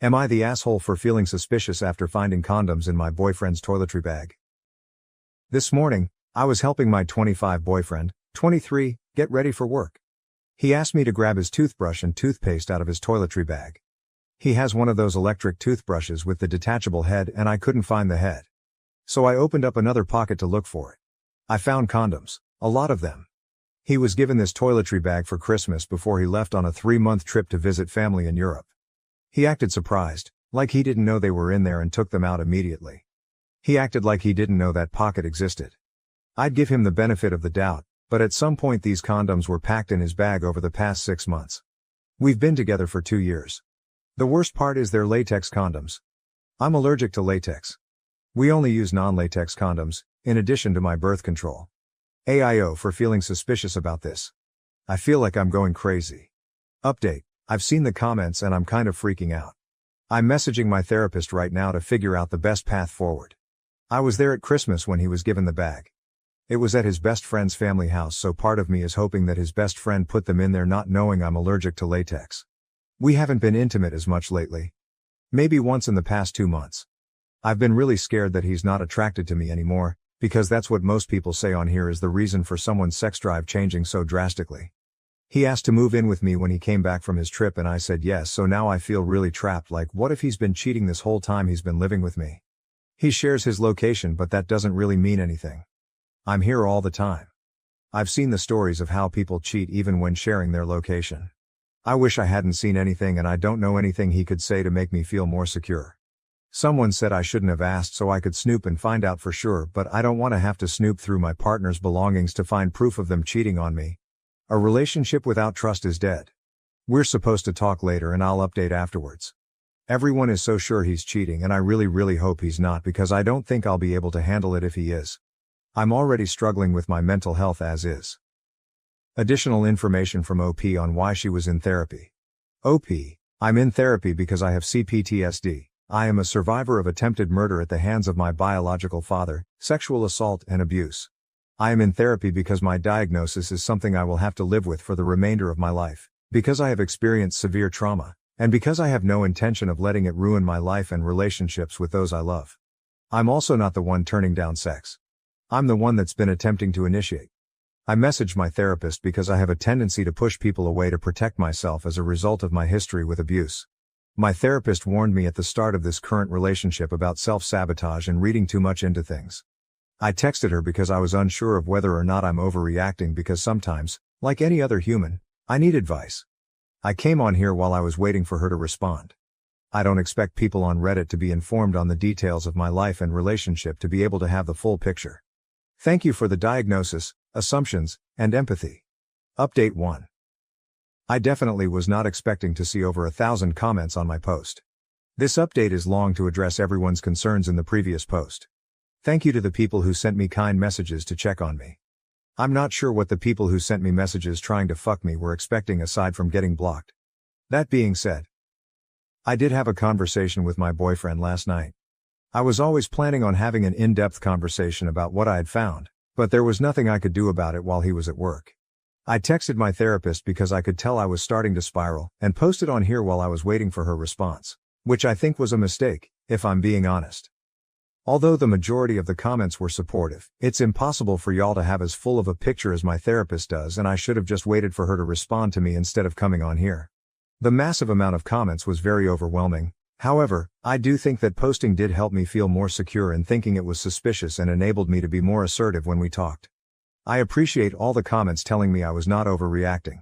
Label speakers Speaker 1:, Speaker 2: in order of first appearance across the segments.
Speaker 1: Am I the asshole for feeling suspicious after finding condoms in my boyfriend's toiletry bag? This morning, I was helping my 25 boyfriend, 23, get ready for work. He asked me to grab his toothbrush and toothpaste out of his toiletry bag. He has one of those electric toothbrushes with the detachable head and I couldn't find the head. So I opened up another pocket to look for it. I found condoms, a lot of them. He was given this toiletry bag for Christmas before he left on a 3-month trip to visit family in Europe. He acted surprised, like he didn't know they were in there and took them out immediately. He acted like he didn't know that pocket existed. I'd give him the benefit of the doubt, but at some point these condoms were packed in his bag over the past 6 months. We've been together for 2 years. The worst part is they're latex condoms. I'm allergic to latex. We only use non-latex condoms, in addition to my birth control. AIO for feeling suspicious about this. I feel like I'm going crazy. Update. I've seen the comments and I'm kind of freaking out. I'm messaging my therapist right now to figure out the best path forward. I was there at Christmas when he was given the bag. It was at his best friend's family house, so part of me is hoping that his best friend put them in there not knowing I'm allergic to latex. We haven't been intimate as much lately. Maybe once in the past 2 months. I've been really scared that he's not attracted to me anymore, because that's what most people say on here is the reason for someone's sex drive changing so drastically. He asked to move in with me when he came back from his trip and I said yes, so now I feel really trapped, like what if he's been cheating this whole time he's been living with me? He shares his location, but that doesn't really mean anything. I'm here all the time. I've seen the stories of how people cheat even when sharing their location. I wish I hadn't seen anything and I don't know anything he could say to make me feel more secure. Someone said I shouldn't have asked so I could snoop and find out for sure, but I don't want to have to snoop through my partner's belongings to find proof of them cheating on me. A relationship without trust is dead. We're supposed to talk later and I'll update afterwards. Everyone is so sure he's cheating and I really hope he's not, because I don't think I'll be able to handle it if he is. I'm already struggling with my mental health as is. Additional information from OP on why she was in therapy. OP, I'm in therapy because I have CPTSD. I am a survivor of attempted murder at the hands of my biological father, sexual assault and abuse. I am in therapy because my diagnosis is something I will have to live with for the remainder of my life, because I have experienced severe trauma, and because I have no intention of letting it ruin my life and relationships with those I love. I'm also not the one turning down sex. I'm the one that's been attempting to initiate. I messaged my therapist because I have a tendency to push people away to protect myself as a result of my history with abuse. My therapist warned me at the start of this current relationship about self-sabotage and reading too much into things. I texted her because I was unsure of whether or not I'm overreacting, because sometimes, like any other human, I need advice. I came on here while I was waiting for her to respond. I don't expect people on Reddit to be informed on the details of my life and relationship to be able to have the full picture. Thank you for the diagnosis, assumptions, and empathy. Update 1. I definitely was not expecting to see over 1,000 comments on my post. This update is long to address everyone's concerns in the previous post. Thank you to the people who sent me kind messages to check on me. I'm not sure what the people who sent me messages trying to fuck me were expecting aside from getting blocked. That being said, I did have a conversation with my boyfriend last night. I was always planning on having an in-depth conversation about what I had found, but there was nothing I could do about it while he was at work. I texted my therapist because I could tell I was starting to spiral, and posted on here while I was waiting for her response, which I think was a mistake, if I'm being honest. Although the majority of the comments were supportive, it's impossible for y'all to have as full of a picture as my therapist does, and I should have just waited for her to respond to me instead of coming on here. The massive amount of comments was very overwhelming. However, I do think that posting did help me feel more secure in thinking it was suspicious and enabled me to be more assertive when we talked. I appreciate all the comments telling me I was not overreacting.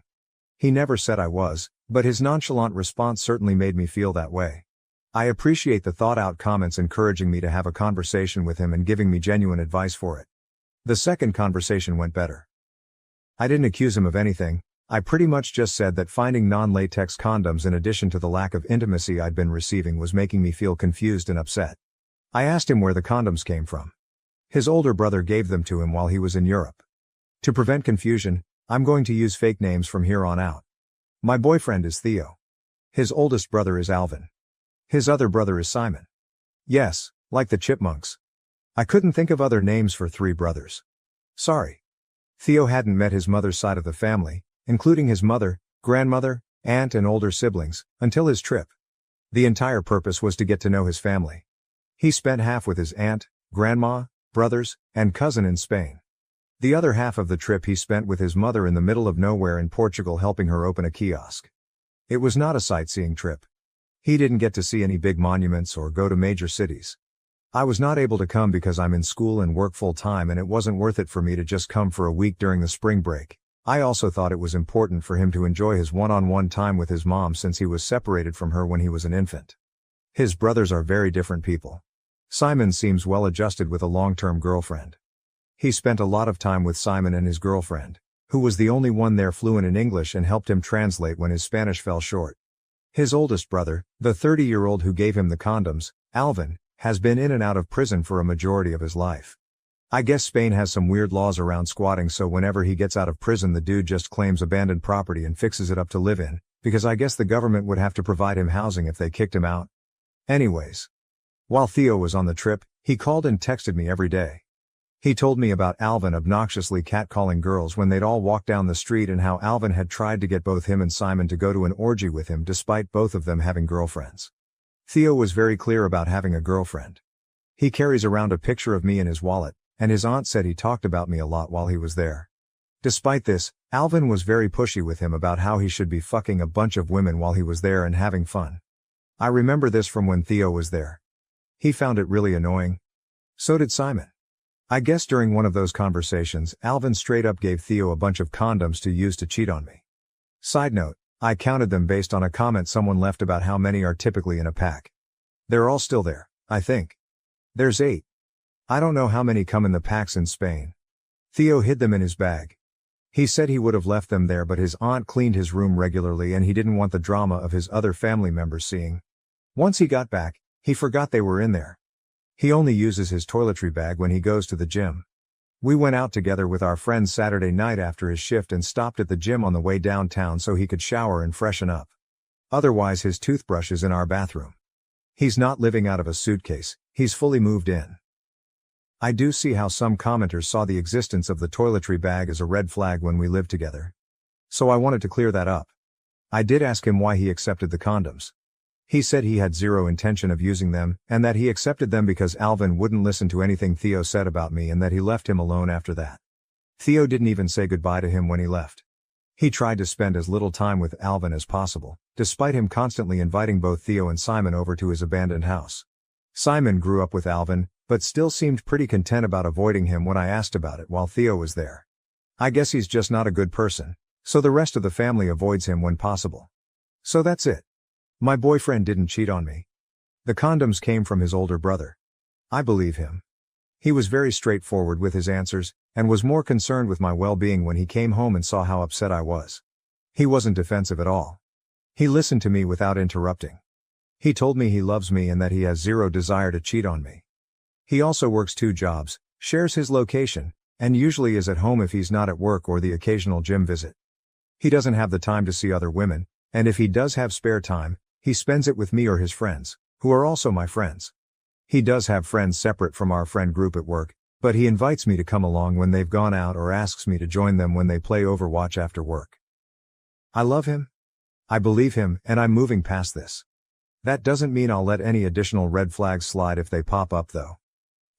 Speaker 1: He never said I was, but his nonchalant response certainly made me feel that way. I appreciate the thought-out comments encouraging me to have a conversation with him and giving me genuine advice for it. The second conversation went better. I didn't accuse him of anything. I pretty much just said that finding non-latex condoms in addition to the lack of intimacy I'd been receiving was making me feel confused and upset. I asked him where the condoms came from. His older brother gave them to him while he was in Europe. To prevent confusion, I'm going to use fake names from here on out. My boyfriend is Theo. His oldest brother is Alvin. His other brother is Simon. Yes, like the Chipmunks. I couldn't think of other names for 3 brothers. Sorry. Theo hadn't met his mother's side of the family, including his mother, grandmother, aunt and older siblings, until his trip. The entire purpose was to get to know his family. He spent half with his aunt, grandma, brothers, and cousin in Spain. The other half of the trip he spent with his mother in the middle of nowhere in Portugal helping her open a kiosk. It was not a sightseeing trip. He didn't get to see any big monuments or go to major cities. I was not able to come because I'm in school and work full time and it wasn't worth it for me to just come for a week during the spring break. I also thought it was important for him to enjoy his one-on-one time with his mom since he was separated from her when he was an infant. His brothers are very different people. Simon seems well adjusted with a long-term girlfriend. He spent a lot of time with Simon and his girlfriend, who was the only one there fluent in English and helped him translate when his Spanish fell short. His oldest brother, the 30-year-old who gave him the condoms, Alvin, has been in and out of prison for a majority of his life. I guess Spain has some weird laws around squatting, so whenever he gets out of prison the dude just claims abandoned property and fixes it up to live in, because I guess the government would have to provide him housing if they kicked him out. Anyways. While Theo was on the trip, he called and texted me every day. He told me about Alvin obnoxiously catcalling girls when they'd all walk down the street and how Alvin had tried to get both him and Simon to go to an orgy with him despite both of them having girlfriends. Theo was very clear about having a girlfriend. He carries around a picture of me in his wallet, and his aunt said he talked about me a lot while he was there. Despite this, Alvin was very pushy with him about how he should be fucking a bunch of women while he was there and having fun. I remember this from when Theo was there. He found it really annoying. So did Simon. I guess during one of those conversations, Alvin straight up gave Theo a bunch of condoms to use to cheat on me. Side note, I counted them based on a comment someone left about how many are typically in a pack. They're all still there, I think. There's 8. I don't know how many come in the packs in Spain. Theo hid them in his bag. He said he would have left them there, but his aunt cleaned his room regularly and he didn't want the drama of his other family members seeing. Once he got back, he forgot they were in there. He only uses his toiletry bag when he goes to the gym. We went out together with our friends Saturday night after his shift and stopped at the gym on the way downtown so he could shower and freshen up. Otherwise his toothbrush is in our bathroom. He's not living out of a suitcase, he's fully moved in. I do see how some commenters saw the existence of the toiletry bag as a red flag when we lived together. So I wanted to clear that up. I did ask him why he accepted the condoms. He said he had zero intention of using them, and that he accepted them because Alvin wouldn't listen to anything Theo said about me and that he left him alone after that. Theo didn't even say goodbye to him when he left. He tried to spend as little time with Alvin as possible, despite him constantly inviting both Theo and Simon over to his abandoned house. Simon grew up with Alvin, but still seemed pretty content about avoiding him when I asked about it while Theo was there. I guess he's just not a good person, so the rest of the family avoids him when possible. So that's it. My boyfriend didn't cheat on me. The condoms came from his older brother. I believe him. He was very straightforward with his answers, and was more concerned with my well-being when he came home and saw how upset I was. He wasn't defensive at all. He listened to me without interrupting. He told me he loves me and that he has zero desire to cheat on me. He also works 2 jobs, shares his location, and usually is at home if he's not at work or the occasional gym visit. He doesn't have the time to see other women, and if he does have spare time, he spends it with me or his friends, who are also my friends. He does have friends separate from our friend group at work, but he invites me to come along when they've gone out or asks me to join them when they play Overwatch after work. I love him. I believe him, and I'm moving past this. That doesn't mean I'll let any additional red flags slide if they pop up though.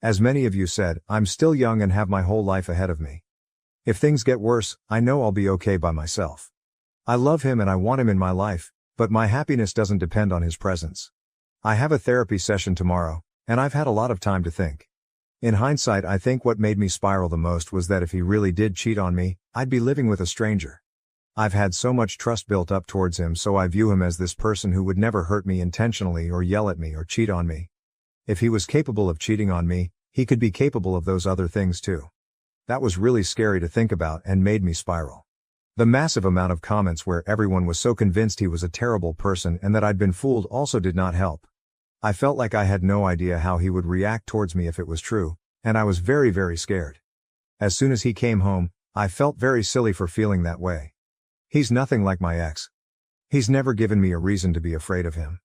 Speaker 1: As many of you said, I'm still young and have my whole life ahead of me. If things get worse, I know I'll be okay by myself. I love him and I want him in my life, but my happiness doesn't depend on his presence. I have a therapy session tomorrow, and I've had a lot of time to think. In hindsight, I think what made me spiral the most was that if he really did cheat on me, I'd be living with a stranger. I've had so much trust built up towards him, so I view him as this person who would never hurt me intentionally or yell at me or cheat on me. If he was capable of cheating on me, he could be capable of those other things too. That was really scary to think about and made me spiral. The massive amount of comments where everyone was so convinced he was a terrible person and that I'd been fooled also did not help. I felt like I had no idea how he would react towards me if it was true, and I was very, very scared. As soon as he came home, I felt very silly for feeling that way. He's nothing like my ex. He's never given me a reason to be afraid of him.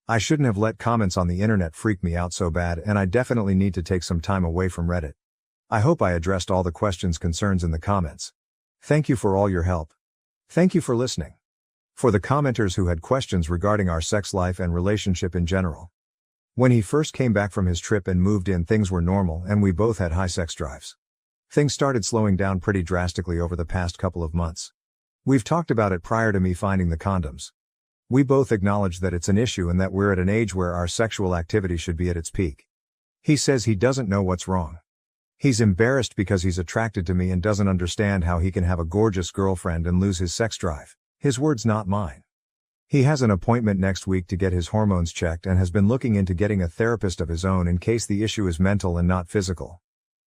Speaker 1: I shouldn't have let comments on the internet freak me out so bad, and I definitely need to take some time away from Reddit. I hope I addressed all the questions, concerns in the comments. Thank you for all your help. Thank you for listening. For the commenters who had questions regarding our sex life and relationship in general. When he first came back from his trip and moved in, things were normal and we both had high sex drives. Things started slowing down pretty drastically over the past couple of months. We've talked about it prior to me finding the condoms. We both acknowledge that it's an issue and that we're at an age where our sexual activity should be at its peak. He says he doesn't know what's wrong. He's embarrassed because he's attracted to me and doesn't understand how he can have a gorgeous girlfriend and lose his sex drive. His words, not mine. He has an appointment next week to get his hormones checked and has been looking into getting a therapist of his own in case the issue is mental and not physical.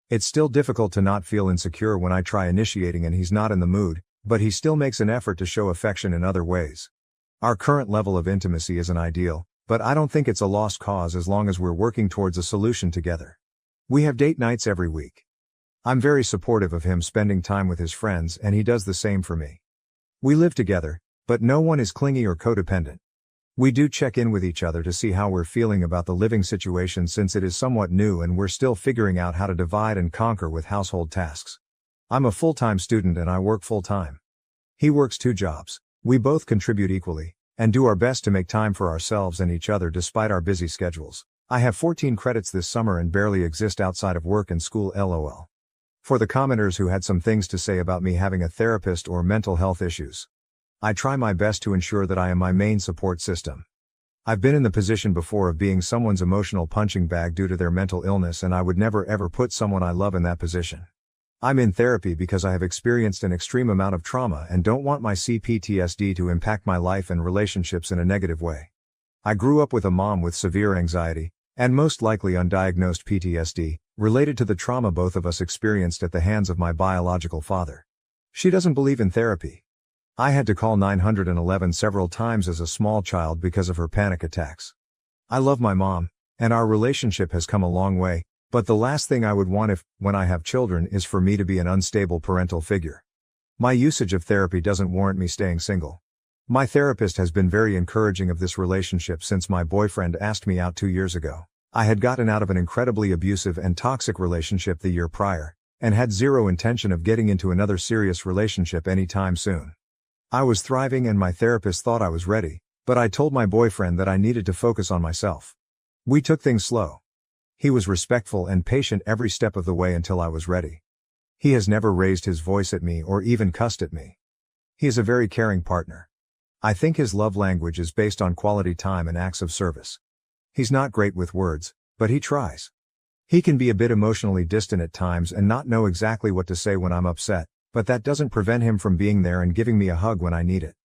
Speaker 1: It's still difficult to not feel insecure when I try initiating and he's not in the mood, but he still makes an effort to show affection in other ways. Our current level of intimacy isn't ideal, but I don't think it's a lost cause as long as we're working towards a solution together. We have date nights every week. I'm very supportive of him spending time with his friends and he does the same for me. We live together, but no one is clingy or codependent. We do check in with each other to see how we're feeling about the living situation since it is somewhat new and we're still figuring out how to divide and conquer with household tasks. I'm a full-time student and I work full-time. He works 2 jobs. We both contribute equally, and do our best to make time for ourselves and each other despite our busy schedules. I have 14 credits this summer and barely exist outside of work and school, lol. For the commenters who had some things to say about me having a therapist or mental health issues. I try my best to ensure that I am my main support system. I've been in the position before of being someone's emotional punching bag due to their mental illness and I would never ever put someone I love in that position. I'm in therapy because I have experienced an extreme amount of trauma and don't want my CPTSD to impact my life and relationships in a negative way. I grew up with a mom with severe anxiety, and most likely undiagnosed PTSD, related to the trauma both of us experienced at the hands of my biological father. She doesn't believe in therapy. I had to call 911 several times as a small child because of her panic attacks. I love my mom, and our relationship has come a long way, but the last thing I would want when I have children is for me to be an unstable parental figure. My usage of therapy doesn't warrant me staying single. My therapist has been very encouraging of this relationship since my boyfriend asked me out 2 years ago. I had gotten out of an incredibly abusive and toxic relationship the year prior, and had zero intention of getting into another serious relationship anytime soon. I was thriving and my therapist thought I was ready, but I told my boyfriend that I needed to focus on myself. We took things slow. He was respectful and patient every step of the way until I was ready. He has never raised his voice at me or even cussed at me. He is a very caring partner. I think his love language is based on quality time and acts of service. He's not great with words, but he tries. He can be a bit emotionally distant at times and not know exactly what to say when I'm upset, but that doesn't prevent him from being there and giving me a hug when I need it.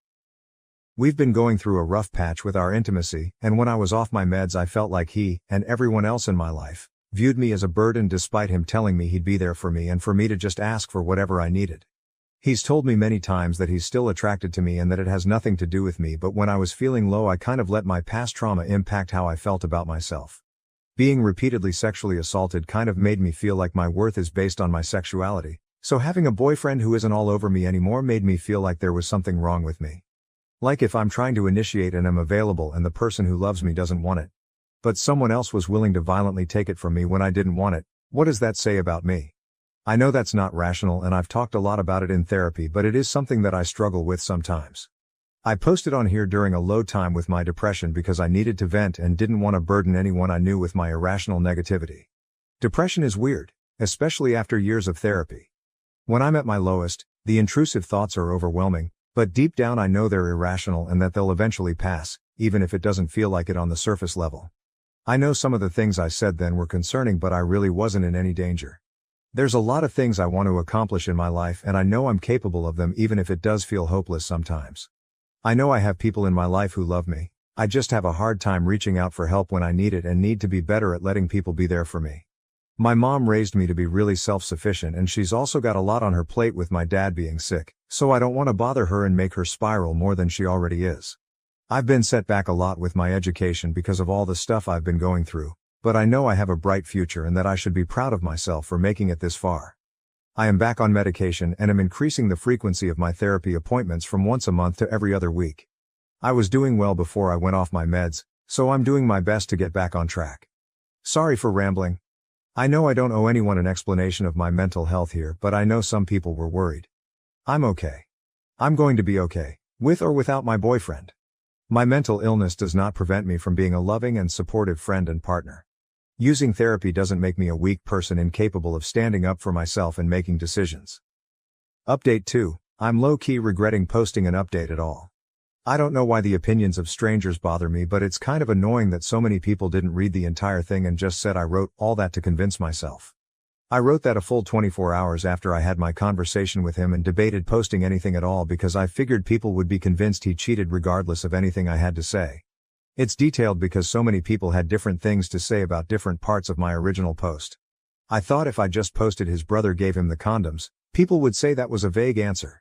Speaker 1: We've been going through a rough patch with our intimacy, and when I was off my meds I felt like he, and everyone else in my life, viewed me as a burden despite him telling me he'd be there for me and for me to just ask for whatever I needed. He's told me many times that he's still attracted to me and that it has nothing to do with me, but when I was feeling low I kind of let my past trauma impact how I felt about myself. Being repeatedly sexually assaulted kind of made me feel like my worth is based on my sexuality, so having a boyfriend who isn't all over me anymore made me feel like there was something wrong with me. Like if I'm trying to initiate and am available and the person who loves me doesn't want it. But someone else was willing to violently take it from me when I didn't want it, what does that say about me? I know that's not rational and I've talked a lot about it in therapy, but it is something that I struggle with sometimes. I posted on here during a low time with my depression because I needed to vent and didn't want to burden anyone I knew with my irrational negativity. Depression is weird, especially after years of therapy. When I'm at my lowest, the intrusive thoughts are overwhelming, but deep down I know they're irrational and that they'll eventually pass, even if it doesn't feel like it on the surface level. I know some of the things I said then were concerning, but I really wasn't in any danger. There's a lot of things I want to accomplish in my life and I know I'm capable of them even if it does feel hopeless sometimes. I know I have people in my life who love me, I just have a hard time reaching out for help when I need it and need to be better at letting people be there for me. My mom raised me to be really self-sufficient and she's also got a lot on her plate with my dad being sick, so I don't want to bother her and make her spiral more than she already is. I've been set back a lot with my education because of all the stuff I've been going through, but I know I have a bright future and that I should be proud of myself for making it this far. I am back on medication and am increasing the frequency of my therapy appointments from once a month to every other week. I was doing well before I went off my meds, so I'm doing my best to get back on track. Sorry for rambling. I know I don't owe anyone an explanation of my mental health here, but I know some people were worried. I'm okay. I'm going to be okay. With or without my boyfriend. My mental illness does not prevent me from being a loving and supportive friend and partner. Using therapy doesn't make me a weak person incapable of standing up for myself and making decisions. Update 2. I'm low-key regretting posting an update at all. I don't know why the opinions of strangers bother me, but it's kind of annoying that so many people didn't read the entire thing and just said I wrote all that to convince myself. I wrote that a full 24 hours after I had my conversation with him and debated posting anything at all because I figured people would be convinced he cheated regardless of anything I had to say. It's detailed because so many people had different things to say about different parts of my original post. I thought if I just posted his brother gave him the condoms, people would say that was a vague answer.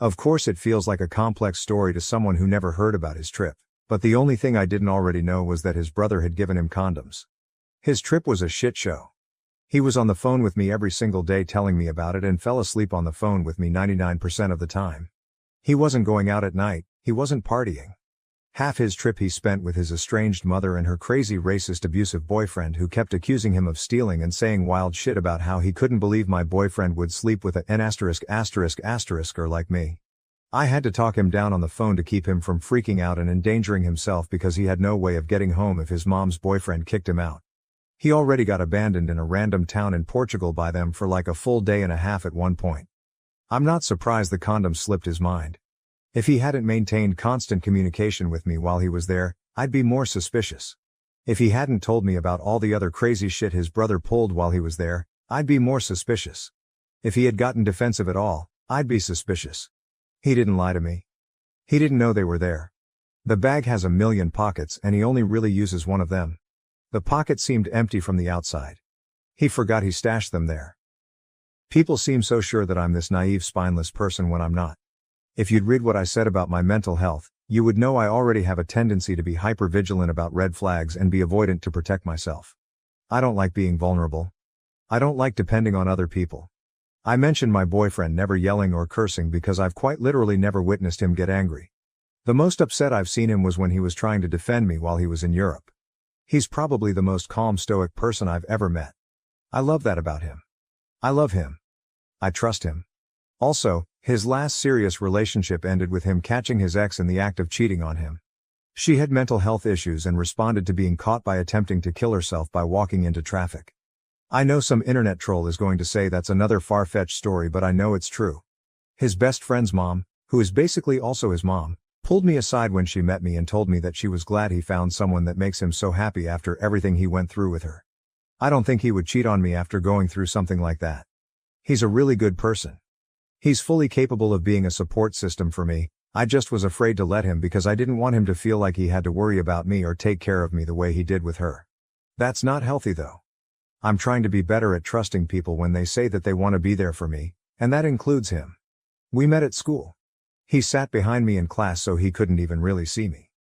Speaker 1: Of course it feels like a complex story to someone who never heard about his trip, but the only thing I didn't already know was that his brother had given him condoms. His trip was a shit show. He was on the phone with me every single day telling me about it and fell asleep on the phone with me 99% of the time. He wasn't going out at night, he wasn't partying. Half his trip he spent with his estranged mother and her crazy racist abusive boyfriend who kept accusing him of stealing and saying wild shit about how he couldn't believe my boyfriend would sleep with an *****er like me. I had to talk him down on the phone to keep him from freaking out and endangering himself because he had no way of getting home if his mom's boyfriend kicked him out. He already got abandoned in a random town in Portugal by them for like a full day and a half at one point. I'm not surprised the condom slipped his mind. If he hadn't maintained constant communication with me while he was there, I'd be more suspicious. If he hadn't told me about all the other crazy shit his brother pulled while he was there, I'd be more suspicious. If he had gotten defensive at all, I'd be suspicious. He didn't lie to me. He didn't know they were there. The bag has 1,000,000 pockets and he only really uses one of them. The pocket seemed empty from the outside. He forgot he stashed them there. People seem so sure that I'm this naive spineless person when I'm not. If you'd read what I said about my mental health, you would know I already have a tendency to be hyper-vigilant about red flags and be avoidant to protect myself. I don't like being vulnerable. I don't like depending on other people. I mentioned my boyfriend never yelling or cursing because I've quite literally never witnessed him get angry. The most upset I've seen him was when he was trying to defend me while he was in Europe. He's probably the most calm, stoic person I've ever met. I love that about him. I love him. I trust him. Also, his last serious relationship ended with him catching his ex in the act of cheating on him. She had mental health issues and responded to being caught by attempting to kill herself by walking into traffic. I know some internet troll is going to say that's another far-fetched story, but I know it's true. His best friend's mom, who is basically also his mom, pulled me aside when she met me and told me that she was glad he found someone that makes him so happy after everything he went through with her. I don't think he would cheat on me after going through something like that. He's a really good person. He's fully capable of being a support system for me. I just was afraid to let him because I didn't want him to feel like he had to worry about me or take care of me the way he did with her. That's not healthy though. I'm trying to be better at trusting people when they say that they want to be there for me, and that includes him. We met at school. He sat behind me in class so he couldn't even really see me.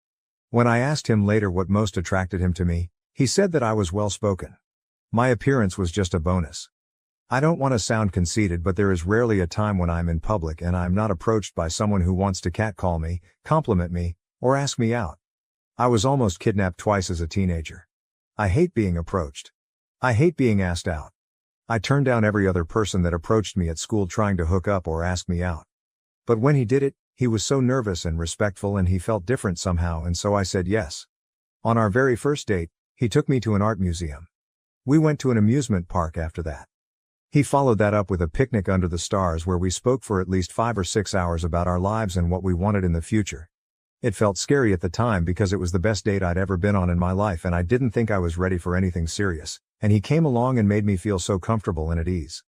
Speaker 1: When I asked him later what most attracted him to me, he said that I was well-spoken. My appearance was just a bonus. I don't want to sound conceited, but there is rarely a time when I'm in public and I'm not approached by someone who wants to catcall me, compliment me, or ask me out. I was almost kidnapped twice as a teenager. I hate being approached. I hate being asked out. I turned down every other person that approached me at school trying to hook up or ask me out. But when he did it, he was so nervous and respectful and he felt different somehow, and so I said yes. On our very first date, he took me to an art museum. We went to an amusement park after that. He followed that up with a picnic under the stars where we spoke for at least 5 or 6 hours about our lives and what we wanted in the future. It felt scary at the time because it was the best date I'd ever been on in my life and I didn't think I was ready for anything serious, and he came along and made me feel so comfortable and at ease.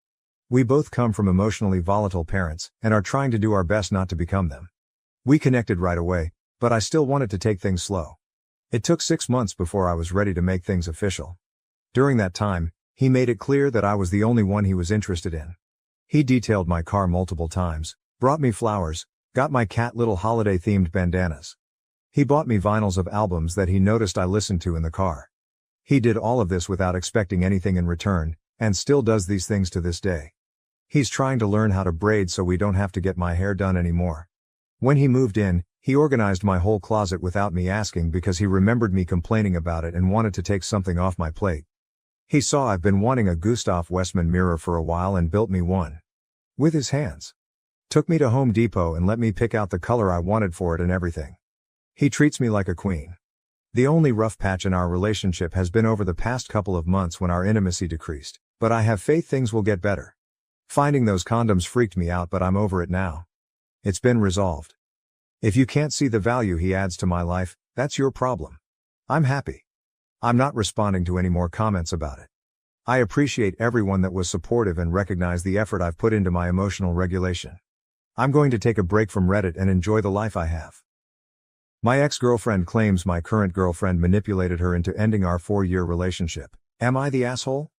Speaker 1: We both come from emotionally volatile parents and are trying to do our best not to become them. We connected right away, but I still wanted to take things slow. It took 6 months before I was ready to make things official. During that time, he made it clear that I was the only one he was interested in. He detailed my car multiple times, brought me flowers, got my cat little holiday-themed bandanas. He bought me vinyls of albums that he noticed I listened to in the car. He did all of this without expecting anything in return, and still does these things to this day. He's trying to learn how to braid so we don't have to get my hair done anymore. When he moved in, he organized my whole closet without me asking because he remembered me complaining about it and wanted to take something off my plate. He saw I've been wanting a Gustav Westman mirror for a while and built me one. With his hands. Took me to Home Depot and let me pick out the color I wanted for it and everything. He treats me like a queen. The only rough patch in our relationship has been over the past couple of months when our intimacy decreased, but I have faith things will get better. Finding those condoms freaked me out, but I'm over it now. It's been resolved. If you can't see the value he adds to my life, that's your problem. I'm happy. I'm not responding to any more comments about it. I appreciate everyone that was supportive and recognize the effort I've put into my emotional regulation. I'm going to take a break from Reddit and enjoy the life I have. My ex-girlfriend claims my current girlfriend manipulated her into ending our 4-year relationship. Am I the asshole?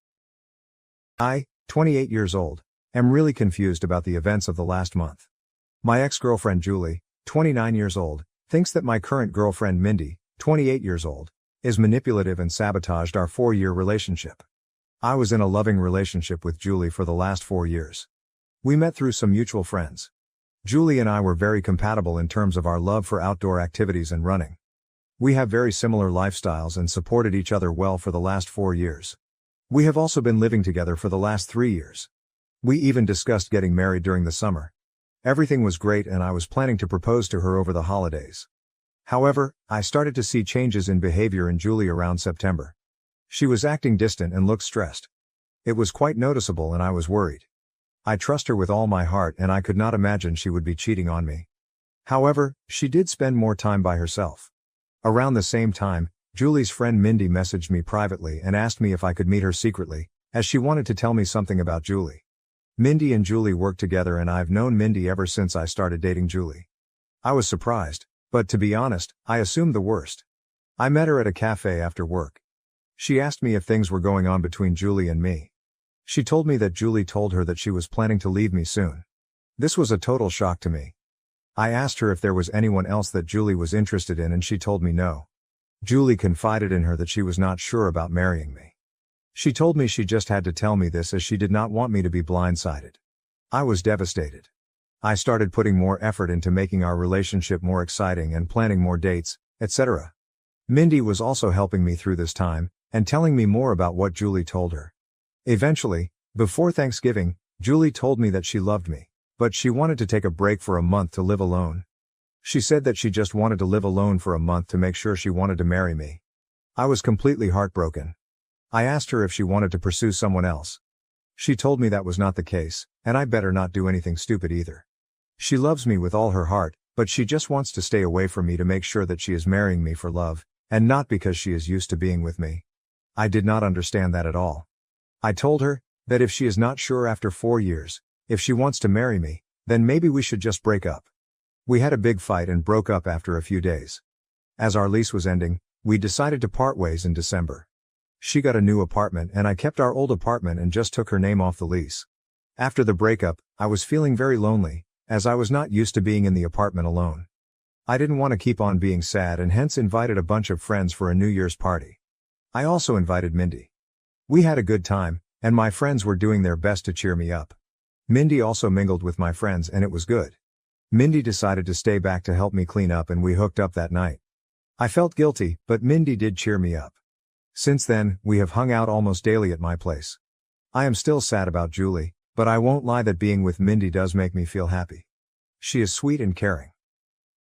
Speaker 1: I, 28 years old, am really confused about the events of the last month. My ex-girlfriend Julie, 29 years old, thinks that my current girlfriend Mindy, 28 years old, is manipulative and sabotaged our 4-year relationship. I was in a loving relationship with Julie for the last 4 years. We met through some mutual friends. Julie and I were very compatible in terms of our love for outdoor activities and running. We have very similar lifestyles and supported each other well for the last 4 years. We have also been living together for the last 3 years. We even discussed getting married during the summer. Everything was great and I was planning to propose to her over the holidays. However, I started to see changes in behavior in Julie around September. She was acting distant and looked stressed. It was quite noticeable and I was worried. I trust her with all my heart and I could not imagine she would be cheating on me. However, she did spend more time by herself. Around the same time, Julie's friend Mindy messaged me privately and asked me if I could meet her secretly, as she wanted to tell me something about Julie. Mindy and Julie work together and I've known Mindy ever since I started dating Julie. I was surprised, but to be honest, I assumed the worst. I met her at a cafe after work. She asked me if things were going on between Julie and me. She told me that Julie told her that she was planning to leave me soon. This was a total shock to me. I asked her if there was anyone else that Julie was interested in and she told me no. Julie confided in her that she was not sure about marrying me. She told me she just had to tell me this as she did not want me to be blindsided. I was devastated. I started putting more effort into making our relationship more exciting and planning more dates, etc. Mindy was also helping me through this time, and telling me more about what Julie told her. Eventually, before Thanksgiving, Julie told me that she loved me, but she wanted to take a break for a month to live alone. She said that she just wanted to live alone for a month to make sure she wanted to marry me. I was completely heartbroken. I asked her if she wanted to pursue someone else. She told me that was not the case, and I better not do anything stupid either. She loves me with all her heart, but she just wants to stay away from me to make sure that she is marrying me for love, and not because she is used to being with me. I did not understand that at all. I told her that if she is not sure after 4 years, if she wants to marry me, then maybe we should just break up. We had a big fight and broke up after a few days. As our lease was ending, we decided to part ways in December. She got a new apartment and I kept our old apartment and just took her name off the lease. After the breakup, I was feeling very lonely, as I was not used to being in the apartment alone. I didn't want to keep on being sad and hence invited a bunch of friends for a New Year's party. I also invited Mindy. We had a good time, and my friends were doing their best to cheer me up. Mindy also mingled with my friends and it was good. Mindy decided to stay back to help me clean up and we hooked up that night. I felt guilty, but Mindy did cheer me up. Since then, we have hung out almost daily at my place. I am still sad about Julie, but I won't lie that being with Mindy does make me feel happy. She is sweet and caring.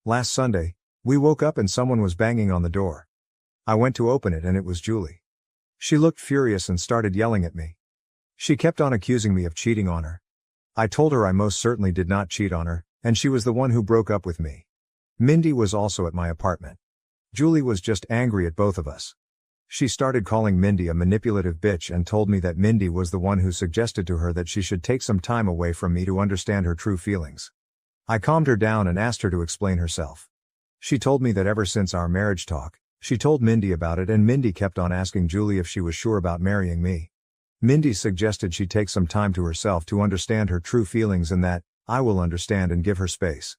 Speaker 1: Last Sunday, we woke up and someone was banging on the door. I went to open it and it was Julie. She looked furious and started yelling at me. She kept on accusing me of cheating on her. I told her I most certainly did not cheat on her, and she was the one who broke up with me. Mindy was also at my apartment. Julie was just angry at both of us. She started calling Mindy a manipulative bitch and told me that Mindy was the one who suggested to her that she should take some time away from me to understand her true feelings. I calmed her down and asked her to explain herself. She told me that ever since our marriage talk, she told Mindy about it and Mindy kept on asking Julie if she was sure about marrying me. Mindy suggested she take some time to herself to understand her true feelings and that I will understand and give her space.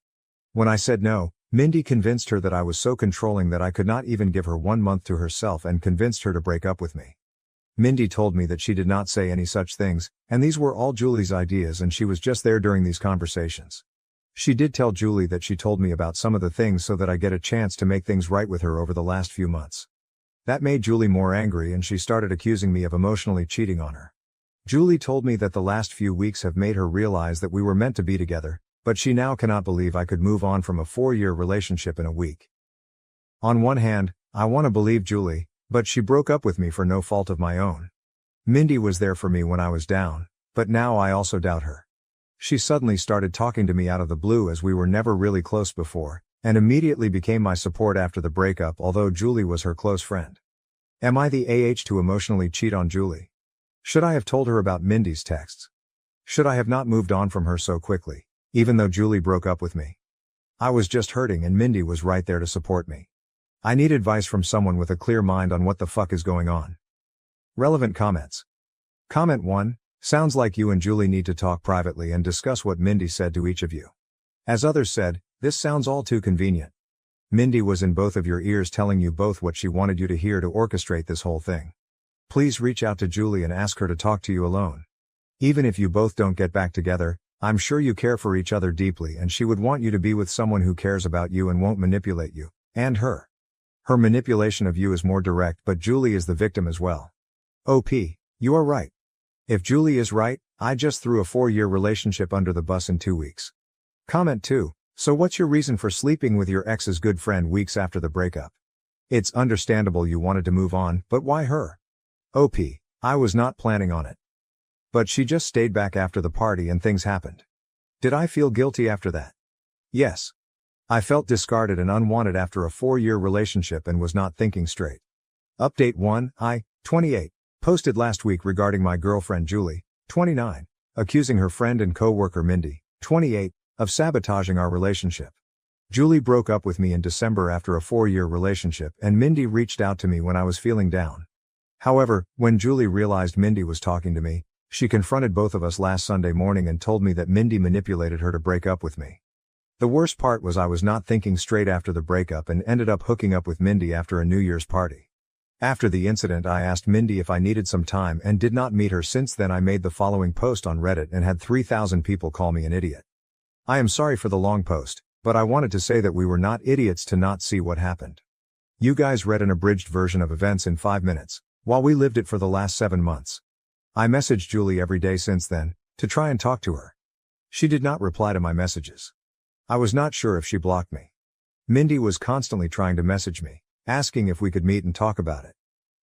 Speaker 1: When I said no, Mindy convinced her that I was so controlling that I could not even give her 1 month to herself and convinced her to break up with me. Mindy told me that she did not say any such things, and these were all Julie's ideas and she was just there during these conversations. She did tell Julie that she told me about some of the things so that I get a chance to make things right with her over the last few months. That made Julie more angry and she started accusing me of emotionally cheating on her. Julie told me that the last few weeks have made her realize that we were meant to be together, but she now cannot believe I could move on from a 4-year relationship in a week. On one hand, I want to believe Julie, but she broke up with me for no fault of my own. Mindy was there for me when I was down, but now I also doubt her. She suddenly started talking to me out of the blue as we were never really close before, and immediately became my support after the breakup, although Julie was her close friend. Am I the to emotionally cheat on Julie? Should I have told her about Mindy's texts? Should I have not moved on from her so quickly, even though Julie broke up with me? I was just hurting and Mindy was right there to support me. I need advice from someone with a clear mind on what the fuck is going on. Relevant comments. Comment 1. Sounds like you and Julie need to talk privately and discuss what Mindy said to each of you. As others said, this sounds all too convenient. Mindy was in both of your ears telling you both what she wanted you to hear to orchestrate this whole thing. Please reach out to Julie and ask her to talk to you alone. Even if you both don't get back together, I'm sure you care for each other deeply and she would want you to be with someone who cares about you and won't manipulate you, and her. Her manipulation of you is more direct, but Julie is the victim as well. OP, you are right. If Julie is right, I just threw a 4-year relationship under the bus in 2 weeks. Comment 2. So what's your reason for sleeping with your ex's good friend weeks after the breakup? It's understandable you wanted to move on, but why her? OP, I was not planning on it. But she just stayed back after the party and things happened. Did I feel guilty after that? Yes. I felt discarded and unwanted after a 4-year relationship and was not thinking straight. Update 1, I, 28, posted last week regarding my girlfriend Julie, 29, accusing her friend and co-worker Mindy, 28, of sabotaging our relationship. Julie broke up with me in December after a 4-year relationship and Mindy reached out to me when I was feeling down. However, when Julie realized Mindy was talking to me, she confronted both of us last Sunday morning and told me that Mindy manipulated her to break up with me. The worst part was I was not thinking straight after the breakup and ended up hooking up with Mindy after a New Year's party. After the incident, I asked Mindy if I needed some time and did not meet her. Since then, I made the following post on Reddit and had 3,000 people call me an idiot. I am sorry for the long post, but I wanted to say that we were not idiots to not see what happened. You guys read an abridged version of events in 5 minutes, while we lived it for the last 7 months. I messaged Julie every day since then, to try and talk to her. She did not reply to my messages. I was not sure if she blocked me. Mindy was constantly trying to message me, asking if we could meet and talk about it.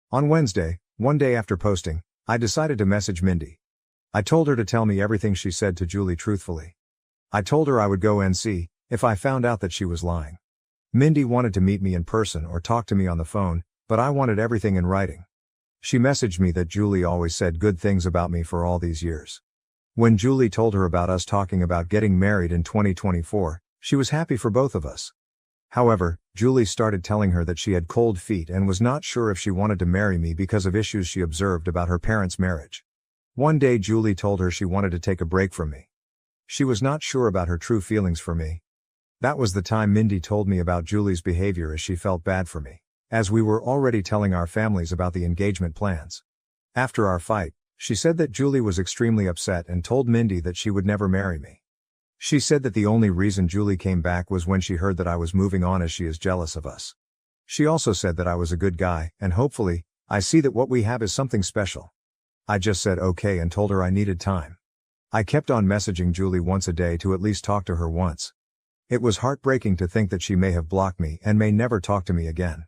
Speaker 1: On Wednesday, one day after posting, I decided to message Mindy. I told her to tell me everything she said to Julie truthfully. I told her I would go and see if I found out that she was lying. Mindy wanted to meet me in person or talk to me on the phone, but I wanted everything in writing. She messaged me that Julie always said good things about me for all these years. When Julie told her about us talking about getting married in 2024, she was happy for both of us. However, Julie started telling her that she had cold feet and was not sure if she wanted to marry me because of issues she observed about her parents' marriage. One day Julie told her she wanted to take a break from me. She was not sure about her true feelings for me. That was the time Mindy told me about Julie's behavior, as she felt bad for me, as we were already telling our families about the engagement plans. After our fight, she said that Julie was extremely upset and told Mindy that she would never marry me. She said that the only reason Julie came back was when she heard that I was moving on, as she is jealous of us. She also said that I was a good guy, and hopefully, I see that what we have is something special. I just said okay and told her I needed time. I kept on messaging Julie once a day to at least talk to her once. It was heartbreaking to think that she may have blocked me and may never talk to me again.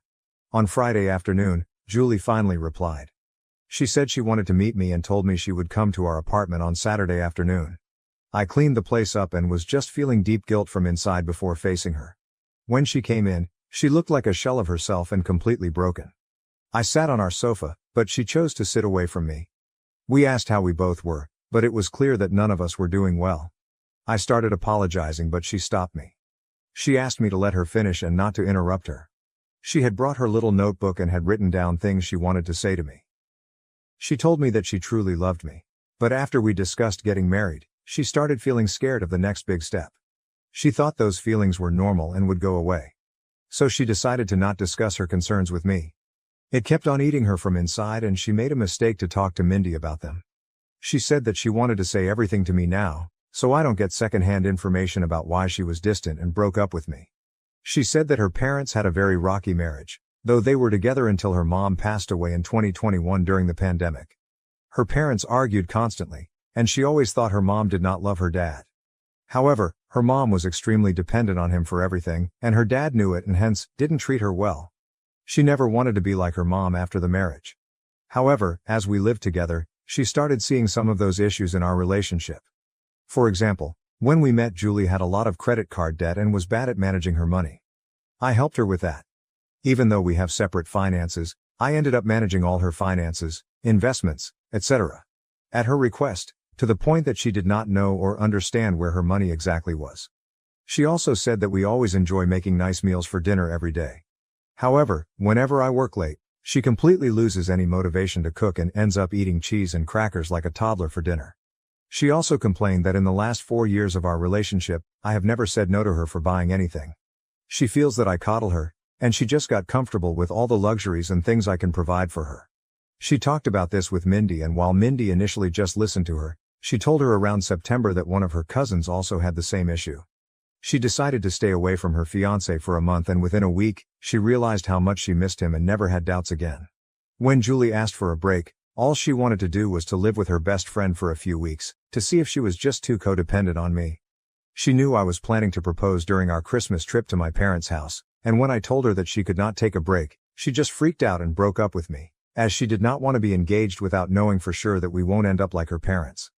Speaker 1: On Friday afternoon, Julie finally replied. She said she wanted to meet me and told me she would come to our apartment on Saturday afternoon. I cleaned the place up and was just feeling deep guilt from inside before facing her. When she came in, she looked like a shell of herself and completely broken. I sat on our sofa, but she chose to sit away from me. We asked how we both were, but it was clear that none of us were doing well. I started apologizing, but she stopped me. She asked me to let her finish and not to interrupt her. She had brought her little notebook and had written down things she wanted to say to me. She told me that she truly loved me. But after we discussed getting married, she started feeling scared of the next big step. She thought those feelings were normal and would go away. So she decided to not discuss her concerns with me. It kept on eating her from inside, and she made a mistake to talk to Mindy about them. She said that she wanted to say everything to me now, so I don't get secondhand information about why she was distant and broke up with me. She said that her parents had a very rocky marriage, though they were together until her mom passed away in 2021 during the pandemic. Her parents argued constantly, and she always thought her mom did not love her dad. However, her mom was extremely dependent on him for everything, and her dad knew it and hence, didn't treat her well. She never wanted to be like her mom after the marriage. However, as we lived together, she started seeing some of those issues in our relationship. For example, when we met, Julie had a lot of credit card debt and was bad at managing her money. I helped her with that. Even though we have separate finances, I ended up managing all her finances, investments, etc. At her request, to the point that she did not know or understand where her money exactly was. She also said that we always enjoy making nice meals for dinner every day. However, whenever I work late, she completely loses any motivation to cook and ends up eating cheese and crackers like a toddler for dinner. She also complained that in the last 4 years of our relationship, I have never said no to her for buying anything. She feels that I coddle her, and she just got comfortable with all the luxuries and things I can provide for her. She talked about this with Mindy, and while Mindy initially just listened to her, she told her around September that one of her cousins also had the same issue. She decided to stay away from her fiancé for a month, and within a week, she realized how much she missed him and never had doubts again. When Julie asked for a break, all she wanted to do was to live with her best friend for a few weeks, to see if she was just too codependent on me. She knew I was planning to propose during our Christmas trip to my parents' house, and when I told her that she could not take a break, she just freaked out and broke up with me, as she did not want to be engaged without knowing for sure that we won't end up like her parents.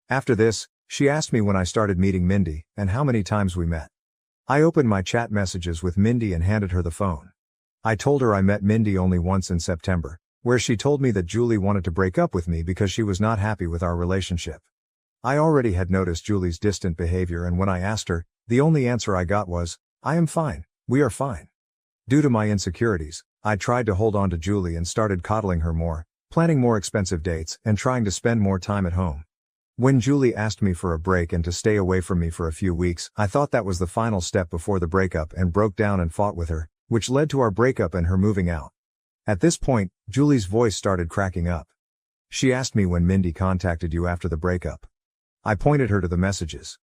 Speaker 1: After this, she asked me when I started meeting Mindy, and how many times we met. I opened my chat messages with Mindy and handed her the phone. I told her I met Mindy only once in September, where she told me that Julie wanted to break up with me because she was not happy with our relationship. I already had noticed Julie's distant behavior, and when I asked her, the only answer I got was, "I am fine, we are fine." Due to my insecurities, I tried to hold on to Julie and started coddling her more, planning more expensive dates, and trying to spend more time at home. When Julie asked me for a break and to stay away from me for a few weeks, I thought that was the final step before the breakup and broke down and fought with her, which led to our breakup and her moving out. At this point, Julie's voice started cracking up. She asked me when Mindy contacted you after the breakup. I pointed her to the messages.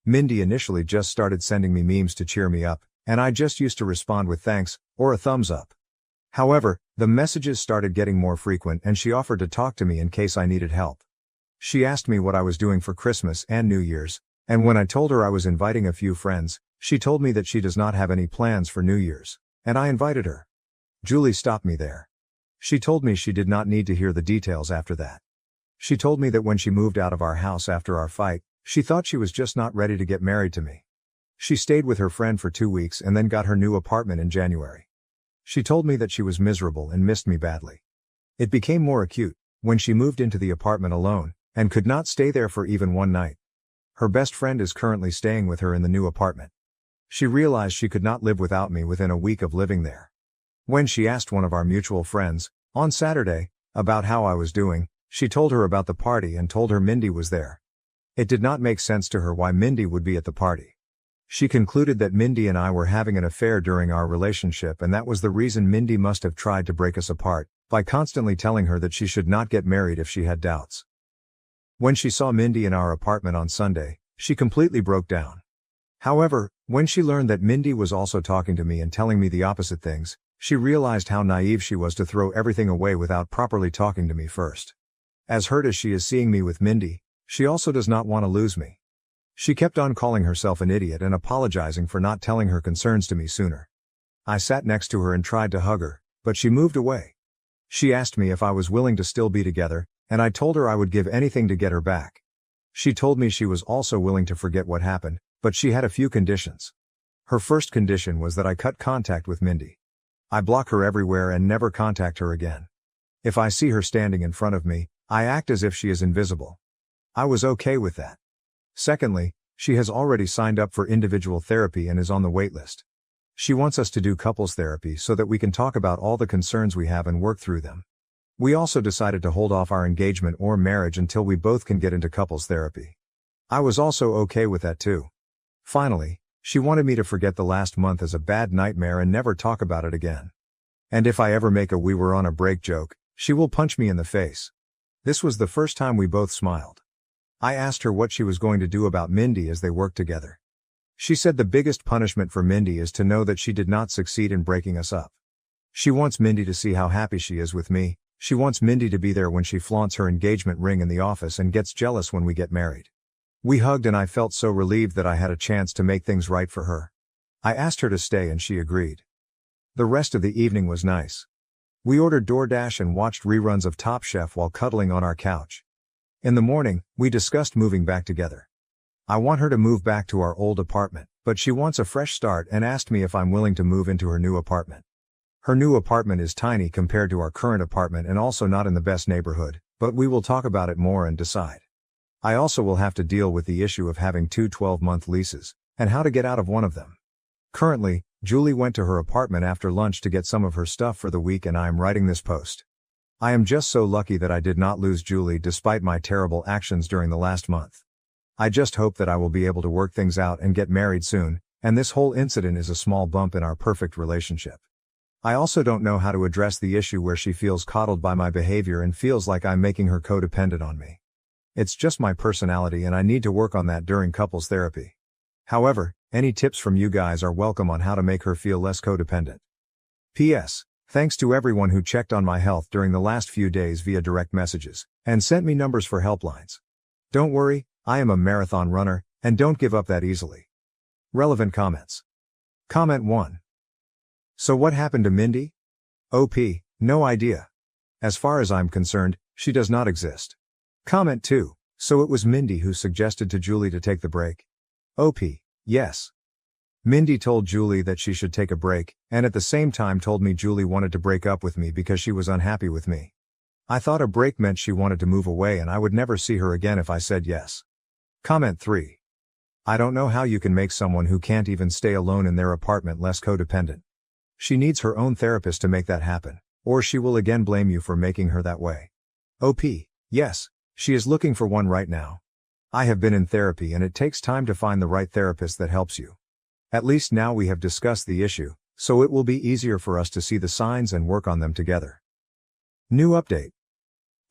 Speaker 1: Mindy initially just started sending me memes to cheer me up, and I just used to respond with thanks, or a thumbs up. However, the messages started getting more frequent, and she offered to talk to me in case I needed help. She asked me what I was doing for Christmas and New Year's, and when I told her I was inviting a few friends, she told me that she does not have any plans for New Year's, and I invited her. Julie stopped me there. She told me she did not need to hear the details after that. She told me that when she moved out of our house after our fight, she thought she was just not ready to get married to me. She stayed with her friend for 2 weeks and then got her new apartment in January. She told me that she was miserable and missed me badly. It became more acute when she moved into the apartment alone, and could not stay there for even one night. Her best friend is currently staying with her in the new apartment. She realized she could not live without me within a week of living there. When she asked one of our mutual friends, on Saturday, about how I was doing, she told her about the party and told her Mindy was there. It did not make sense to her why Mindy would be at the party. She concluded that Mindy and I were having an affair during our relationship, and that was the reason Mindy must have tried to break us apart, by constantly telling her that she should not get married if she had doubts. When she saw Mindy in our apartment on Sunday, she completely broke down. However, when she learned that Mindy was also talking to me and telling me the opposite things, she realized how naive she was to throw everything away without properly talking to me first. As hurt as she is seeing me with Mindy, she also does not want to lose me. She kept on calling herself an idiot and apologizing for not telling her concerns to me sooner. I sat next to her and tried to hug her, but she moved away. She asked me if I was willing to still be together, and I told her I would give anything to get her back. She told me she was also willing to forget what happened, but she had a few conditions. Her first condition was that I cut contact with Mindy. I block her everywhere and never contact her again. If I see her standing in front of me, I act as if she is invisible. I was okay with that. Secondly, she has already signed up for individual therapy and is on the waitlist. She wants us to do couples therapy so that we can talk about all the concerns we have and work through them. We also decided to hold off our engagement or marriage until we both can get into couples therapy. I was also okay with that too. Finally, she wanted me to forget the last month as a bad nightmare and never talk about it again. And if I ever make a "we were on a break" joke, she will punch me in the face. This was the first time we both smiled. I asked her what she was going to do about Mindy as they worked together. She said the biggest punishment for Mindy is to know that she did not succeed in breaking us up. She wants Mindy to see how happy she is with me. She wants Mindy to be there when she flaunts her engagement ring in the office and gets jealous when we get married. We hugged and I felt so relieved that I had a chance to make things right for her. I asked her to stay and she agreed. The rest of the evening was nice. We ordered DoorDash and watched reruns of Top Chef while cuddling on our couch. In the morning, we discussed moving back together. I want her to move back to our old apartment, but she wants a fresh start and asked me if I'm willing to move into her new apartment. Her new apartment is tiny compared to our current apartment and also not in the best neighborhood, but we will talk about it more and decide. I also will have to deal with the issue of having two 12-month leases, and how to get out of one of them. Currently, Julie went to her apartment after lunch to get some of her stuff for the week and I am writing this post. I am just so lucky that I did not lose Julie despite my terrible actions during the last month. I just hope that I will be able to work things out and get married soon, and this whole incident is a small bump in our perfect relationship. I also don't know how to address the issue where she feels coddled by my behavior and feels like I'm making her codependent on me. It's just my personality and I need to work on that during couples therapy. However, any tips from you guys are welcome on how to make her feel less codependent. P.S. Thanks to everyone who checked on my health during the last few days via direct messages, and sent me numbers for helplines. Don't worry, I am a marathon runner, and don't give up that easily. Relevant comments. Comment 1. So what happened to Mindy? OP, no idea. As far as I'm concerned, she does not exist. Comment 2. So it was Mindy who suggested to Julie to take the break? OP, yes. Mindy told Julie that she should take a break, and at the same time told me Julie wanted to break up with me because she was unhappy with me. I thought a break meant she wanted to move away and I would never see her again if I said yes. Comment 3. I don't know how you can make someone who can't even stay alone in their apartment less codependent. She needs her own therapist to make that happen, or she will again blame you for making her that way. OP, yes, she is looking for one right now. I have been in therapy and it takes time to find the right therapist that helps you. At least now we have discussed the issue, so it will be easier for us to see the signs and work on them together. New update.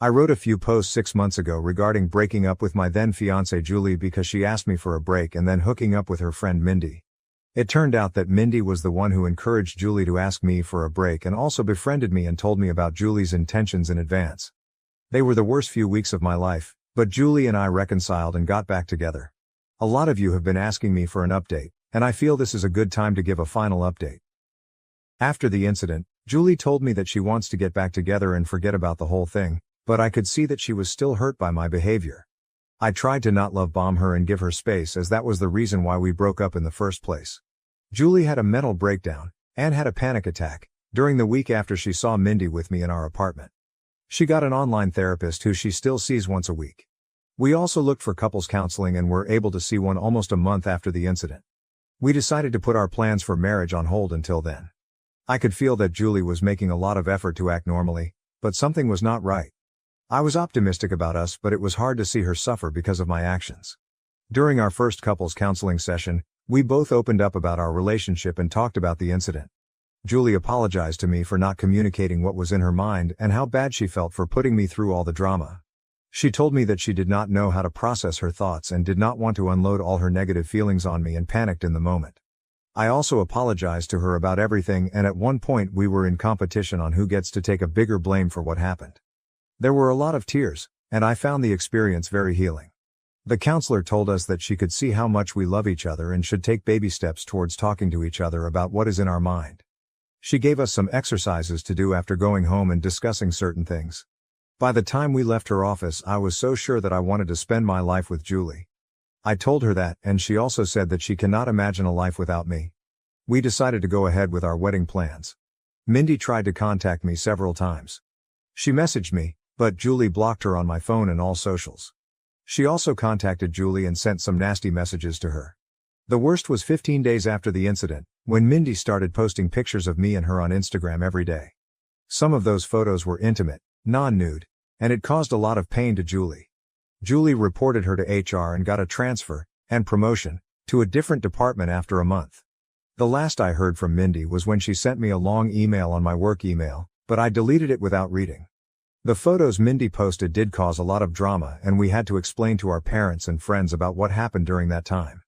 Speaker 1: I wrote a few posts 6 months ago regarding breaking up with my then fiancée Julie because she asked me for a break and then hooking up with her friend Mindy. It turned out that Mindy was the one who encouraged Julie to ask me for a break and also befriended me and told me about Julie's intentions in advance. They were the worst few weeks of my life, but Julie and I reconciled and got back together. A lot of you have been asking me for an update, and I feel this is a good time to give a final update. After the incident, Julie told me that she wants to get back together and forget about the whole thing, but I could see that she was still hurt by my behavior. I tried to not love bomb her and give her space as that was the reason why we broke up in the first place. Julie had a mental breakdown, and had a panic attack, during the week after she saw Mindy with me in our apartment. She got an online therapist who she still sees once a week. We also looked for couples counseling and were able to see one almost a month after the incident. We decided to put our plans for marriage on hold until then. I could feel that Julie was making a lot of effort to act normally, but something was not right. I was optimistic about us, but it was hard to see her suffer because of my actions. During our first couples counseling session, we both opened up about our relationship and talked about the incident. Julie apologized to me for not communicating what was in her mind and how bad she felt for putting me through all the drama. She told me that she did not know how to process her thoughts and did not want to unload all her negative feelings on me and panicked in the moment. I also apologized to her about everything, and at one point we were in competition on who gets to take a bigger blame for what happened. There were a lot of tears, and I found the experience very healing. The counselor told us that she could see how much we love each other and should take baby steps towards talking to each other about what is in our mind. She gave us some exercises to do after going home and discussing certain things. By the time we left her office, I was so sure that I wanted to spend my life with Julie. I told her that, and she also said that she cannot imagine a life without me. We decided to go ahead with our wedding plans. Mindy tried to contact me several times. She messaged me, but Julie blocked her on my phone and all socials. She also contacted Julie and sent some nasty messages to her. The worst was 15 days after the incident, when Mindy started posting pictures of me and her on Instagram every day. Some of those photos were intimate, non-nude, and it caused a lot of pain to Julie. Julie reported her to HR and got a transfer, and promotion, to a different department after a month. The last I heard from Mindy was when she sent me a long email on my work email, but I deleted it without reading. The photos Mindy posted did cause a lot of drama, and we had to explain to our parents and friends about what happened during that time.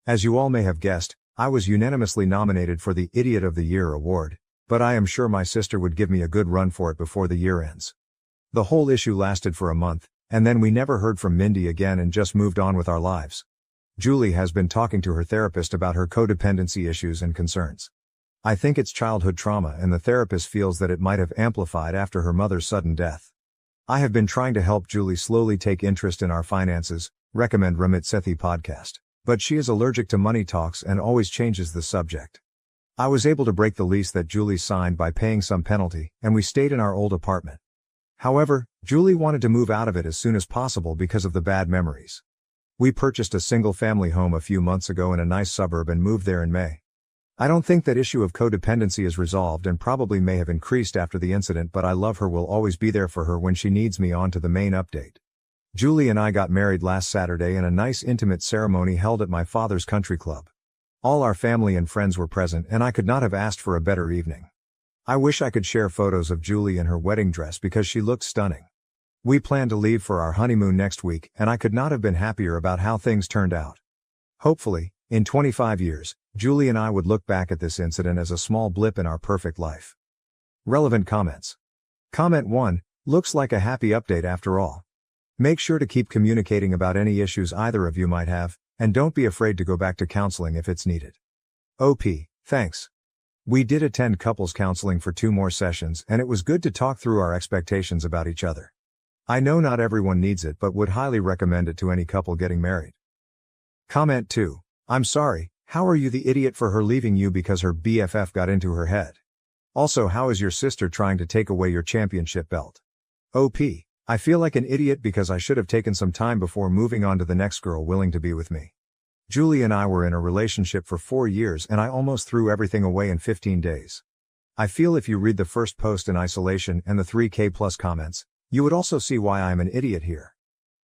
Speaker 1: As you all may have guessed, I was unanimously nominated for the Idiot of the Year award, but I am sure my sister would give me a good run for it before the year ends. The whole issue lasted for a month, And then we never heard from Mindy again and just moved on with our lives. Julie has been talking to her therapist about her codependency issues and concerns. I think it's childhood trauma and the therapist feels that it might have amplified after her mother's sudden death. I have been trying to help Julie slowly take interest in our finances, recommend Ramit Sethi podcast. But she is allergic to money talks and always changes the subject. I was able to break the lease that Julie signed by paying some penalty, and we stayed in our old apartment. However, Julie wanted to move out of it as soon as possible because of the bad memories. We purchased a single-family home a few months ago in a nice suburb and moved there in May. I don't think that issue of codependency is resolved and probably may have increased after the incident, but I love her, will always be there for her when she needs me. On to the main update. Julie and I got married last Saturday in a nice intimate ceremony held at my father's country club. All our family and friends were present and I could not have asked for a better evening. I wish I could share photos of Julie in her wedding dress because she looked stunning. We plan to leave for our honeymoon next week and I could not have been happier about how things turned out. Hopefully, in 25 years, Julie and I would look back at this incident as a small blip in our perfect life. Relevant comments. Comment 1, looks like a happy update after all. Make sure to keep communicating about any issues either of you might have, and don't be afraid to go back to counseling if it's needed. OP, thanks. We did attend couples counseling for 2 more sessions and it was good to talk through our expectations about each other. I know not everyone needs it but would highly recommend it to any couple getting married. Comment 2. I'm sorry, how are you the idiot for her leaving you because her BFF got into her head? Also, how is your sister trying to take away your championship belt? OP. I feel like an idiot because I should have taken some time before moving on to the next girl willing to be with me. Julie and I were in a relationship for 4 years and I almost threw everything away in 15 days. I feel if you read the first post in isolation and the 3K plus comments, you would also see why I am an idiot here.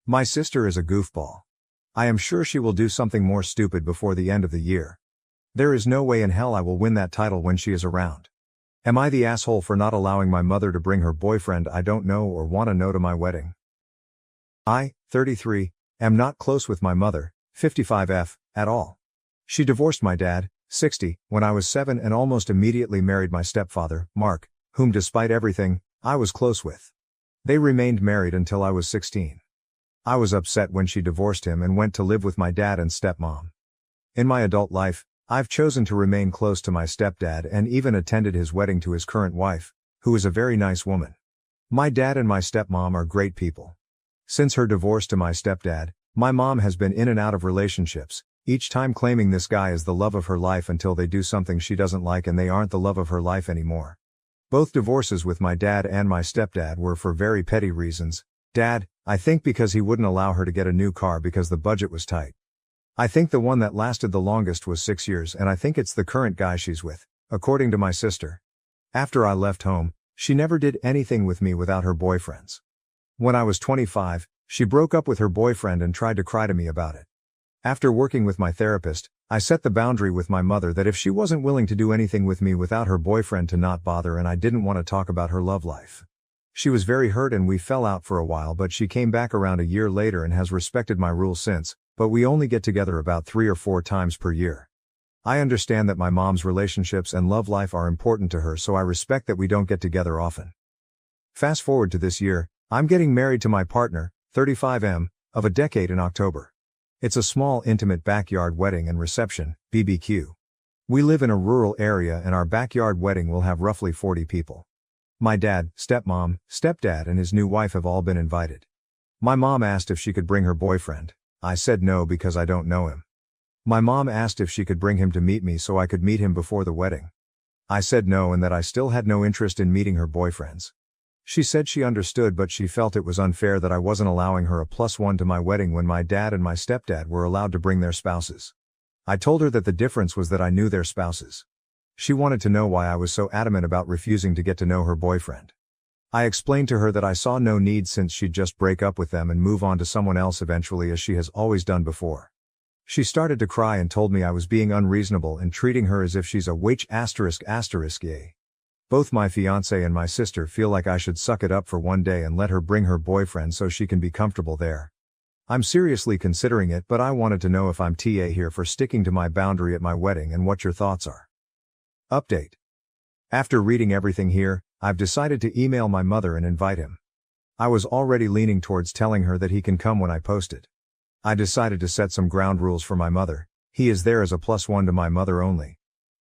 Speaker 1: My sister is a goofball. I am sure she will do something more stupid before the end of the year. There is no way in hell I will win that title when she is around. Am I the asshole for not allowing my mother to bring her boyfriend I don't know or want to know to my wedding? I, 33, am not close with my mother, 55F, at all. She divorced my dad, 60, when I was 7 and almost immediately married my stepfather, Mark, whom despite everything, I was close with. They remained married until I was 16. I was upset when she divorced him and went to live with my dad and stepmom. In my adult life, I've chosen to remain close to my stepdad and even attended his wedding to his current wife, who is a very nice woman. My dad and my stepmom are great people. Since her divorce to my stepdad, my mom has been in and out of relationships, each time claiming this guy is the love of her life until they do something she doesn't like and they aren't the love of her life anymore. Both divorces with my dad and my stepdad were for very petty reasons. Dad, I think because he wouldn't allow her to get a new car because the budget was tight. I think the one that lasted the longest was 6 years and I think it's the current guy she's with, according to my sister. After I left home, she never did anything with me without her boyfriends. When I was 25, she broke up with her boyfriend and tried to cry to me about it. After working with my therapist, I set the boundary with my mother that if she wasn't willing to do anything with me without her boyfriend to not bother and I didn't want to talk about her love life. She was very hurt and we fell out for a while but she came back around a year later and has respected my rules since, but we only get together about 3 or 4 times per year. I understand that my mom's relationships and love life are important to her so I respect that we don't get together often. Fast forward to this year, I'm getting married to my partner, 35M, of a decade in October. It's a small intimate backyard wedding and reception, BBQ. We live in a rural area and our backyard wedding will have roughly 40 people. My dad, stepmom, stepdad and his new wife have all been invited. My mom asked if she could bring her boyfriend. I said no because I don't know him. My mom asked if she could bring him to meet me so I could meet him before the wedding. I said no and that I still had no interest in meeting her boyfriends. She said she understood but she felt it was unfair that I wasn't allowing her a +1 to my wedding when my dad and my stepdad were allowed to bring their spouses. I told her that the difference was that I knew their spouses. She wanted to know why I was so adamant about refusing to get to know her boyfriend. I explained to her that I saw no need since she'd just break up with them and move on to someone else eventually as she has always done before. She started to cry and told me I was being unreasonable and treating her as if she's a witch ****. Both my fiancé and my sister feel like I should suck it up for one day and let her bring her boyfriend so she can be comfortable there. I'm seriously considering it but I wanted to know if I'm TA here for sticking to my boundary at my wedding and what your thoughts are. Update. After reading everything here, I've decided to email my mother and invite him. I was already leaning towards telling her that he can come when I post it. I decided to set some ground rules for my mother. He is there as a +1 to my mother only.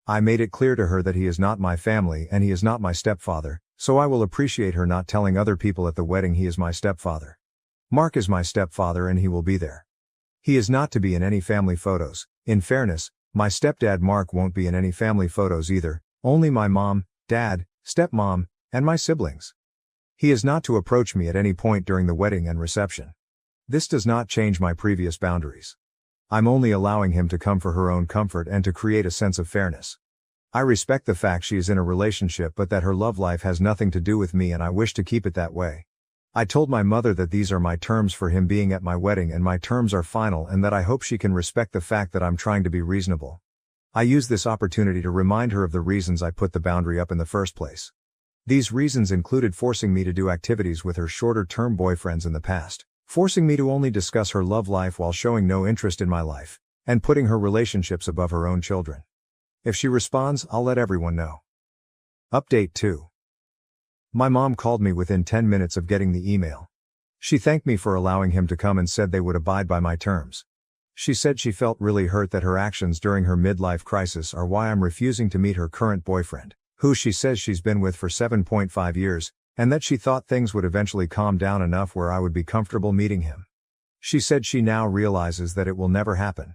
Speaker 1: I made it clear to her that he is not my family and he is not my stepfather, so I will appreciate her not telling other people at the wedding he is my stepfather. Mark is my stepfather and he will be there. He is not to be in any family photos. In fairness, my stepdad Mark won't be in any family photos either, only my mom, dad, stepmom, and my siblings. He is not to approach me at any point during the wedding and reception. This does not change my previous boundaries. I'm only allowing him to come for her own comfort and to create a sense of fairness. I respect the fact she is in a relationship but that her love life has nothing to do with me and I wish to keep it that way. I told my mother that these are my terms for him being at my wedding and my terms are final and that I hope she can respect the fact that I'm trying to be reasonable. I use this opportunity to remind her of the reasons I put the boundary up in the first place. These reasons included forcing me to do activities with her shorter-term boyfriends in the past, forcing me to only discuss her love life while showing no interest in my life, and putting her relationships above her own children. If she responds, I'll let everyone know. Update 2. My mom called me within 10 minutes of getting the email. She thanked me for allowing him to come and said they would abide by my terms. She said she felt really hurt that her actions during her midlife crisis are why I'm refusing to meet her current boyfriend, who she says she's been with for 7.5 years, and that she thought things would eventually calm down enough where I would be comfortable meeting him. She said she now realizes that it will never happen.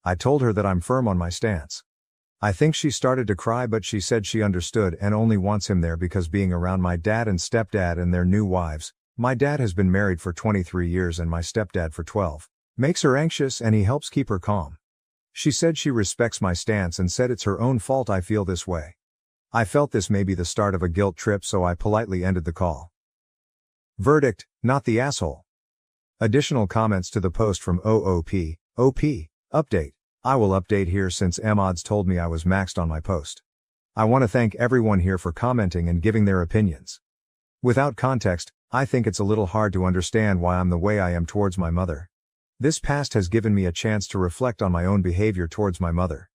Speaker 1: I told her that I'm firm on my stance. I think she started to cry but she said she understood and only wants him there because being around my dad and stepdad and their new wives, my dad has been married for 23 years and my stepdad for 12, makes her anxious and he helps keep her calm. She said she respects my stance and said it's her own fault I feel this way. I felt this may be the start of a guilt trip so I politely ended the call. Verdict, not the asshole. Additional comments to the post from OOP, update. I will update here since Mods told me I was maxed on my post. I want to thank everyone here for commenting and giving their opinions. Without context, I think it's a little hard to understand why I'm the way I am towards my mother. This past has given me a chance to reflect on my own behavior towards my mother.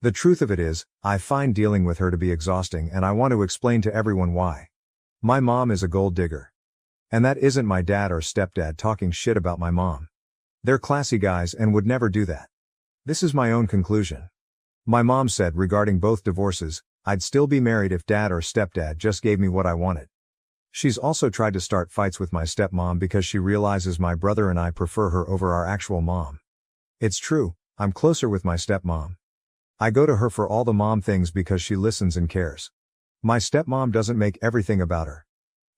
Speaker 1: The truth of it is, I find dealing with her to be exhausting and I want to explain to everyone why. My mom is a gold digger. And that isn't my dad or stepdad talking shit about my mom. They're classy guys and would never do that. This is my own conclusion. My mom said regarding both divorces, I'd still be married if dad or stepdad just gave me what I wanted. She's also tried to start fights with my stepmom because she realizes my brother and I prefer her over our actual mom. It's true, I'm closer with my stepmom. I go to her for all the mom things because she listens and cares. My stepmom doesn't make everything about her.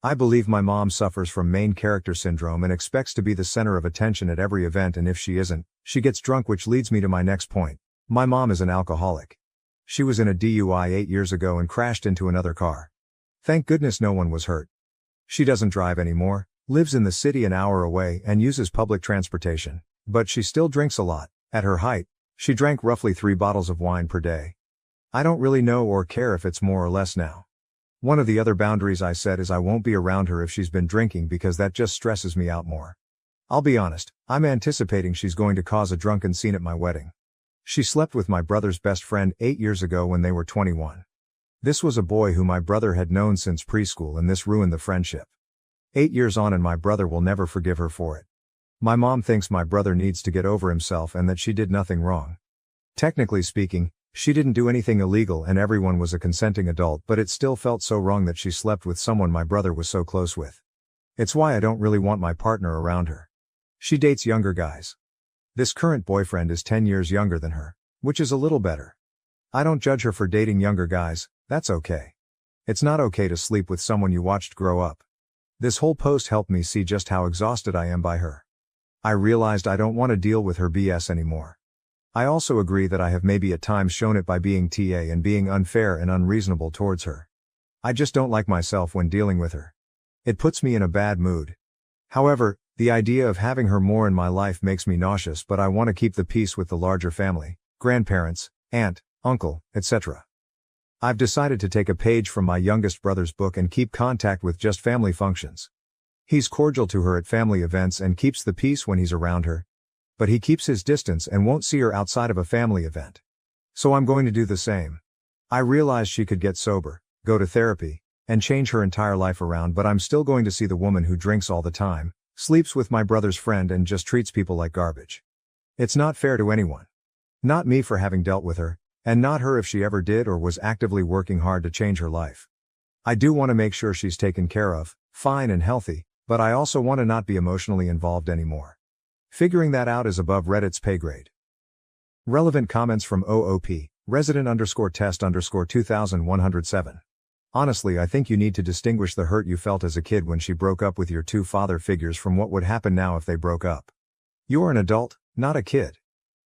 Speaker 1: I believe my mom suffers from main character syndrome and expects to be the center of attention at every event and if she isn't, she gets drunk, which leads me to my next point. My mom is an alcoholic. She was in a DUI 8 years ago and crashed into another car. Thank goodness no one was hurt. She doesn't drive anymore, lives in the city an hour away and uses public transportation, but she still drinks a lot. At her height, she drank roughly 3 bottles of wine per day. I don't really know or care if it's more or less now. One of the other boundaries I set is I won't be around her if she's been drinking because that just stresses me out more. I'll be honest, I'm anticipating she's going to cause a drunken scene at my wedding. She slept with my brother's best friend 8 years ago when they were 21. This was a boy who my brother had known since preschool and this ruined the friendship. 8 years on and my brother will never forgive her for it. My mom thinks my brother needs to get over himself and that she did nothing wrong. Technically speaking, she didn't do anything illegal and everyone was a consenting adult, but it still felt so wrong that she slept with someone my brother was so close with. It's why I don't really want my partner around her. She dates younger guys. This current boyfriend is 10 years younger than her, which is a little better. I don't judge her for dating younger guys, that's okay. It's not okay to sleep with someone you watched grow up. This whole post helped me see just how exhausted I am by her. I realized I don't want to deal with her BS anymore. I also agree that I have maybe at times shown it by being TA and being unfair and unreasonable towards her. I just don't like myself when dealing with her. It puts me in a bad mood. However, the idea of having her more in my life makes me nauseous, but I want to keep the peace with the larger family, grandparents, aunt, uncle, etc. I've decided to take a page from my youngest brother's book and keep contact with just family functions. He's cordial to her at family events and keeps the peace when he's around her. But he keeps his distance and won't see her outside of a family event. So I'm going to do the same. I realized she could get sober, go to therapy, and change her entire life around, but I'm still going to see the woman who drinks all the time, sleeps with my brother's friend and just treats people like garbage. It's not fair to anyone. Not me for having dealt with her, and not her if she ever did or was actively working hard to change her life. I do want to make sure she's taken care of, fine and healthy, but I also want to not be emotionally involved anymore. Figuring that out is above Reddit's pay grade. Relevant comments from OOP, resident_test_2107. Honestly, I think you need to distinguish the hurt you felt as a kid when she broke up with your two father figures from what would happen now if they broke up. You're an adult, not a kid.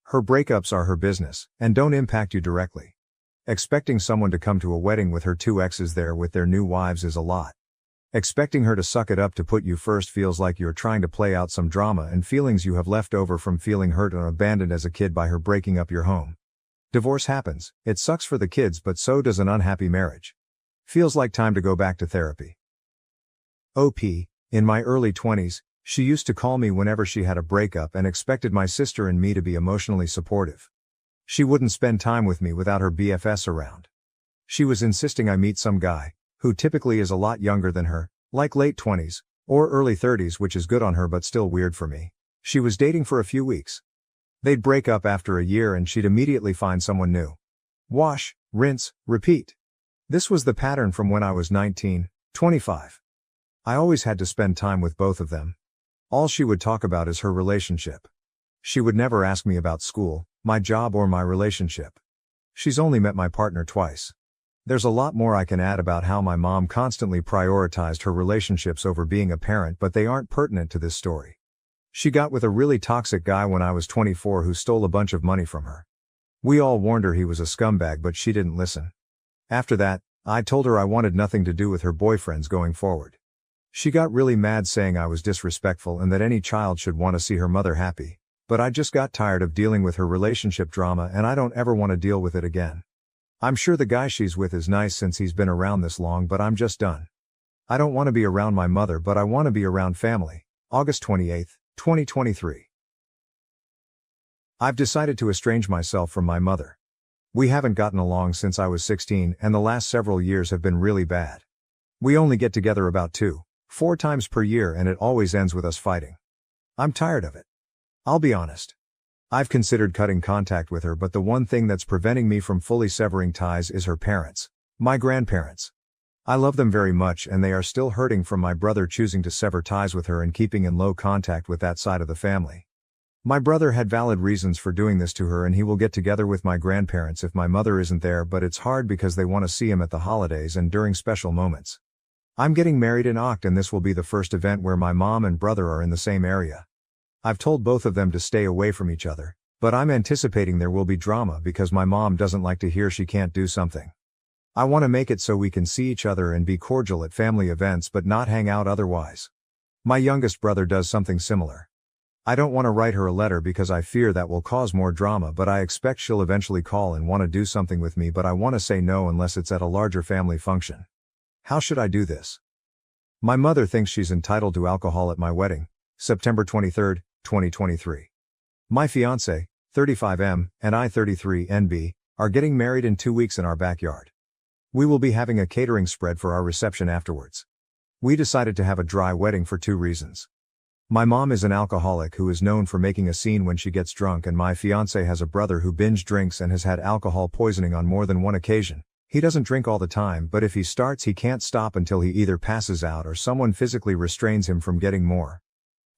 Speaker 1: Her breakups are her business, and don't impact you directly. Expecting someone to come to a wedding with her two exes there with their new wives is a lot. Expecting her to suck it up to put you first feels like you're trying to play out some drama and feelings you have left over from feeling hurt and abandoned as a kid by her breaking up your home. Divorce happens, it sucks for the kids, but so does an unhappy marriage. Feels like time to go back to therapy. OP, in my early 20s, she used to call me whenever she had a breakup and expected my sister and me to be emotionally supportive. She wouldn't spend time with me without her BFS around. She was insisting I meet some guy, who typically is a lot younger than her, like late 20s, or early 30s, which is good on her but still weird for me. She was dating for a few weeks. They'd break up after a year and she'd immediately find someone new. Wash, rinse, repeat. This was the pattern from when I was 19, 25. I always had to spend time with both of them. All she would talk about is her relationship. She would never ask me about school, my job or my relationship. She's only met my partner twice. There's a lot more I can add about how my mom constantly prioritized her relationships over being a parent, but they aren't pertinent to this story. She got with a really toxic guy when I was 24 who stole a bunch of money from her. We all warned her he was a scumbag, but she didn't listen. After that, I told her I wanted nothing to do with her boyfriends going forward. She got really mad, saying I was disrespectful and that any child should want to see her mother happy. But I just got tired of dealing with her relationship drama and I don't ever want to deal with it again. I'm sure the guy she's with is nice since he's been around this long, but I'm just done. I don't want to be around my mother, but I want to be around family. August 28, 2023. I've decided to estrange myself from my mother. We haven't gotten along since I was 16 and the last several years have been really bad. We only get together about 2-4 times per year and it always ends with us fighting. I'm tired of it. I'll be honest. I've considered cutting contact with her, but the one thing that's preventing me from fully severing ties is her parents, my grandparents. I love them very much and they are still hurting from my brother choosing to sever ties with her and keeping in low contact with that side of the family. My brother had valid reasons for doing this to her and he will get together with my grandparents if my mother isn't there, but it's hard because they want to see him at the holidays and during special moments. I'm getting married in Oct and this will be the first event where my mom and brother are in the same area. I've told both of them to stay away from each other, but I'm anticipating there will be drama because my mom doesn't like to hear she can't do something. I want to make it so we can see each other and be cordial at family events but not hang out otherwise. My youngest brother does something similar. I don't want to write her a letter because I fear that will cause more drama, but I expect she'll eventually call and want to do something with me, but I want to say no unless it's at a larger family function. How should I do this? My mother thinks she's entitled to alcohol at my wedding, September 23, 2023. My fiancé, 35M, and I, 33NB, are getting married in 2 weeks in our backyard. We will be having a catering spread for our reception afterwards. We decided to have a dry wedding for 2 reasons. My mom is an alcoholic who is known for making a scene when she gets drunk, and my fiancé has a brother who binge drinks and has had alcohol poisoning on more than one occasion. He doesn't drink all the time, but if he starts he can't stop until he either passes out or someone physically restrains him from getting more.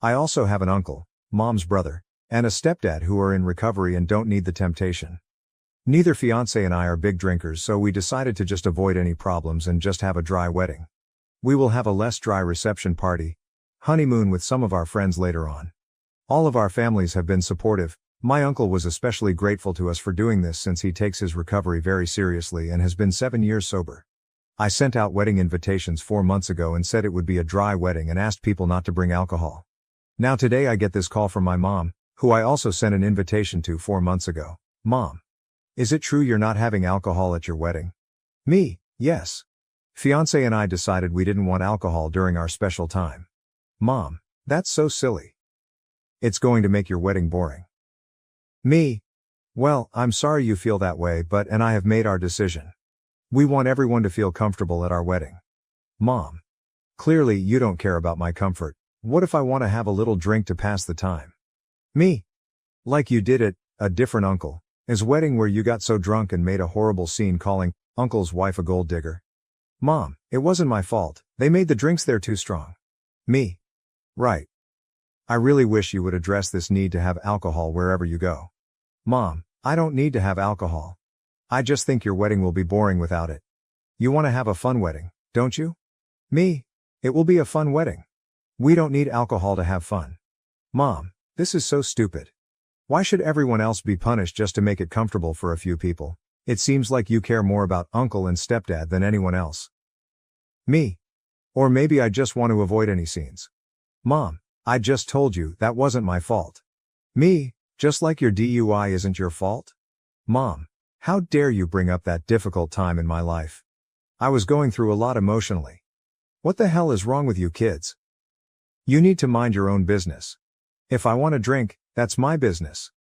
Speaker 1: I also have an uncle, mom's brother, and a stepdad who are in recovery and don't need the temptation. Neither fiancé and I are big drinkers, so we decided to just avoid any problems and just have a dry wedding. We will have a less dry reception party, honeymoon with some of our friends later on. All of our families have been supportive. My uncle was especially grateful to us for doing this since he takes his recovery very seriously and has been 7 years sober. I sent out wedding invitations 4 months ago and said it would be a dry wedding and asked people not to bring alcohol. Now today I get this call from my mom, who I also sent an invitation to 4 months ago. Mom, is it true you're not having alcohol at your wedding? Me, yes. Fiancé and I decided we didn't want alcohol during our special time. Mom, that's so silly. It's going to make your wedding boring. Me, well, I'm sorry you feel that way, but and I have made our decision. We want everyone to feel comfortable at our wedding. Mom. Clearly you don't care about my comfort. What if I want to have a little drink to pass the time? Me. Like you did at a different uncle's wedding where you got so drunk and made a horrible scene calling uncle's wife a gold digger. Mom, it wasn't my fault. They made the drinks there too strong. Me. Right. I really wish you would address this need to have alcohol wherever you go. Mom, I don't need to have alcohol. I just think your wedding will be boring without it. You want to have a fun wedding, don't you? Me. It will be a fun wedding. We don't need alcohol to have fun. Mom, this is so stupid. Why should everyone else be punished just to make it comfortable for a few people? It seems like you care more about uncle and stepdad than anyone else. Me. Or maybe I just want to avoid any scenes. Mom, I just told you that wasn't my fault. Me, just like your DUI isn't your fault? Mom, how dare you bring up that difficult time in my life? I was going through a lot emotionally. What the hell is wrong with you kids? You need to mind your own business. If I want to drink, that's my business.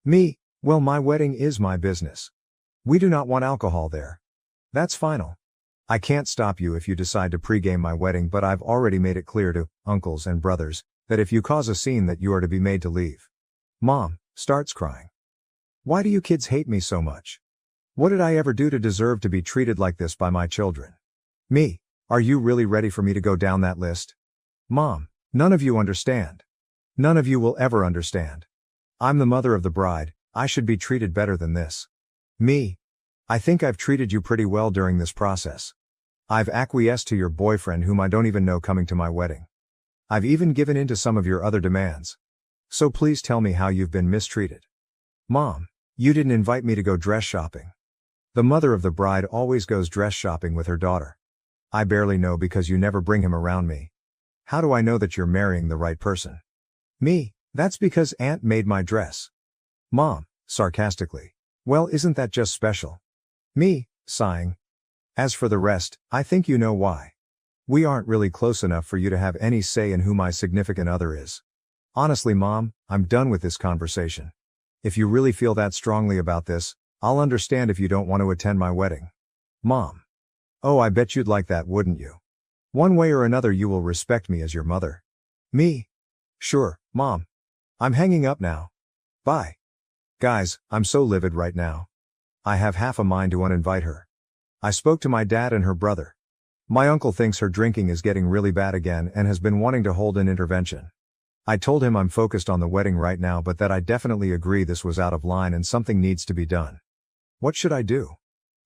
Speaker 1: Me, well, my wedding is my business. We do not want alcohol there. That's final. I can't stop you if you decide to pregame my wedding, but I've already made it clear to uncles and brothers that if you cause a scene that you are to be made to leave. Mom starts crying. Why do you kids hate me so much? What did I ever do to deserve to be treated like this by my children? Me, are you really ready for me to go down that list? Mom, none of you understand. None of you will ever understand. I'm the mother of the bride, I should be treated better than this. Me. I think I've treated you pretty well during this process. I've acquiesced to your boyfriend whom I don't even know coming to my wedding. I've even given in to some of your other demands. So please tell me how you've been mistreated. Mom, you didn't invite me to go dress shopping. The mother of the bride always goes dress shopping with her daughter. I barely know because you never bring him around me. How do I know that you're marrying the right person? Me, that's because Aunt made my dress. Mom, sarcastically. Well, isn't that just special? Me, sighing. As for the rest, I think you know why. We aren't really close enough for you to have any say in who my significant other is. Honestly, Mom, I'm done with this conversation. If you really feel that strongly about this, I'll understand if you don't want to attend my wedding. Mom. Oh, I bet you'd like that, wouldn't you? One way or another you will respect me as your mother. Me. Sure, Mom. I'm hanging up now. Bye. Guys, I'm so livid right now. I have half a mind to uninvite her. I spoke to my dad and her brother. My uncle thinks her drinking is getting really bad again and has been wanting to hold an intervention. I told him I'm focused on the wedding right now, but that I definitely agree this was out of line and something needs to be done. What should I do?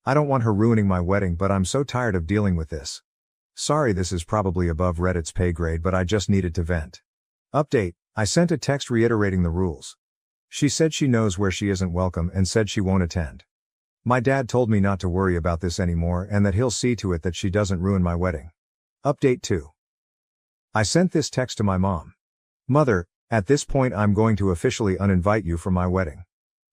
Speaker 1: I don't want her ruining my wedding, but I'm so tired of dealing with this. Sorry, this is probably above Reddit's pay grade, but I just needed to vent. Update, I sent a text reiterating the rules. She said she knows where she isn't welcome and said she won't attend. My dad told me not to worry about this anymore and that he'll see to it that she doesn't ruin my wedding. Update 2. I sent this text to my mom. Mother, at this point I'm going to officially uninvite you from my wedding.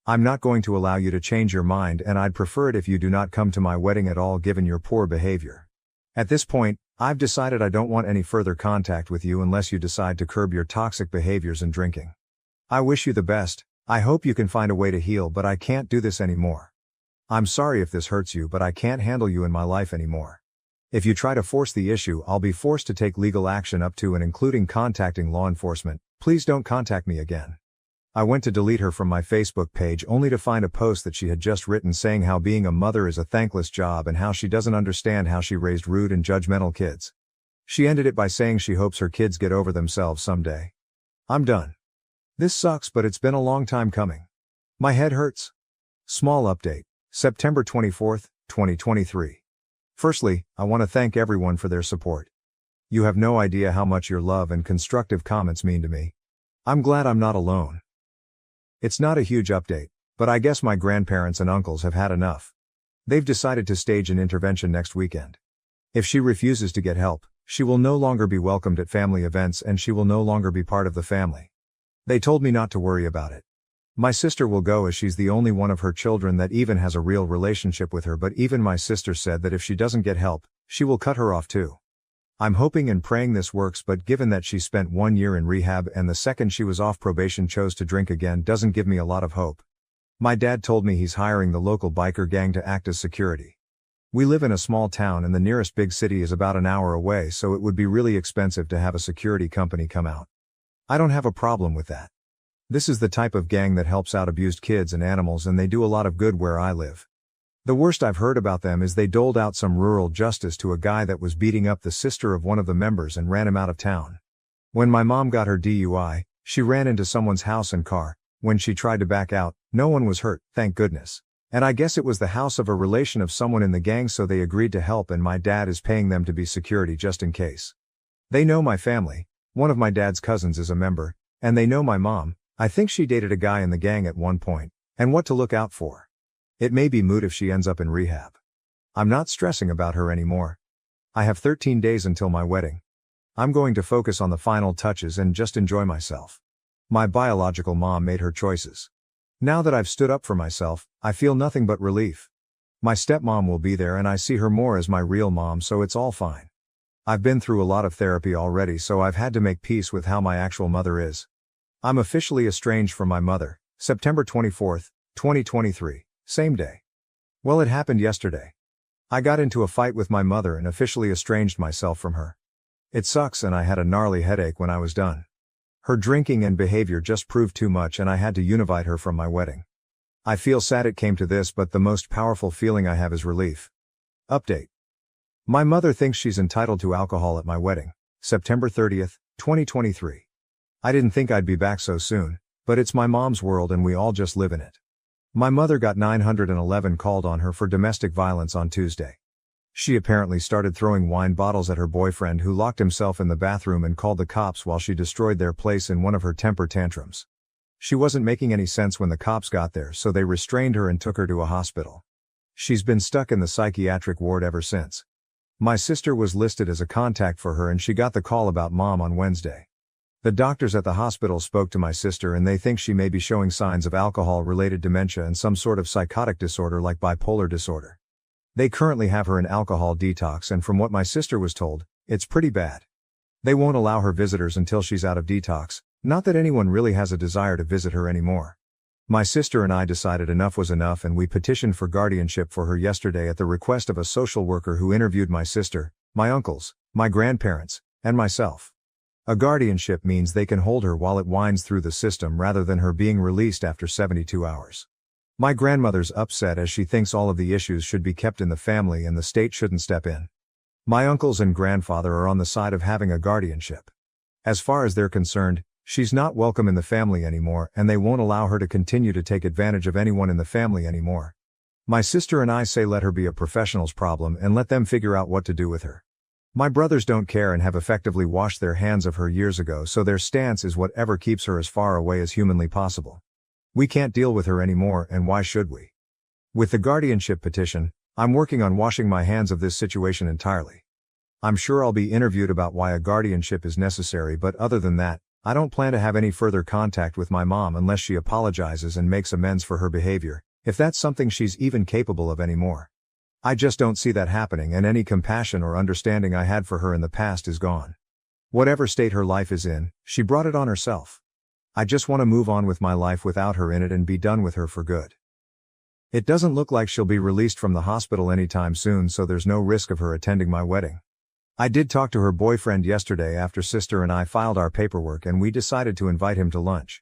Speaker 1: I'm not going to allow you to change your mind, and I'd prefer it if you do not come to my wedding at all given your poor behavior. At this point, I've decided I don't want any further contact with you unless you decide to curb your toxic behaviors and drinking. I wish you the best. I hope you can find a way to heal, but I can't do this anymore. I'm sorry if this hurts you, but I can't handle you in my life anymore. If you try to force the issue, I'll be forced to take legal action up to and including contacting law enforcement. Please don't contact me again. I went to delete her from my Facebook page only to find a post that she had just written saying how being a mother is a thankless job and how she doesn't understand how she raised rude and judgmental kids. She ended it by saying she hopes her kids get over themselves someday. I'm done. This sucks, but it's been a long time coming. My head hurts. Small update. September 24th, 2023. Firstly, I want to thank everyone for their support. You have no idea how much your love and constructive comments mean to me. I'm glad I'm not alone. It's not a huge update, but I guess my grandparents and uncles have had enough. They've decided to stage an intervention next weekend. If she refuses to get help, she will no longer be welcomed at family events and she will no longer be part of the family. They told me not to worry about it. My sister will go as she's the only one of her children that even has a real relationship with her, but even my sister said that if she doesn't get help, she will cut her off too. I'm hoping and praying this works, but given that she spent 1 year in rehab and the second she was off probation chose to drink again doesn't give me a lot of hope. My dad told me he's hiring the local biker gang to act as security. We live in a small town and the nearest big city is about an hour away, so it would be really expensive to have a security company come out. I don't have a problem with that. This is the type of gang that helps out abused kids and animals, and they do a lot of good where I live. The worst I've heard about them is they doled out some rural justice to a guy that was beating up the sister of one of the members and ran him out of town. When my mom got her DUI, she ran into someone's house and car. When she tried to back out, no one was hurt, thank goodness. And I guess it was the house of a relation of someone in the gang, so they agreed to help, and my dad is paying them to be security just in case. They know my family, one of my dad's cousins is a member, and they know my mom. I think she dated a guy in the gang at one point, and what to look out for. It may be moot if she ends up in rehab. I'm not stressing about her anymore. I have 13 days until my wedding. I'm going to focus on the final touches and just enjoy myself. My biological mom made her choices. Now that I've stood up for myself, I feel nothing but relief. My stepmom will be there and I see her more as my real mom, so it's all fine. I've been through a lot of therapy already, so I've had to make peace with how my actual mother is. I'm officially estranged from my mother, September 24th, 2023, same day. Well, it happened yesterday. I got into a fight with my mother and officially estranged myself from her. It sucks, and I had a gnarly headache when I was done. Her drinking and behavior just proved too much, and I had to univite her from my wedding. I feel sad it came to this, but the most powerful feeling I have is relief. Update. My mother thinks she's entitled to alcohol at my wedding, September 30th, 2023. I didn't think I'd be back so soon, but it's my mom's world and we all just live in it. My mother got 911 called on her for domestic violence on Tuesday. She apparently started throwing wine bottles at her boyfriend, who locked himself in the bathroom and called the cops while she destroyed their place in one of her temper tantrums. She wasn't making any sense when the cops got there, so they restrained her and took her to a hospital. She's been stuck in the psychiatric ward ever since. My sister was listed as a contact for her and she got the call about mom on Wednesday. The doctors at the hospital spoke to my sister and they think she may be showing signs of alcohol-related dementia and some sort of psychotic disorder like bipolar disorder. They currently have her in alcohol detox, and from what my sister was told, it's pretty bad. They won't allow her visitors until she's out of detox, not that anyone really has a desire to visit her anymore. My sister and I decided enough was enough and we petitioned for guardianship for her yesterday at the request of a social worker who interviewed my sister, my uncles, my grandparents, and myself. A guardianship means they can hold her while it winds through the system rather than her being released after 72 hours. My grandmother's upset as she thinks all of the issues should be kept in the family and the state shouldn't step in. My uncles and grandfather are on the side of having a guardianship. As far as they're concerned, she's not welcome in the family anymore and they won't allow her to continue to take advantage of anyone in the family anymore. My sister and I say let her be a professional's problem and let them figure out what to do with her. My brothers don't care and have effectively washed their hands of her years ago, so their stance is whatever keeps her as far away as humanly possible. We can't deal with her anymore, and why should we? With the guardianship petition, I'm working on washing my hands of this situation entirely. I'm sure I'll be interviewed about why a guardianship is necessary, but other than that, I don't plan to have any further contact with my mom unless she apologizes and makes amends for her behavior, if that's something she's even capable of anymore. I just don't see that happening, and any compassion or understanding I had for her in the past is gone. Whatever state her life is in, she brought it on herself. I just want to move on with my life without her in it and be done with her for good. It doesn't look like she'll be released from the hospital anytime soon, so there's no risk of her attending my wedding. I did talk to her boyfriend yesterday after sister and I filed our paperwork, and we decided to invite him to lunch.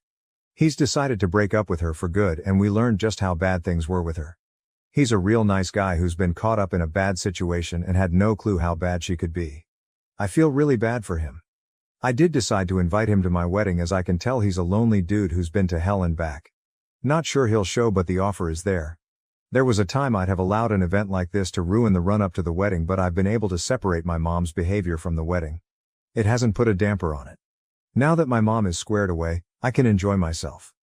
Speaker 1: He's decided to break up with her for good, and we learned just how bad things were with her. He's a real nice guy who's been caught up in a bad situation and had no clue how bad she could be. I feel really bad for him. I did decide to invite him to my wedding, as I can tell he's a lonely dude who's been to hell and back. Not sure he'll show, but the offer is there. There was a time I'd have allowed an event like this to ruin the run-up to the wedding, but I've been able to separate my mom's behavior from the wedding. It hasn't put a damper on it. Now that my mom is squared away, I can enjoy myself.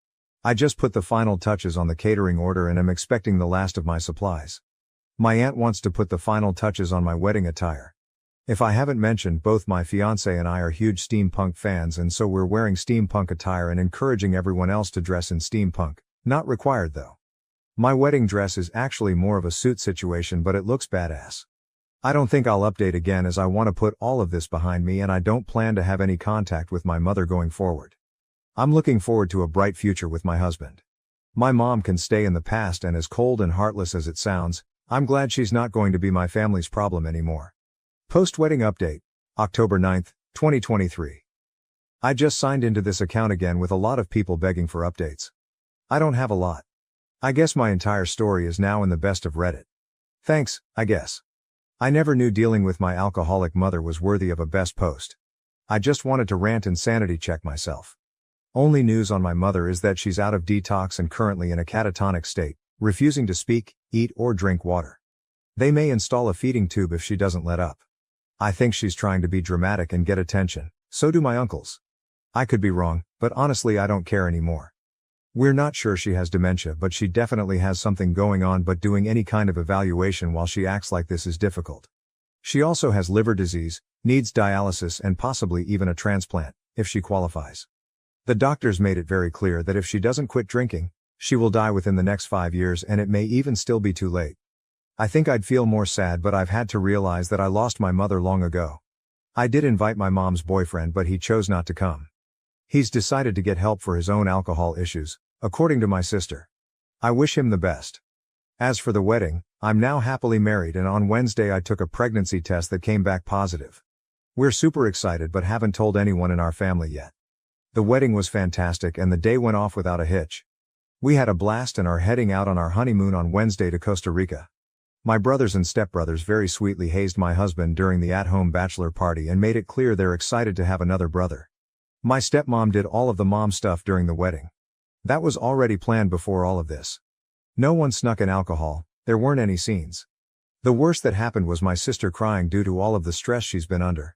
Speaker 1: I just put the final touches on the catering order and am expecting the last of my supplies. My aunt wants to put the final touches on my wedding attire. If I haven't mentioned, both my fiancé and I are huge steampunk fans, and so we're wearing steampunk attire and encouraging everyone else to dress in steampunk. Not required though. My wedding dress is actually more of a suit situation, but it looks badass. I don't think I'll update again, as I want to put all of this behind me and I don't plan to have any contact with my mother going forward. I'm looking forward to a bright future with my husband. My mom can stay in the past, and as cold and heartless as it sounds, I'm glad she's not going to be my family's problem anymore. Post-wedding update. October 9th, 2023. I just signed into this account again with a lot of people begging for updates. I don't have a lot. I guess my entire story is now in the best of Reddit. Thanks, I guess. I never knew dealing with my alcoholic mother was worthy of a best post. I just wanted to rant and sanity check myself. Only news on my mother is that she's out of detox and currently in a catatonic state, refusing to speak, eat or drink water. They may install a feeding tube if she doesn't let up. I think she's trying to be dramatic and get attention, so do my uncles. I could be wrong, but honestly I don't care anymore. We're not sure she has dementia, but she definitely has something going on, but doing any kind of evaluation while she acts like this is difficult. She also has liver disease, needs dialysis and possibly even a transplant, if she qualifies. The doctors made it very clear that if she doesn't quit drinking, she will die within the next 5 years, and it may even still be too late. I think I'd feel more sad, but I've had to realize that I lost my mother long ago. I did invite my mom's boyfriend, but he chose not to come. He's decided to get help for his own alcohol issues, according to my sister. I wish him the best. As for the wedding, I'm now happily married, and on Wednesday I took a pregnancy test that came back positive. We're super excited but haven't told anyone in our family yet. The wedding was fantastic and the day went off without a hitch. We had a blast and are heading out on our honeymoon on Wednesday to Costa Rica. My brothers and stepbrothers very sweetly hazed my husband during the at-home bachelor party and made it clear they're excited to have another brother. My stepmom did all of the mom stuff during the wedding. That was already planned before all of this. No one snuck in alcohol, there weren't any scenes. The worst that happened was my sister crying due to all of the stress she's been under.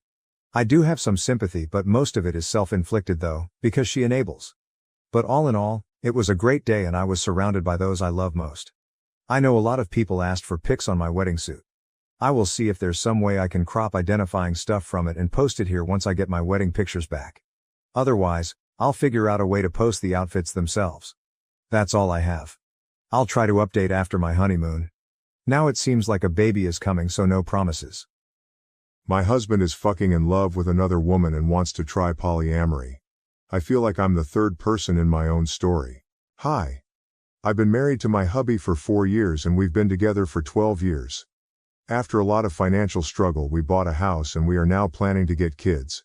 Speaker 1: I do have some sympathy, but most of it is self-inflicted though, because she enables. But all in all, it was a great day and I was surrounded by those I love most. I know a lot of people asked for pics on my wedding suit. I will see if there's some way I can crop identifying stuff from it and post it here once I get my wedding pictures back. Otherwise, I'll figure out a way to post the outfits themselves. That's all I have. I'll try to update after my honeymoon. Now it seems like a baby is coming, so no promises.
Speaker 2: My husband is fucking in love with another woman and wants to try polyamory. I feel like I'm the third person in my own story. Hi. I've been married to my hubby for 4 years and we've been together for 12 years. After a lot of financial struggle, we bought a house and we are now planning to get kids.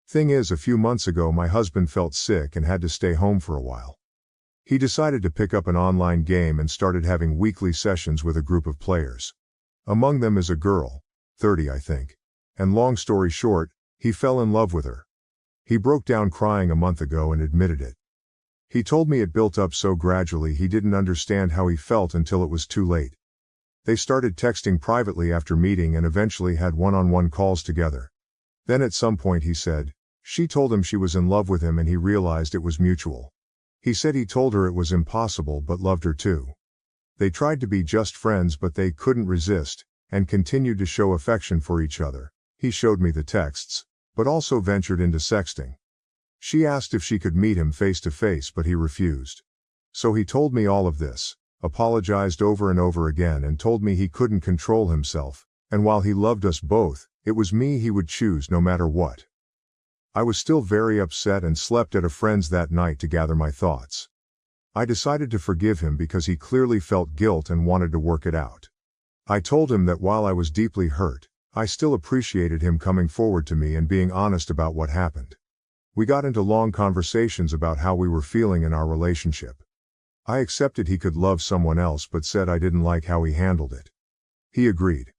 Speaker 2: Thing is, a few months ago my husband felt sick and had to stay home for a while. He decided to pick up an online game and started having weekly sessions with a group of players. Among them is a girl, 30 I think. And long story short, he fell in love with her. He broke down crying a month ago and admitted it. He told me it built up so gradually he didn't understand how he felt until it was too late. They started texting privately after meeting and eventually had one-on-one calls together. Then at some point he said, she told him she was in love with him and he realized it was mutual. He said he told her it was impossible but loved her too. They tried to be just friends but they couldn't resist, and continued to show affection for each other. He showed me the texts, but also ventured into sexting. She asked if she could meet him face to face but he refused. So he told me all of this, apologized over and over again and told me he couldn't control himself, and while he loved us both, it was me he would choose no matter what. I was still very upset and slept at a friend's that night to gather my thoughts. I decided to forgive him because he clearly felt guilt and wanted to work it out. I told him that while I was deeply hurt, I still appreciated him coming forward to me and being honest about what happened. We got into long conversations about how we were feeling in our relationship. I accepted he could love someone else but said I didn't like how he handled it. He agreed.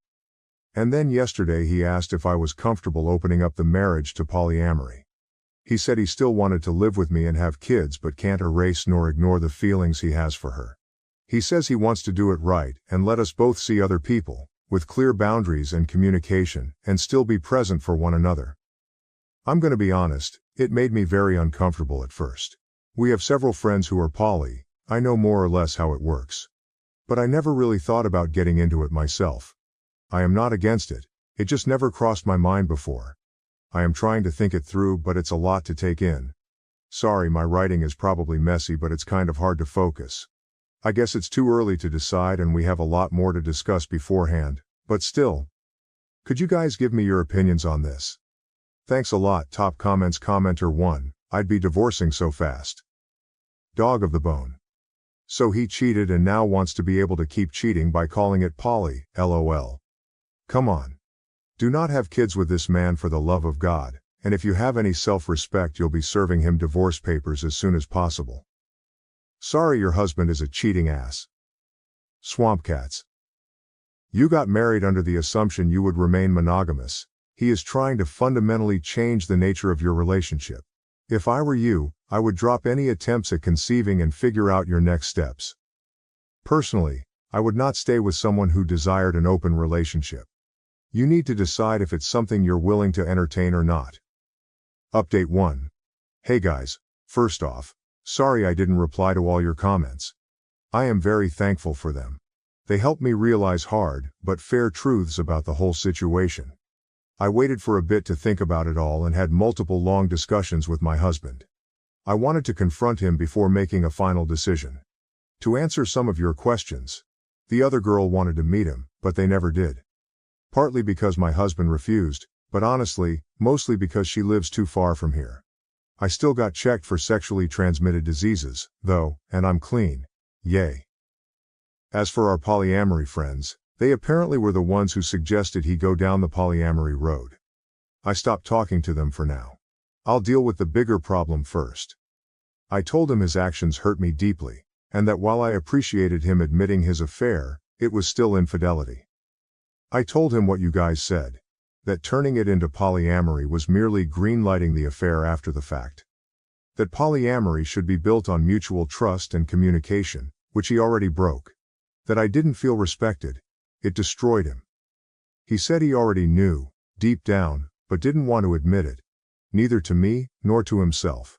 Speaker 2: And then yesterday he asked if I was comfortable opening up the marriage to polyamory. He said he still wanted to live with me and have kids but can't erase nor ignore the feelings he has for her. He says he wants to do it right and let us both see other people, with clear boundaries and communication, and still be present for one another. I'm gonna be honest, it made me very uncomfortable at first. We have several friends who are poly, I know more or less how it works. But I never really thought about getting into it myself. I am not against it, it just never crossed my mind before. I am trying to think it through but it's a lot to take in. Sorry my writing is probably messy but it's kind of hard to focus. I guess it's too early to decide and we have a lot more to discuss beforehand, but still. Could you guys give me your opinions on this? Thanks a lot. Top comments. Commenter 1, I'd be divorcing so fast. Dog of the bone. So he cheated and now wants to be able to keep cheating by calling it poly, lol. Come on. Do not have kids with this man for the love of God, and if you have any self-respect you'll be serving him divorce papers as soon as possible. Sorry your husband is a cheating ass. Swamp cats. You got married under the assumption you would remain monogamous. He is trying to fundamentally change the nature of your relationship. If I were you, I would drop any attempts at conceiving and figure out your next steps. Personally, I would not stay with someone who desired an open relationship. You need to decide if it's something you're willing to entertain or not. Update 1. Hey guys, first off, sorry I didn't reply to all your comments. I am very thankful for them. They helped me realize hard, but fair truths about the whole situation. I waited for a bit to think about it all and had multiple long discussions with my husband. I wanted to confront him before making a final decision. To answer some of your questions, the other girl wanted to meet him, but they never did. Partly because my husband refused, but honestly, mostly because she lives too far from here. I still got checked for sexually transmitted diseases, though, and I'm clean. Yay. As for our polyamory friends, they apparently were the ones who suggested he go down the polyamory road. I stopped talking to them for now. I'll deal with the bigger problem first. I told him his actions hurt me deeply, and that while I appreciated him admitting his affair, it was still infidelity. I told him what you guys said, that turning it into polyamory was merely greenlighting the affair after the fact. That polyamory should be built on mutual trust and communication, which he already broke. That I didn't feel respected. It destroyed him. He said he already knew, deep down, but didn't want to admit it. Neither to me, nor to himself.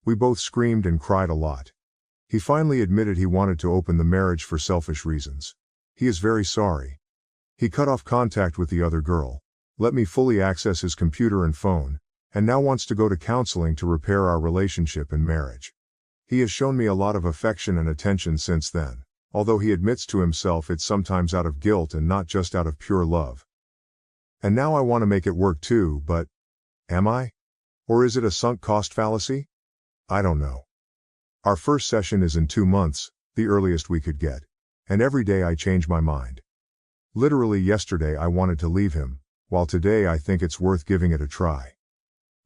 Speaker 2: We both screamed and cried a lot. He finally admitted he wanted to open the marriage for selfish reasons. He is very sorry. He cut off contact with the other girl, let me fully access his computer and phone, and now wants to go to counseling to repair our relationship and marriage. He has shown me a lot of affection and attention since then, although he admits to himself it's sometimes out of guilt and not just out of pure love. And now I want to make it work too, but am I? Or is it a sunk cost fallacy? I don't know. Our first session is in 2 months, the earliest we could get, and every day I change my mind. Literally yesterday I wanted to leave him, while today I think it's worth giving it a try.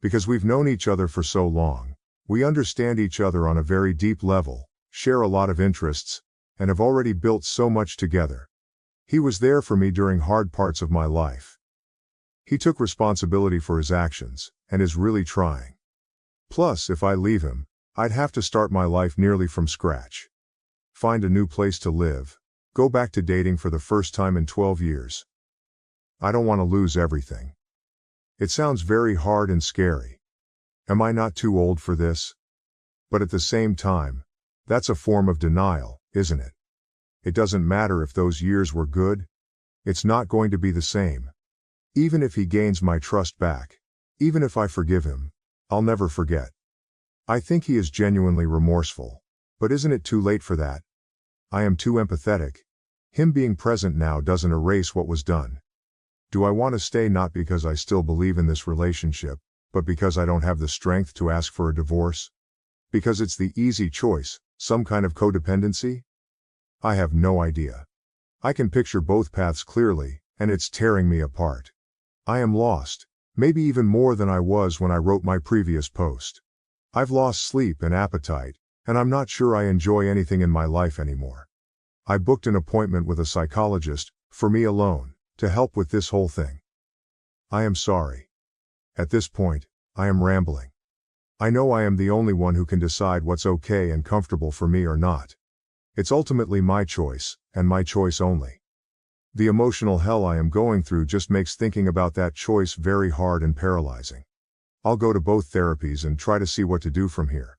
Speaker 2: Because we've known each other for so long, we understand each other on a very deep level, share a lot of interests, and have already built so much together. He was there for me during hard parts of my life. He took responsibility for his actions, and is really trying. Plus, if I leave him, I'd have to start my life nearly from scratch. Find a new place to live, go back to dating for the first time in 12 years. I don't want to lose everything. It sounds very hard and scary. Am I not too old for this? But at the same time, that's a form of denial, isn't it? It doesn't matter if those years were good. It's not going to be the same. Even if he gains my trust back, even if I forgive him, I'll never forget. I think he is genuinely remorseful. But isn't it too late for that? I am too empathetic. Him being present now doesn't erase what was done. Do I want to stay not because I still believe in this relationship, but because I don't have the strength to ask for a divorce? Because it's the easy choice, some kind of codependency? I have no idea. I can picture both paths clearly, and it's tearing me apart. I am lost, maybe even more than I was when I wrote my previous post. I've lost sleep and appetite, and I'm not sure I enjoy anything in my life anymore. I booked an appointment with a psychologist, for me alone, to help with this whole thing. I am sorry. At this point, I am rambling. I know I am the only one who can decide what's okay and comfortable for me or not. It's ultimately my choice, and my choice only. The emotional hell I am going through just makes thinking about that choice very hard and paralyzing. I'll go to both therapies and try to see what to do from here.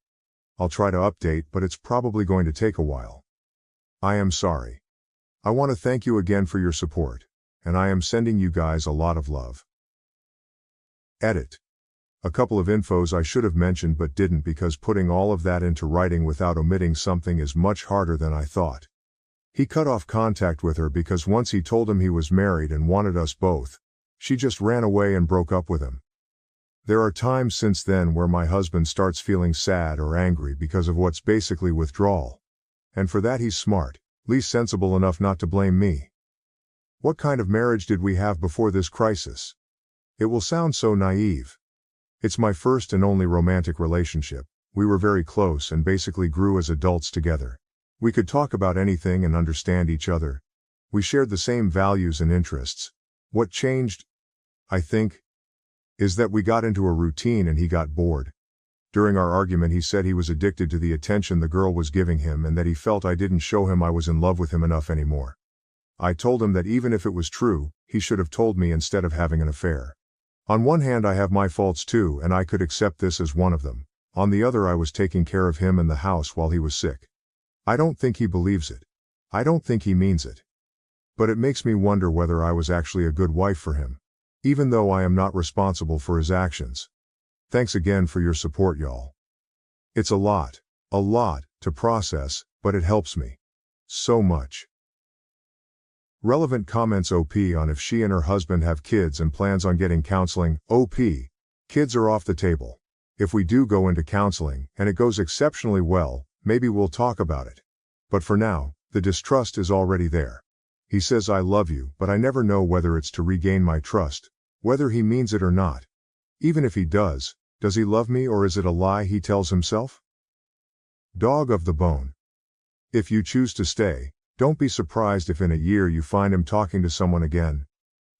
Speaker 2: I'll try to update, but it's probably going to take a while. I am sorry. I want to thank you again for your support, and I am sending you guys a lot of love. Edit. A couple of infos I should have mentioned but didn't because putting all of that into writing without omitting something is much harder than I thought. He cut off contact with her because once he told him he was married and wanted us both, she just ran away and broke up with him. There are times since then where my husband starts feeling sad or angry because of what's basically withdrawal. And for that he's smart, least sensible enough not to blame me. What kind of marriage did we have before this crisis? It will sound so naive. It's my first and only romantic relationship. We were very close and basically grew as adults together. We could talk about anything and understand each other. We shared the same values and interests. What changed, I think, is that we got into a routine and he got bored. During our argument he said he was addicted to the attention the girl was giving him and that he felt I didn't show him I was in love with him enough anymore. I told him that even if it was true, he should have told me instead of having an affair. On one hand I have my faults too and I could accept this as one of them. On the other I was taking care of him and the house while he was sick. I don't think he believes it. I don't think he means it. But it makes me wonder whether I was actually a good wife for him. Even though I am not responsible for his actions. Thanks again for your support, y'all. It's a lot to process, but it helps me. So much. Relevant comments OP on if she and her husband have kids and plans on getting counseling. OP. Kids are off the table. If we do go into counseling, and it goes exceptionally well, maybe we'll talk about it. But for now, the distrust is already there. He says I love you, but I never know whether it's to regain my trust, whether he means it or not. Even if he does he love me or is it a lie he tells himself? Dog of the bone. If you choose to stay, don't be surprised if in a year you find him talking to someone again.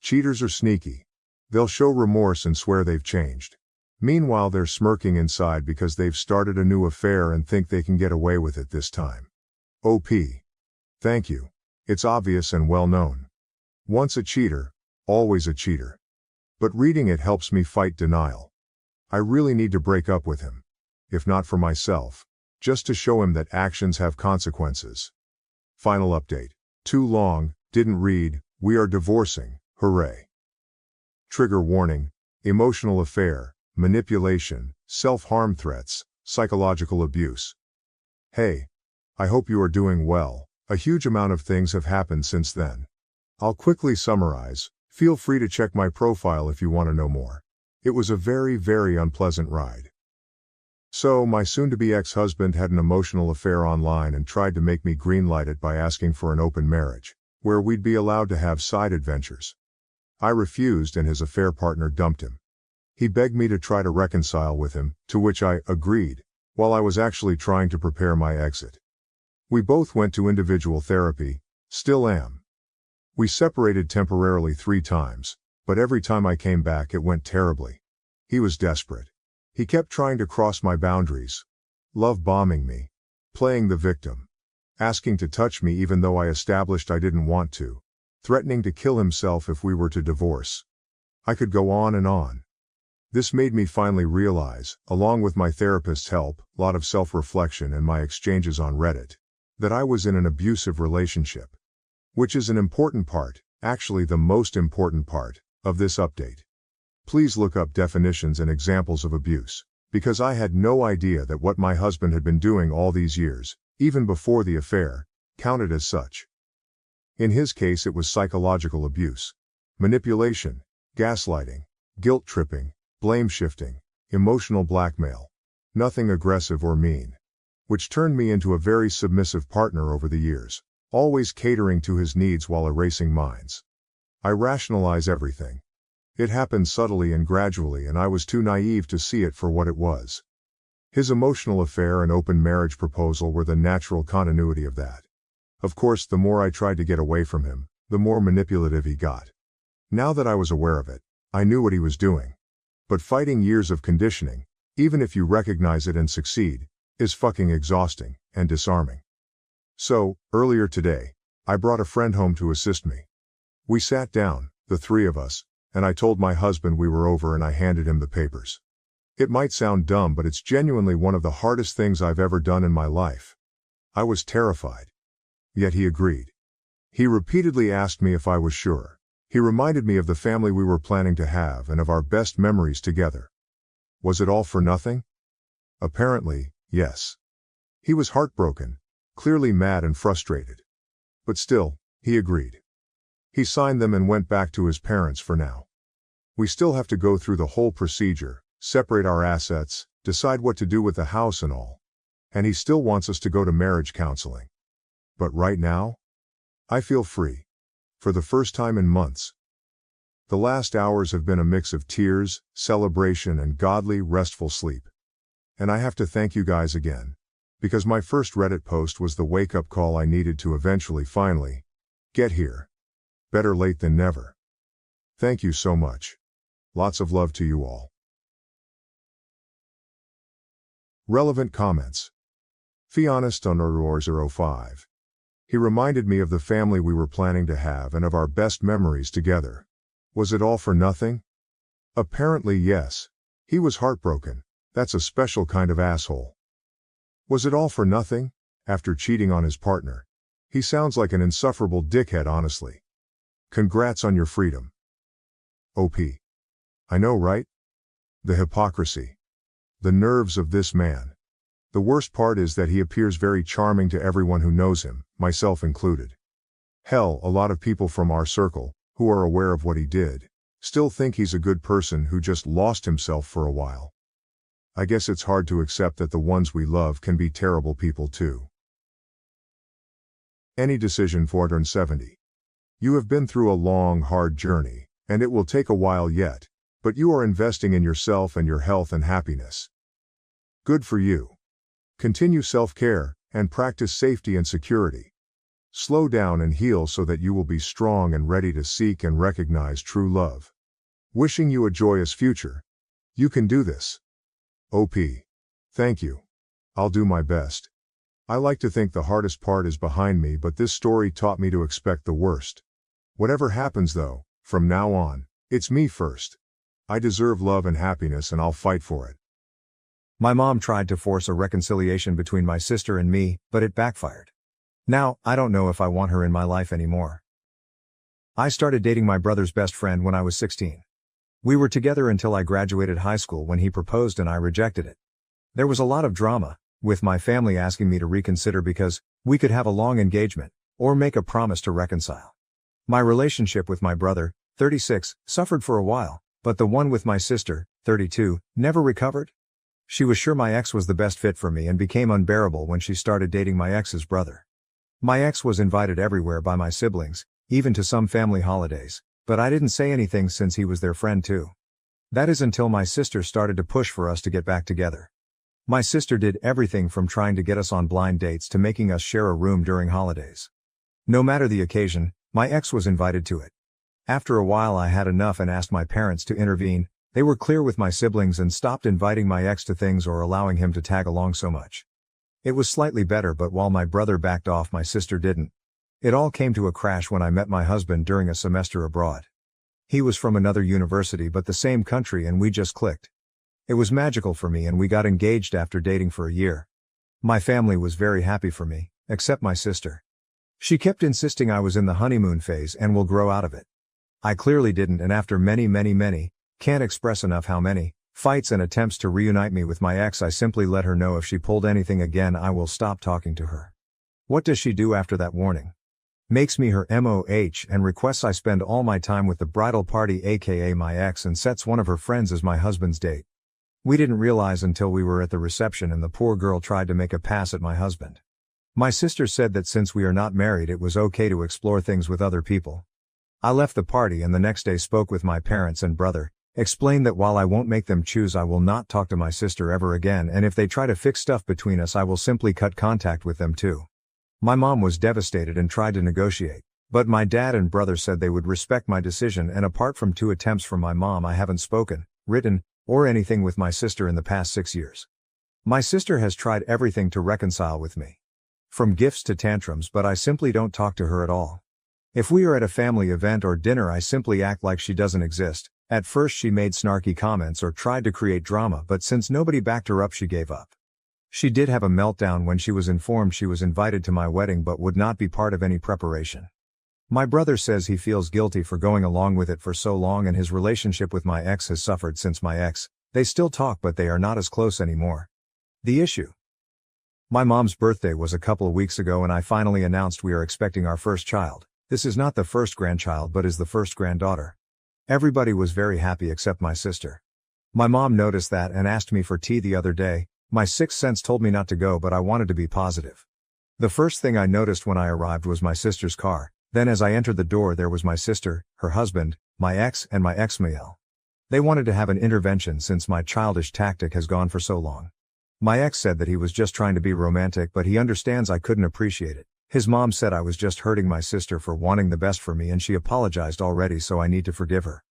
Speaker 2: Cheaters are sneaky. They'll show remorse and swear they've changed. Meanwhile they're smirking inside because they've started a new affair and think they can get away with it this time. OP. Thank you. It's obvious and well known. Once a cheater, always a cheater. But reading it helps me fight denial. I really need to break up with him. If not for myself, just to show him that actions have consequences. Final update. Too long, didn't read, we are divorcing, hooray. Trigger warning, emotional affair, manipulation, self-harm threats, psychological abuse. Hey. I hope you are doing well. A huge amount of things have happened since then. I'll quickly summarize. Feel free to check my profile if you want to know more. It was a very unpleasant ride. So, my soon-to-be ex-husband had an emotional affair online and tried to make me greenlight it by asking for an open marriage, where we'd be allowed to have side adventures. I refused and his affair partner dumped him. He begged me to try to reconcile with him, to which I agreed, while I was actually trying to prepare my exit. We both went to individual therapy, still am. We separated temporarily 3 times, but every time I came back it went terribly. He was desperate. He kept trying to cross my boundaries. Love bombing me. Playing the victim. Asking to touch me even though I established I didn't want to. Threatening to kill himself if we were to divorce. I could go on and on. This made me finally realize, along with my therapist's help, lot of self-reflection and my exchanges on Reddit, that I was in an abusive relationship. Which is an important part, actually the most important part, of this update. Please look up definitions and examples of abuse, because I had no idea that what my husband had been doing all these years, even before the affair, counted as such. In his case it was psychological abuse, manipulation, gaslighting, guilt-tripping, blame-shifting, emotional blackmail. Nothing aggressive or mean. Which turned me into a very submissive partner over the years, always catering to his needs while erasing mine. I rationalize everything. It happened subtly and gradually and I was too naive to see it for what it was. His emotional affair and open marriage proposal were the natural continuity of that. Of course, the more I tried to get away from him, the more manipulative he got. Now that I was aware of it, I knew what he was doing. But fighting years of conditioning, even if you recognize it and succeed, is fucking exhausting and disarming. So, earlier today, I brought a friend home to assist me. We sat down, the 3 of us, and I told my husband we were over and I handed him the papers. It might sound dumb, but it's genuinely one of the hardest things I've ever done in my life. I was terrified. Yet he agreed. He repeatedly asked me if I was sure. He reminded me of the family we were planning to have and of our best memories together. Was it all for nothing? Apparently, yes. He was heartbroken, clearly mad and frustrated. But still, he agreed. He signed them and went back to his parents for now. We still have to go through the whole procedure, separate our assets, decide what to do with the house and all. And he still wants us to go to marriage counseling. But right now? I feel free. For the first time in months. The last hours have been a mix of tears, celebration, and godly, restful sleep. And I have to thank you guys again. Because my first Reddit post was the wake-up call I needed to eventually finally get here. Better late than never. Thank you so much. Lots of love to you all. Relevant comments. Fianist_05. He reminded me of the family we were planning to have and of our best memories together. Was it all for nothing? Apparently yes. He was heartbroken. That's a special kind of asshole. Was it all for nothing? After cheating on his partner. He sounds like an insufferable dickhead, honestly. Congrats on your freedom. OP. I know, right? The hypocrisy. The nerves of this man. The worst part is that he appears very charming to everyone who knows him, myself included. Hell, a lot of people from our circle, who are aware of what he did, still think he's a good person who just lost himself for a while. I guess it's hard to accept that the ones we love can be terrible people too. Any decision 470. You have been through a long, hard journey, and it will take a while yet, but you are investing in yourself and your health and happiness. Good for you. Continue self-care, and practice safety and security. Slow down and heal so that you will be strong and ready to seek and recognize true love. Wishing you a joyous future. You can do this. OP. Thank you. I'll do my best. I like to think the hardest part is behind me, but this story taught me to expect the worst. Whatever happens though, from now on, it's me first. I deserve love and happiness and I'll fight for it.
Speaker 1: My mom tried to force a reconciliation between my sister and me, but it backfired. Now, I don't know if I want her in my life anymore. I started dating my brother's best friend when I was 16. We were together until I graduated high school when he proposed and I rejected it. There was a lot of drama, with my family asking me to reconsider because we could have a long engagement, or make a promise to reconcile. My relationship with my brother, 36, suffered for a while, but the one with my sister, 32, never recovered. She was sure my ex was the best fit for me and became unbearable when she started dating my ex's brother. My ex was invited everywhere by my siblings, even to some family holidays, but I didn't say anything since he was their friend too. That is until my sister started to push for us to get back together. My sister did everything from trying to get us on blind dates to making us share a room during holidays. No matter the occasion, my ex was invited to it. After a while I had enough and asked my parents to intervene. They were clear with my siblings and stopped inviting my ex to things or allowing him to tag along so much. It was slightly better, but while my brother backed off, my sister didn't. It all came to a crash when I met my husband during a semester abroad. He was from another university but the same country and we just clicked. It was magical for me and we got engaged after dating for a year. My family was very happy for me, except my sister. She kept insisting I was in the honeymoon phase and will grow out of it. I clearly didn't, and after many, can't express enough how many fights and attempts to reunite me with my ex, I simply let her know if she pulled anything again I will stop talking to her. What does she do after that warning? Makes me her MOH and requests I spend all my time with the bridal party, aka my ex, and sets one of her friends as my husband's date. We didn't realize until we were at the reception and the poor girl tried to make a pass at my husband. My sister said that since we are not married it was okay to explore things with other people. I left the party and the next day spoke with my parents and brother, explained that while I won't make them choose I will not talk to my sister ever again, and if they try to fix stuff between us I will simply cut contact with them too. My mom was devastated and tried to negotiate, but my dad and brother said they would respect my decision, and apart from 2 attempts from my mom I haven't spoken, written, or anything with my sister in the past 6 years. My sister has tried everything to reconcile with me. From gifts to tantrums, but I simply don't talk to her at all. If we are at a family event or dinner I simply act like she doesn't exist. At first she made snarky comments or tried to create drama, but since nobody backed her up she gave up. She did have a meltdown when she was informed she was invited to my wedding but would not be part of any preparation. My brother says he feels guilty for going along with it for so long, and his relationship with my ex has suffered since my ex. They still talk but they are not as close anymore. The issue. My mom's birthday was a couple of weeks ago and I finally announced we are expecting our first child. This is not the first grandchild but is the first granddaughter. Everybody was very happy except my sister. My mom noticed that and asked me for tea the other day. My sixth sense told me not to go, but I wanted to be positive. The first thing I noticed when I arrived was my sister's car, then as I entered the door there was my sister, her husband, my ex and my ex-Miel. They wanted to have an intervention since my childish tactic has gone for so long. My ex said that he was just trying to be romantic but he understands I couldn't appreciate it. His mom said I was just hurting my sister for wanting the best for me and she apologized already so I need to forgive her.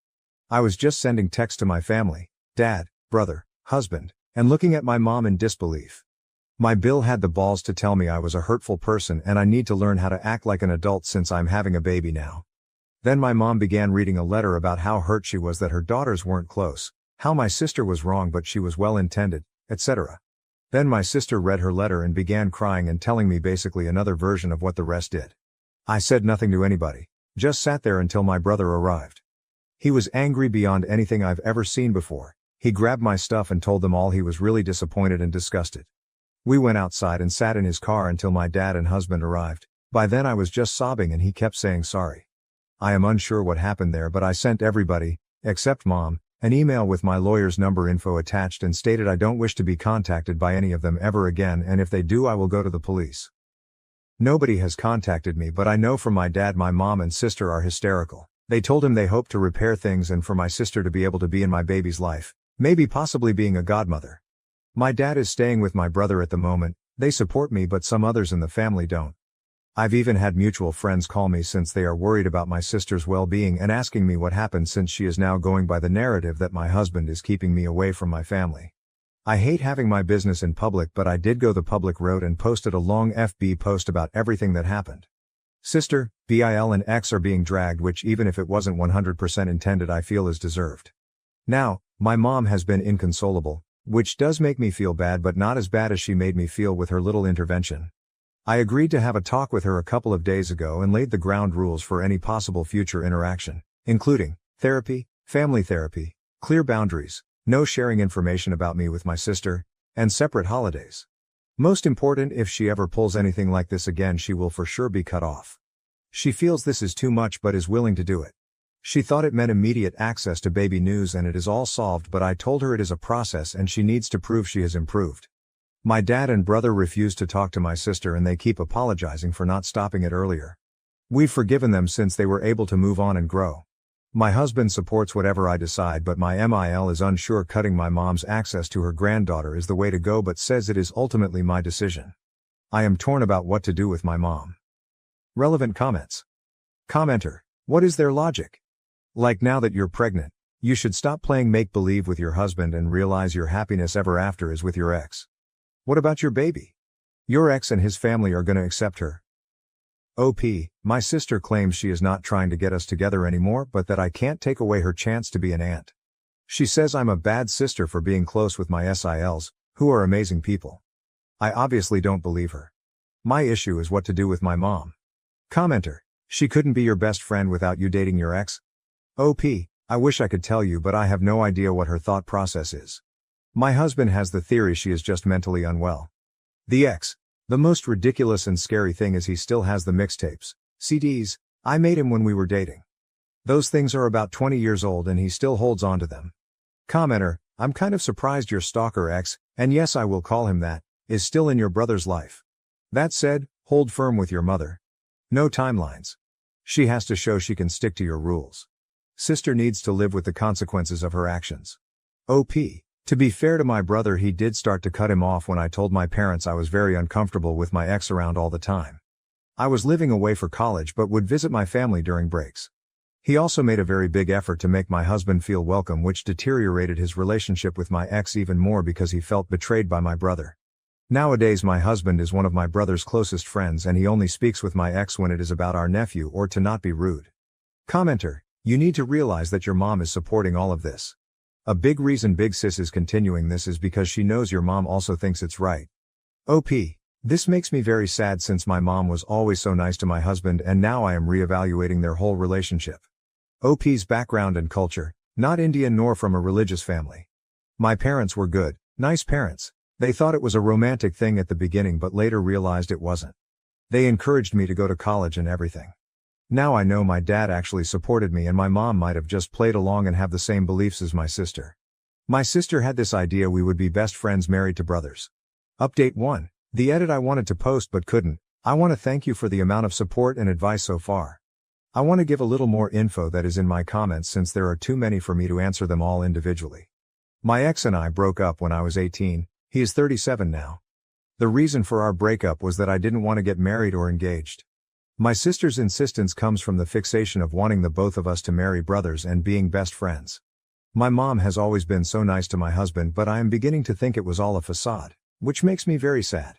Speaker 1: I was just sending texts to my family, dad, brother, husband, and looking at my mom in disbelief. My Bill had the balls to tell me I was a hurtful person and I need to learn how to act like an adult since I'm having a baby now. Then my mom began reading a letter about how hurt she was that her daughters weren't close, how my sister was wrong but she was well intended, etc. Then my sister read her letter and began crying and telling me basically another version of what the rest did. I said nothing to anybody, just sat there until my brother arrived. He was angry beyond anything I've ever seen before. He grabbed my stuff and told them all he was really disappointed and disgusted. We went outside and sat in his car until my dad and husband arrived. By then I was just sobbing and he kept saying sorry. I am unsure what happened there but I sent everybody, except mom, an email with my lawyer's number info attached and stated I don't wish to be contacted by any of them ever again and if they do I will go to the police. Nobody has contacted me but I know from my dad my mom and sister are hysterical. They told him they hope to repair things and for my sister to be able to be in my baby's life, maybe possibly being a godmother. My dad is staying with my brother at the moment, they support me but some others in the family don't. I've even had mutual friends call me since they are worried about my sister's well-being and asking me what happened since she is now going by the narrative that my husband is keeping me away from my family. I hate having my business in public but I did go the public route and posted a long FB post about everything that happened. Sister, Bil and ex are being dragged which even if it wasn't 100% intended I feel is deserved. Now, my mom has been inconsolable, which does make me feel bad but not as bad as she made me feel with her little intervention. I agreed to have a talk with her a couple of days ago and laid the ground rules for any possible future interaction, including therapy, family therapy, clear boundaries, no sharing information about me with my sister, and separate holidays. Most important, if she ever pulls anything like this again she will for sure be cut off. She feels this is too much but is willing to do it. She thought it meant immediate access to baby news and it is all solved but I told her it is a process and she needs to prove she has improved. My dad and brother refuse to talk to my sister and they keep apologizing for not stopping it earlier. We've forgiven them since they were able to move on and grow. My husband supports whatever I decide but my MIL is unsure cutting my mom's access to her granddaughter is the way to go but says it is ultimately my decision. I am torn about what to do with my mom. Relevant comments. Commenter, what is their logic? Like now that you're pregnant, you should stop playing make-believe with your husband and realize your happiness ever after is with your ex. What about your baby? Your ex and his family are gonna accept her. OP, my sister claims she is not trying to get us together anymore but that I can't take away her chance to be an aunt. She says I'm a bad sister for being close with my SILs, who are amazing people. I obviously don't believe her. My issue is what to do with my mom. Commenter, she couldn't be your best friend without you dating your ex? OP, I wish I could tell you but I have no idea what her thought process is. My husband has the theory she is just mentally unwell. The ex. The most ridiculous and scary thing is he still has the mixtapes, CDs, I made him when we were dating. Those things are about 20 years old and he still holds on to them. Commenter, I'm kind of surprised your stalker ex, and yes I will call him that, is still in your brother's life. That said, hold firm with your mother. No timelines. She has to show she can stick to your rules. Sister needs to live with the consequences of her actions. OP. To be fair to my brother he did start to cut him off when I told my parents I was very uncomfortable with my ex around all the time. I was living away for college but would visit my family during breaks. He also made a very big effort to make my husband feel welcome which deteriorated his relationship with my ex even more because he felt betrayed by my brother. Nowadays my husband is one of my brother's closest friends and he only speaks with my ex when it is about our nephew or to not be rude. Commenter, you need to realize that your mom is supporting all of this. A big reason Big Sis is continuing this is because she knows your mom also thinks it's right. OP. This makes me very sad since my mom was always so nice to my husband and now I am re-evaluating their whole relationship. OP's background and culture, not Indian nor from a religious family. My parents were good, nice parents. They thought it was a romantic thing at the beginning but later realized it wasn't. They encouraged me to go to college and everything. Now I know my dad actually supported me and my mom might have just played along and have the same beliefs as my sister. My sister had this idea we would be best friends married to brothers. Update 1. The edit I wanted to post but couldn't, I want to thank you for the amount of support and advice so far. I want to give a little more info that is in my comments since there are too many for me to answer them all individually. My ex and I broke up when I was 18, he is 37 now. The reason for our breakup was that I didn't want to get married or engaged. My sister's insistence comes from the fixation of wanting the both of us to marry brothers and being best friends. My mom has always been so nice to my husband, but I am beginning to think it was all a facade, which makes me very sad.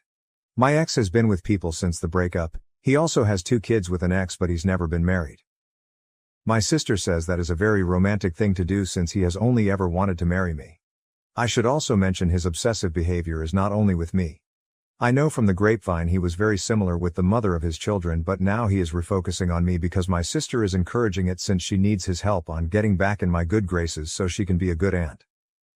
Speaker 1: My ex has been with people since the breakup. He also has 2 kids with an ex, but he's never been married. My sister says that is a very romantic thing to do since he has only ever wanted to marry me. I should also mention his obsessive behavior is not only with me. I know from the grapevine he was very similar with the mother of his children, but now he is refocusing on me because my sister is encouraging it since she needs his help on getting back in my good graces so she can be a good aunt.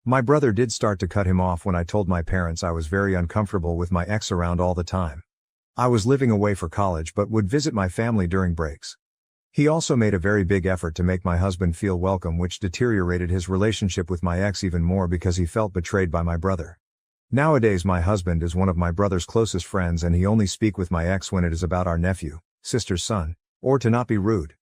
Speaker 1: My brother did start to cut him off when I told my parents I was very uncomfortable with my ex around all the time. I was living away for college but would visit my family during breaks. He also made a very big effort to make my husband feel welcome, which deteriorated his relationship with my ex even more because he felt betrayed by my brother. Nowadays my husband is one of my brother's closest friends and he only speak with my ex when it is about our nephew, sister's son, or to not be rude.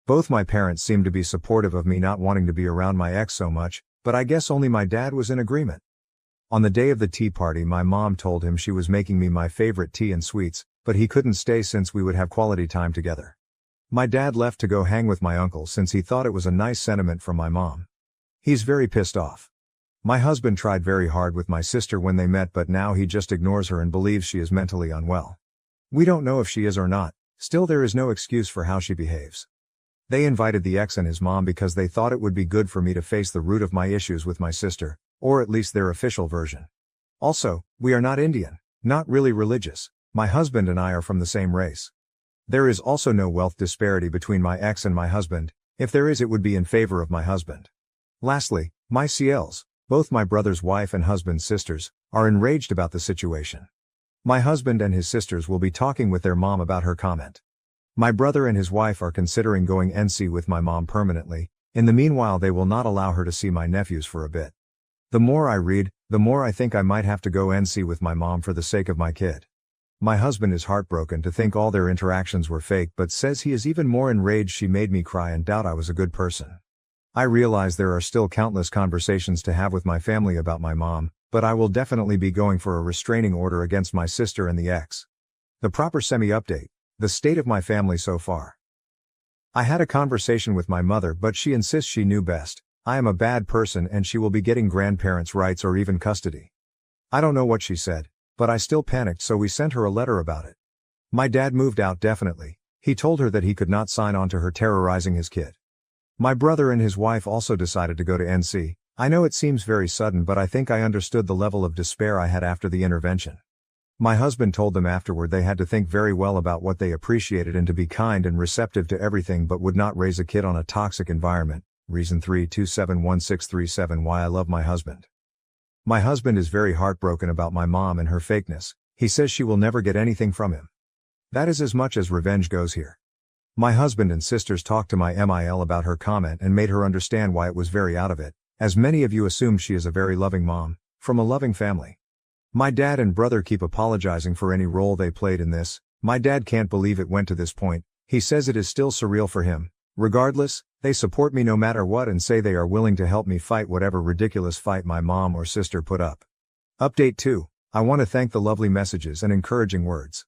Speaker 1: Both my parents seem to be supportive of me not wanting to be around my ex so much, but I guess only my dad was in agreement. On the day of the tea party my mom told him she was making me my favorite tea and sweets, but he couldn't stay since we would have quality time together. My dad left to go hang with my uncle since he thought it was a nice sentiment from my mom. He's very pissed off. My husband tried very hard with my sister when they met, but now he just ignores her and believes she is mentally unwell. We don't know if she is or not, still there is no excuse for how she behaves. They invited the ex and his mom because they thought it would be good for me to face the root of my issues with my sister, or at least their official version. Also, we are not Indian, not really religious. My husband and I are from the same race. There is also no wealth disparity between my ex and my husband. If there is, it would be in favor of my husband. Lastly, my CLs, both my brother's wife and husband's sisters, are enraged about the situation. My husband and his sisters will be talking with their mom about her comment. My brother and his wife are considering going NC with my mom permanently. In the meanwhile they will not allow her to see my nephews for a bit. The more I read, the more I think I might have to go NC with my mom for the sake of my kid. My husband is heartbroken to think all their interactions were fake, but says he is even more enraged she made me cry and doubt I was a good person. I realize there are still countless conversations to have with my family about my mom, but I will definitely be going for a restraining order against my sister and the ex. The proper semi-update. The state of my family so far. I had a conversation with my mother, but she insists she knew best. I am a bad person and she will be getting grandparents' rights or even custody. I don't know what she said, but I still panicked, so we sent her a letter about it. My dad moved out definitely. He told her that he could not sign on to her terrorizing his kid. My brother and his wife also decided to go to NC. I know it seems very sudden, but I think I understood the level of despair I had after the intervention. My husband told them afterward they had to think very well about what they appreciated and to be kind and receptive to everything, but would not raise a kid on a toxic environment. Reason 3271637 Why I love my husband. My husband is very heartbroken about my mom and her fakeness. He says she will never get anything from him. That is as much as revenge goes here. My husband and sisters talked to my MIL about her comment and made her understand why it was very out of it, as many of you assumed she is a very loving mom, from a loving family. My dad and brother keep apologizing for any role they played in this. My dad can't believe it went to this point. He says it is still surreal for him. Regardless, they support me no matter what and say they are willing to help me fight whatever ridiculous fight my mom or sister put up. Update 2. I want to thank the lovely messages and encouraging words.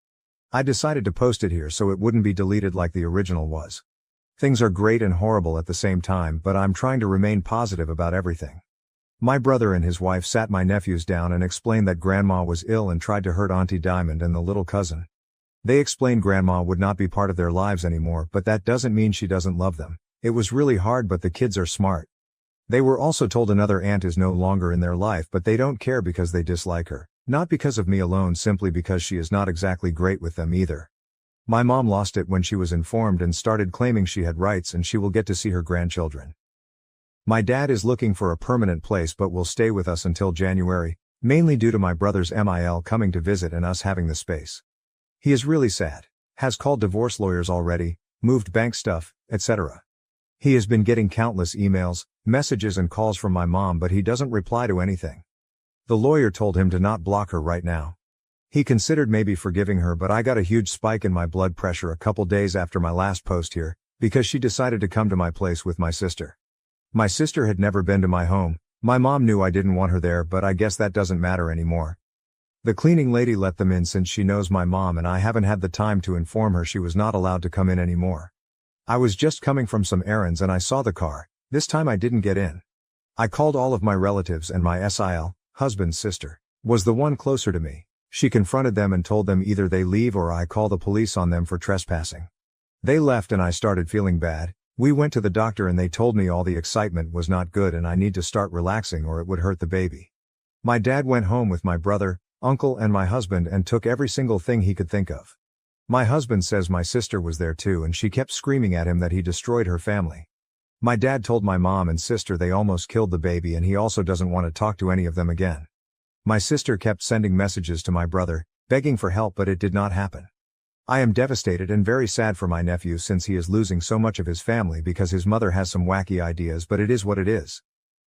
Speaker 1: I decided to post it here so it wouldn't be deleted like the original was. Things are great and horrible at the same time, but I'm trying to remain positive about everything. My brother and his wife sat my nephews down and explained that grandma was ill and tried to hurt Auntie Diamond and the little cousin. They explained grandma would not be part of their lives anymore, but that doesn't mean she doesn't love them. It was really hard, but the kids are smart. They were also told another aunt is no longer in their life, but they don't care because they dislike her. Not because of me alone, simply because she is not exactly great with them either. My mom lost it when she was informed and started claiming she had rights and she will get to see her grandchildren. My dad is looking for a permanent place but will stay with us until January, mainly due to my brother's MIL coming to visit and us having the space. He is really sad, has called divorce lawyers already, moved bank stuff, etc. He has been getting countless emails, messages and calls from my mom, but he doesn't reply to anything. The lawyer told him to not block her right now. He considered maybe forgiving her, but I got a huge spike in my blood pressure a couple days after my last post here, because she decided to come to my place with my sister. My sister had never been to my home. My mom knew I didn't want her there, but I guess that doesn't matter anymore. The cleaning lady let them in since she knows my mom, and I haven't had the time to inform her she was not allowed to come in anymore. I was just coming from some errands and I saw the car. This time I didn't get in. I called all of my relatives, and my husband's sister, was the one closer to me. She confronted them and told them either they leave or I call the police on them for trespassing. They left and I started feeling bad. We went to the doctor and they told me all the excitement was not good and I need to start relaxing or it would hurt the baby. My dad went home with my brother, uncle and my husband and took every single thing he could think of. My husband says my sister was there too and she kept screaming at him that he destroyed her family. My dad told my mom and sister they almost killed the baby and he also doesn't want to talk to any of them again. My sister kept sending messages to my brother, begging for help, but it did not happen. I am devastated and very sad for my nephew since he is losing so much of his family because his mother has some wacky ideas, but it is what it is.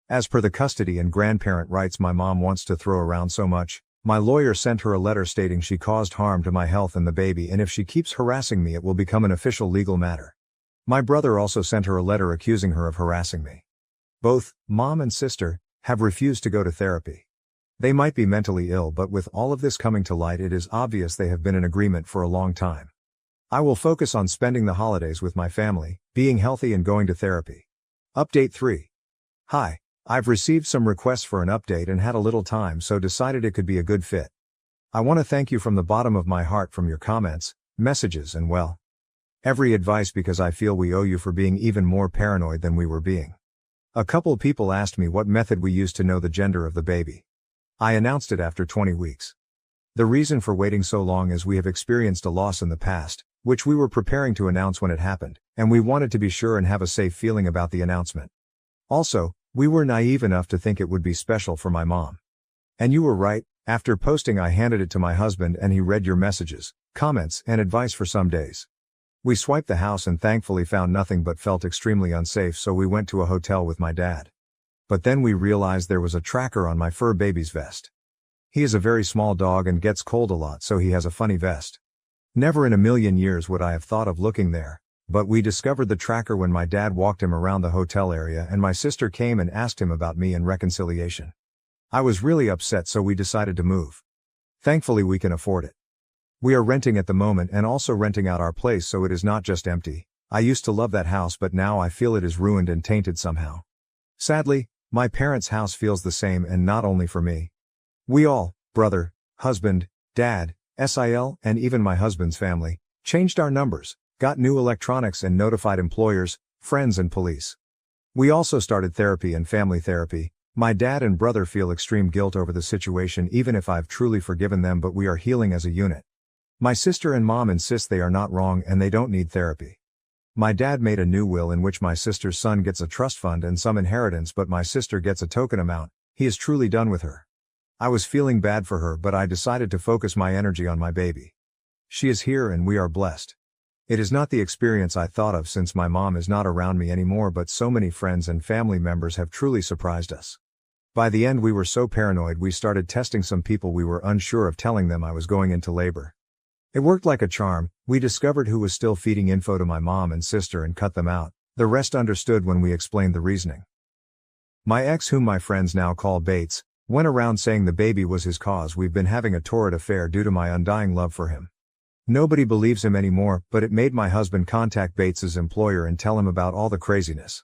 Speaker 1: As per the custody and grandparent rights my mom wants to throw around so much, my lawyer sent her a letter stating she caused harm to my health and the baby, and if she keeps harassing me it will become an official legal matter. My brother also sent her a letter accusing her of harassing me. Both, mom and sister, have refused to go to therapy. They might be mentally ill, but with all of this coming to light it is obvious they have been in agreement for a long time. I will focus on spending the holidays with my family, being healthy and going to therapy. Update 3. Hi, I've received some requests for an update and had a little time so decided it could be a good fit. I want to thank you from the bottom of my heart from your comments, messages and every advice, because I feel we owe you for being even more paranoid than we were being. A couple people asked me what method we used to know the gender of the baby. I announced it after 20 weeks. The reason for waiting so long is we have experienced a loss in the past, which we were preparing to announce when it happened, and we wanted to be sure and have a safe feeling about the announcement. Also, we were naive enough to think it would be special for my mom. And you were right. After posting I handed it to my husband and he read your messages, comments, and advice for some days. We swiped the house and thankfully found nothing but felt extremely unsafe, so we went to a hotel with my dad. But then we realized there was a tracker on my fur baby's vest. He is a very small dog and gets cold a lot, so he has a funny vest. Never in a million years would I have thought of looking there, but we discovered the tracker when my dad walked him around the hotel area and my sister came and asked him about me and reconciliation. I was really upset, so we decided to move. Thankfully we can afford it. We are renting at the moment and also renting out our place, so it is not just empty. I used to love that house, but now I feel it is ruined and tainted somehow. Sadly, my parents' house feels the same, and not only for me. We all, brother, husband, dad, and even my husband's family, changed our numbers, got new electronics and notified employers, friends and police. We also started therapy and family therapy. My dad and brother feel extreme guilt over the situation even if I've truly forgiven them, but we are healing as a unit. My sister and mom insist they are not wrong and they don't need therapy. My dad made a new will in which my sister's son gets a trust fund and some inheritance, but my sister gets a token amount. He is truly done with her. I was feeling bad for her, but I decided to focus my energy on my baby. She is here and we are blessed. It is not the experience I thought of since my mom is not around me anymore, but so many friends and family members have truly surprised us. By the end we were so paranoid we started testing some people we were unsure of, telling them I was going into labor. It worked like a charm. We discovered who was still feeding info to my mom and sister and cut them out. The rest understood when we explained the reasoning. My ex, whom my friends now call Bates, went around saying the baby was his cause. We've been having a torrid affair due to my undying love for him. Nobody believes him anymore, but it made my husband contact Bates's employer and tell him about all the craziness.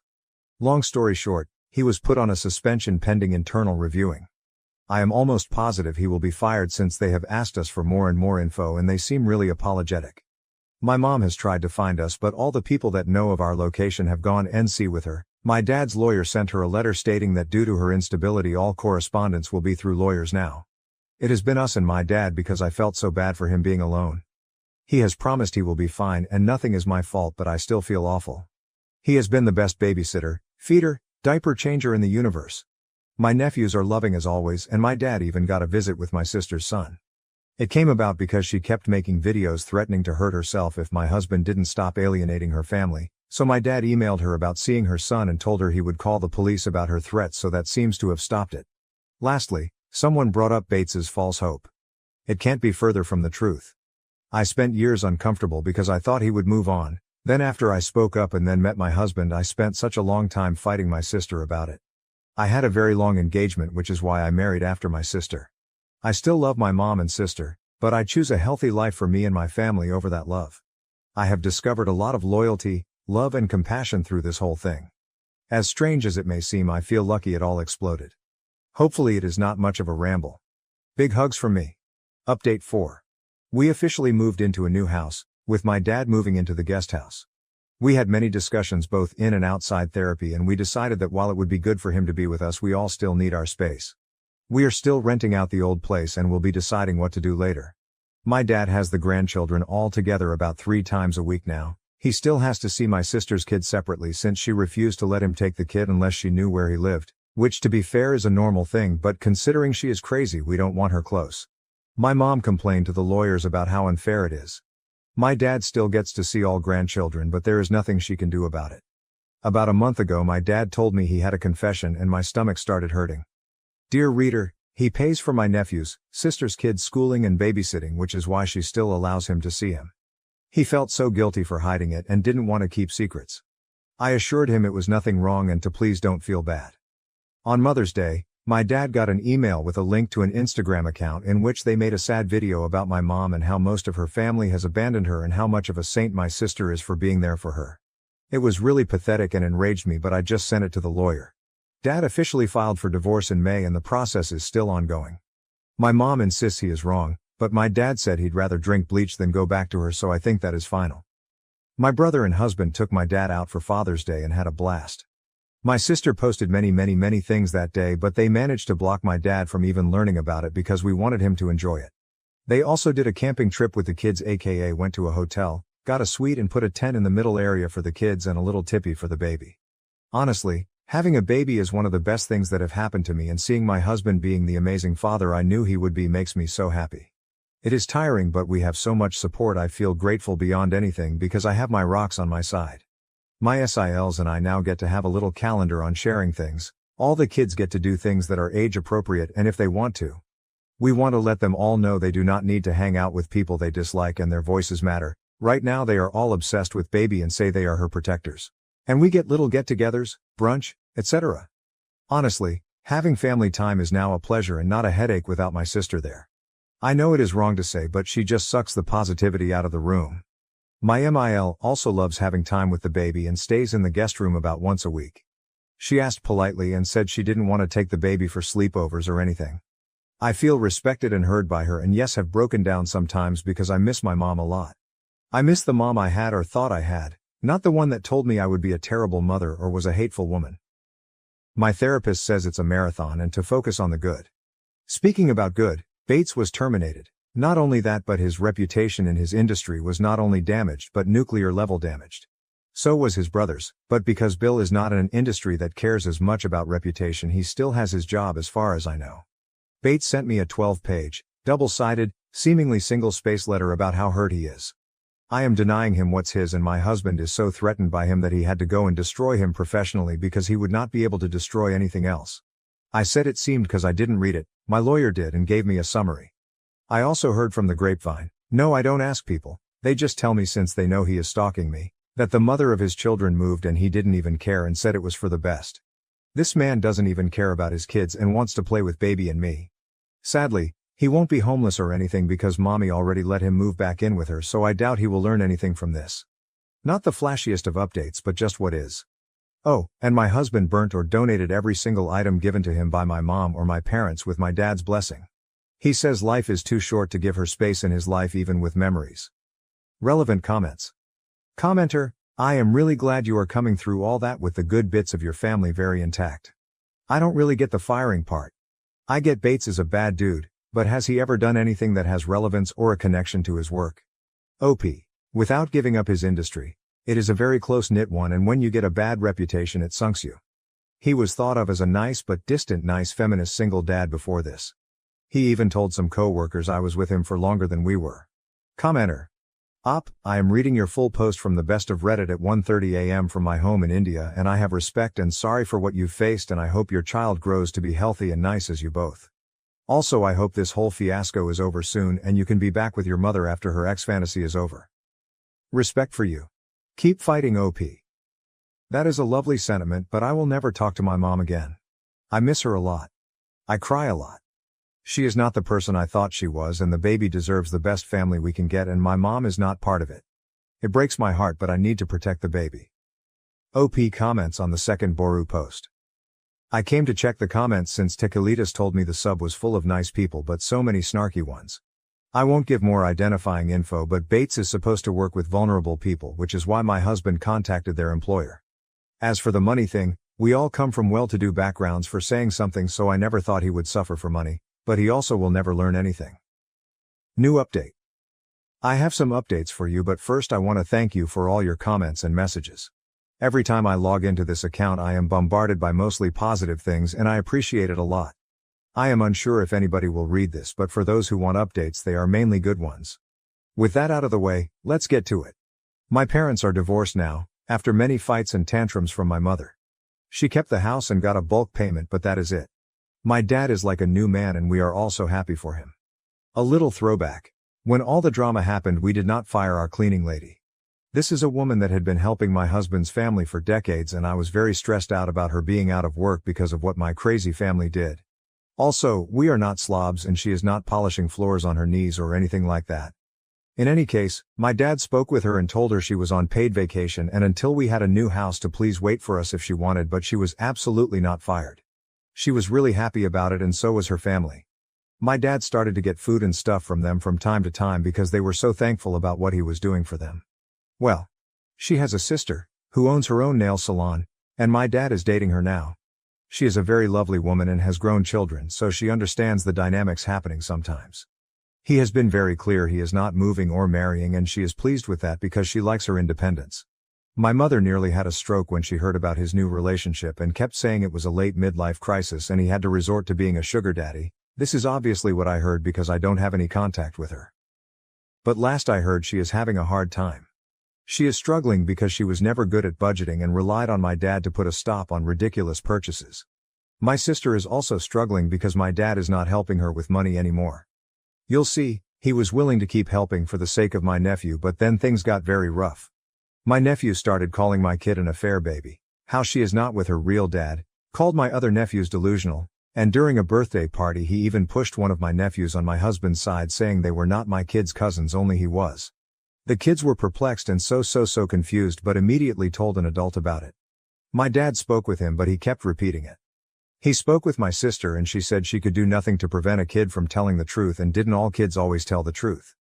Speaker 1: Long story short, he was put on a suspension pending internal reviewing. I am almost positive he will be fired since they have asked us for more and more info and they seem really apologetic. My mom has tried to find us, but all the people that know of our location have gone NC with her. My dad's lawyer sent her a letter stating that due to her instability all correspondence will be through lawyers now. It has been us and my dad because I felt so bad for him being alone. He has promised he will be fine and nothing is my fault, but I still feel awful. He has been the best babysitter, feeder, diaper changer in the universe. My nephews are loving as always, and my dad even got a visit with my sister's son. It came about because she kept making videos threatening to hurt herself if my husband didn't stop alienating her family, so my dad emailed her about seeing her son and told her he would call the police about her threats, so that seems to have stopped it. Lastly, someone brought up Bates's false hope. It can't be further from the truth. I spent years uncomfortable because I thought he would move on. Then after I spoke up and then met my husband, I spent such a long time fighting my sister about it. I had a very long engagement, which is why I married after my sister. I still love my mom and sister, but I choose a healthy life for me and my family over that love. I have discovered a lot of loyalty, love and compassion through this whole thing. As strange as it may seem, I feel lucky it all exploded. Hopefully it is not much of a ramble. Big hugs from me. Update 4. We officially moved into a new house, with my dad moving into the guest house. We had many discussions both in and outside therapy, and we decided that while it would be good for him to be with us, we all still need our space. We are still renting out the old place and will be deciding what to do later. My dad has the grandchildren all together about 3 times a week now. He still has to see my sister's kids separately since she refused to let him take the kid unless she knew where he lived, which to be fair is a normal thing, but considering she is crazy, we don't want her close. My mom complained to the lawyers about how unfair it is. My dad still gets to see all grandchildren, but there is nothing she can do about it. About a month ago my dad told me he had a confession and my stomach started hurting. Dear reader, he pays for my nephew's, sister's kids' schooling and babysitting, which is why she still allows him to see him. He felt so guilty for hiding it and didn't want to keep secrets. I assured him it was nothing wrong and to please don't feel bad. On Mother's Day, my dad got an email with a link to an Instagram account in which they made a sad video about my mom and how most of her family has abandoned her and how much of a saint my sister is for being there for her. It was really pathetic and enraged me, but I just sent it to the lawyer. Dad officially filed for divorce in May and the process is still ongoing. My mom insists he is wrong, but my dad said he'd rather drink bleach than go back to her, so I think that is final. My brother and husband took my dad out for Father's Day and had a blast. My sister posted many things that day, but they managed to block my dad from even learning about it because we wanted him to enjoy it. They also did a camping trip with the kids, aka went to a hotel, got a suite and put a tent in the middle area for the kids and a little tippy for the baby. Honestly, having a baby is one of the best things that have happened to me, and seeing my husband being the amazing father I knew he would be makes me so happy. It is tiring, but we have so much support. I feel grateful beyond anything because I have my rocks on my side. My SILs and I now get to have a little calendar on sharing things. All the kids get to do things that are age appropriate and if they want to. We want to let them all know they do not need to hang out with people they dislike and their voices matter. Right now they are all obsessed with baby and say they are her protectors. And we get little get-togethers, brunch, etc. Honestly, having family time is now a pleasure and not a headache without my sister there. I know it is wrong to say, but she just sucks the positivity out of the room. My MIL also loves having time with the baby and stays in the guest room about once a week. She asked politely and said she didn't want to take the baby for sleepovers or anything. I feel respected and heard by her, and yes, have broken down sometimes because I miss my mom a lot. I miss the mom I had or thought I had, not the one that told me I would be a terrible mother or was a hateful woman. My therapist says it's a marathon and to focus on the good. Speaking about good, Bates was terminated. Not only that, but his reputation in his industry was not only damaged but nuclear level damaged. So was his brother's, but because Bill is not in an industry that cares as much about reputation, he still has his job as far as I know. Bates sent me a 12-page, double-sided, seemingly single-space letter about how hurt he is. I am denying him what's his, and my husband is so threatened by him that he had to go and destroy him professionally because he would not be able to destroy anything else. I said it seemed because I didn't read it, my lawyer did and gave me a summary. I also heard from the grapevine, no, I don't ask people, they just tell me since they know he is stalking me, that the mother of his children moved and he didn't even care and said it was for the best. This man doesn't even care about his kids and wants to play with baby and me. Sadly, he won't be homeless or anything because mommy already let him move back in with her, so I doubt he will learn anything from this. Not the flashiest of updates, but just what is. Oh, and my husband burnt or donated every single item given to him by my mom or my parents with my dad's blessing. He says life is too short to give her space in his life even with memories. Relevant comments. Commenter, I am really glad you are coming through all that with the good bits of your family very intact. I don't really get the firing part. I get Bates is a bad dude, but has he ever done anything that has relevance or a connection to his work? OP. Without giving up his industry, it is a very close-knit one, and when you get a bad reputation it sunks you. He was thought of as a nice but distant feminist single dad before this. He even told some co-workers I was with him for longer than we were. Commenter. I am reading your full post from the best of Reddit at 1:30 a.m. from my home in India, and I have respect and sorry for what you've faced, and I hope your child grows to be healthy and nice as you both. Also, I hope this whole fiasco is over soon and you can be back with your mother after her ex fantasy is over. Respect for you. Keep fighting, OP. That is a lovely sentiment, but I will never talk to my mom again. I miss her a lot. I cry a lot. She is not the person I thought she was, and the baby deserves the best family we can get, and my mom is not part of it. It breaks my heart, but I need to protect the baby. OP comments on the second Boru post. I came to check the comments since Tequilitas told me the sub was full of nice people but so many snarky ones. I won't give more identifying info, but Bates is supposed to work with vulnerable people, which is why my husband contacted their employer. As for the money thing, we all come from well-to-do backgrounds for saying something, so I never thought he would suffer for money, but he also will never learn anything. New update. I have some updates for you, but first I want to thank you for all your comments and messages. Every time I log into this account I am bombarded by mostly positive things and I appreciate it a lot. I am unsure if anybody will read this, but for those who want updates they are mainly good ones. With that out of the way, let's get to it. My parents are divorced now, after many fights and tantrums from my mother. She kept the house and got a bulk payment, but that is it. My dad is like a new man and we are all so happy for him. A little throwback. When all the drama happened we did not fire our cleaning lady. This is a woman that had been helping my husband's family for decades, and I was very stressed out about her being out of work because of what my crazy family did. Also, we are not slobs and she is not polishing floors on her knees or anything like that. In any case, my dad spoke with her and told her she was on paid vacation and until we had a new house to please wait for us if she wanted, but she was absolutely not fired. She was really happy about it and so was her family. My dad started to get food and stuff from them from time to time because they were so thankful about what he was doing for them. Well, she has a sister, who owns her own nail salon, and my dad is dating her now. She is a very lovely woman and has grown children, so she understands the dynamics happening sometimes. He has been very clear he is not moving or marrying, and she is pleased with that because she likes her independence. My mother nearly had a stroke when she heard about his new relationship and kept saying it was a late midlife crisis and he had to resort to being a sugar daddy. This is obviously what I heard because I don't have any contact with her. But last I heard she is having a hard time. She is struggling because she was never good at budgeting and relied on my dad to put a stop on ridiculous purchases. My sister is also struggling because my dad is not helping her with money anymore. You'll see, he was willing to keep helping for the sake of my nephew, but then things got very rough. My nephew started calling my kid an affair baby, how she is not with her real dad, called my other nephews delusional, and during a birthday party he even pushed one of my nephews on my husband's side saying they were not my kid's cousins, only he was. The kids were perplexed and so confused, but immediately told an adult about it. My dad spoke with him, but he kept repeating it. He spoke with my sister and she said she could do nothing to prevent a kid from telling the truth, and didn't all kids always tell the truth?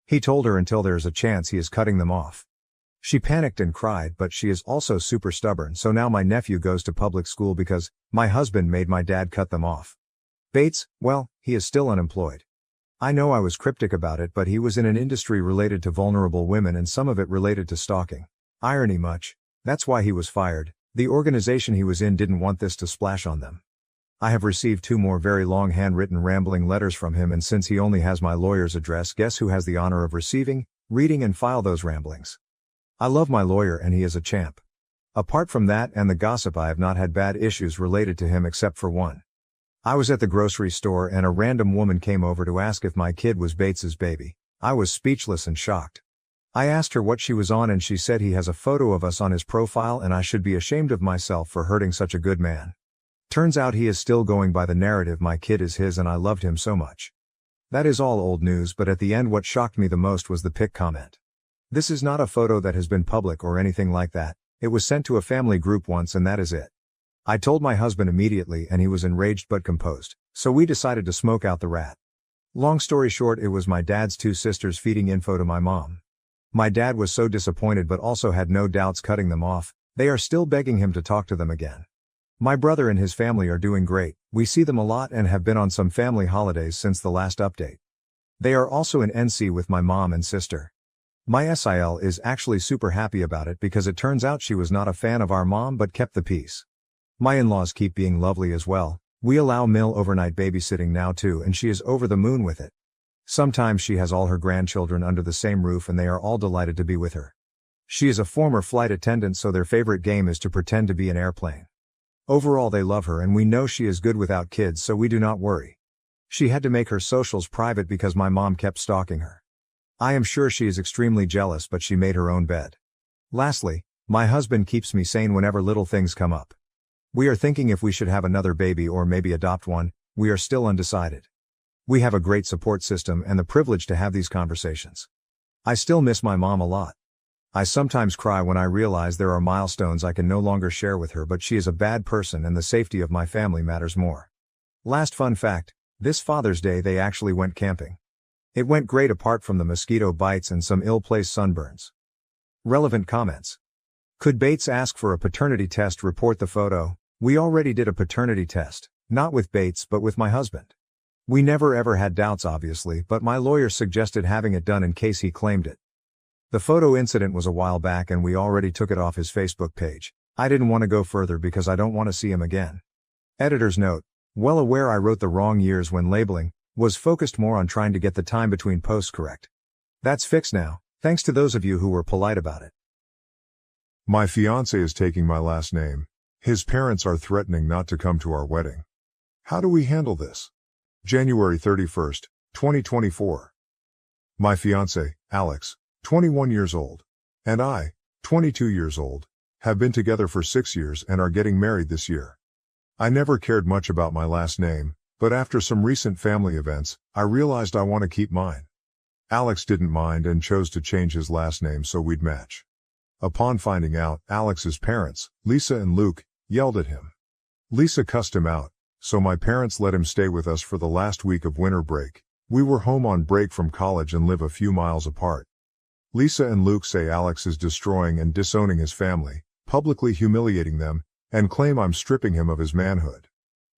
Speaker 1: He told her until there is a chance he is cutting them off. She panicked and cried, but she is also super stubborn, so now my nephew goes to public school because my husband made my dad cut them off. Bates, well, he is still unemployed. I know I was cryptic about it, but he was in an industry related to vulnerable women and some of it related to stalking. Irony much. That's why he was fired. The organization he was in didn't want this to splash on them. I have received 2 more very long handwritten rambling letters from him, and since he only has my lawyer's address, guess who has the honor of receiving, reading and file those ramblings? I love my lawyer and he is a champ. Apart from that and the gossip, I have not had bad issues related to him except for one. I was at the grocery store and a random woman came over to ask if my kid was Bates's baby. I was speechless and shocked. I asked her what she was on and she said he has a photo of us on his profile and I should be ashamed of myself for hurting such a good man. Turns out he is still going by the narrative my kid is his and I loved him so much. That is all old news, but at the end what shocked me the most was the pic comment. This is not a photo that has been public or anything like that. It was sent to a family group once and that is it. I told my husband immediately and he was enraged but composed, so we decided to smoke out the rat. Long story short, it was my dad's 2 sisters feeding info to my mom. My dad was so disappointed but also had no doubts cutting them off. They are still begging him to talk to them again. My brother and his family are doing great. We see them a lot and have been on some family holidays since the last update. They are also in NC with my mom and sister. My SIL is actually super happy about it because it turns out she was not a fan of our mom but kept the peace. My in-laws keep being lovely as well. We allow Mill overnight babysitting now too and she is over the moon with it. Sometimes she has all her grandchildren under the same roof and they are all delighted to be with her. She is a former flight attendant, so their favorite game is to pretend to be an airplane. Overall they love her and we know she is good without kids, so we do not worry. She had to make her socials private because my mom kept stalking her. I am sure she is extremely jealous, but she made her own bed. Lastly, my husband keeps me sane whenever little things come up. We are thinking if we should have another baby or maybe adopt one. We are still undecided. We have a great support system and the privilege to have these conversations. I still miss my mom a lot. I sometimes cry when I realize there are milestones I can no longer share with her, but she is a bad person and the safety of my family matters more. Last fun fact, this Father's Day they actually went camping. It went great apart from the mosquito bites and some ill-placed sunburns. Relevant comments. Could Bates ask for a paternity test? Report the photo. We already did a paternity test, not with Bates but with my husband. We never ever had doubts obviously, but my lawyer suggested having it done in case he claimed it. The photo incident was a while back and we already took it off his Facebook page. I didn't want to go further because I don't want to see him again. Editor's note. Well aware I wrote the wrong years when labeling, was focused more on trying to get the time between posts correct. That's fixed now, thanks to those of you who were polite about it.
Speaker 2: My fiancé is taking my last name. His parents are threatening not to come to our wedding. How do we handle this? January 31st, 2024. My fiancé, Alex, 21 years old, and I, 22 years old, have been together for 6 years and are getting married this year. I never cared much about my last name, but after some recent family events, I realized I want to keep mine. Alex didn't mind and chose to change his last name so we'd match. Upon finding out, Alex's parents, Lisa and Luke, yelled at him. Lisa cussed him out, so my parents let him stay with us for the last week of winter break. We were home on break from college and live a few miles apart. Lisa and Luke say Alex is destroying and disowning his family, publicly humiliating them, and claim I'm stripping him of his manhood.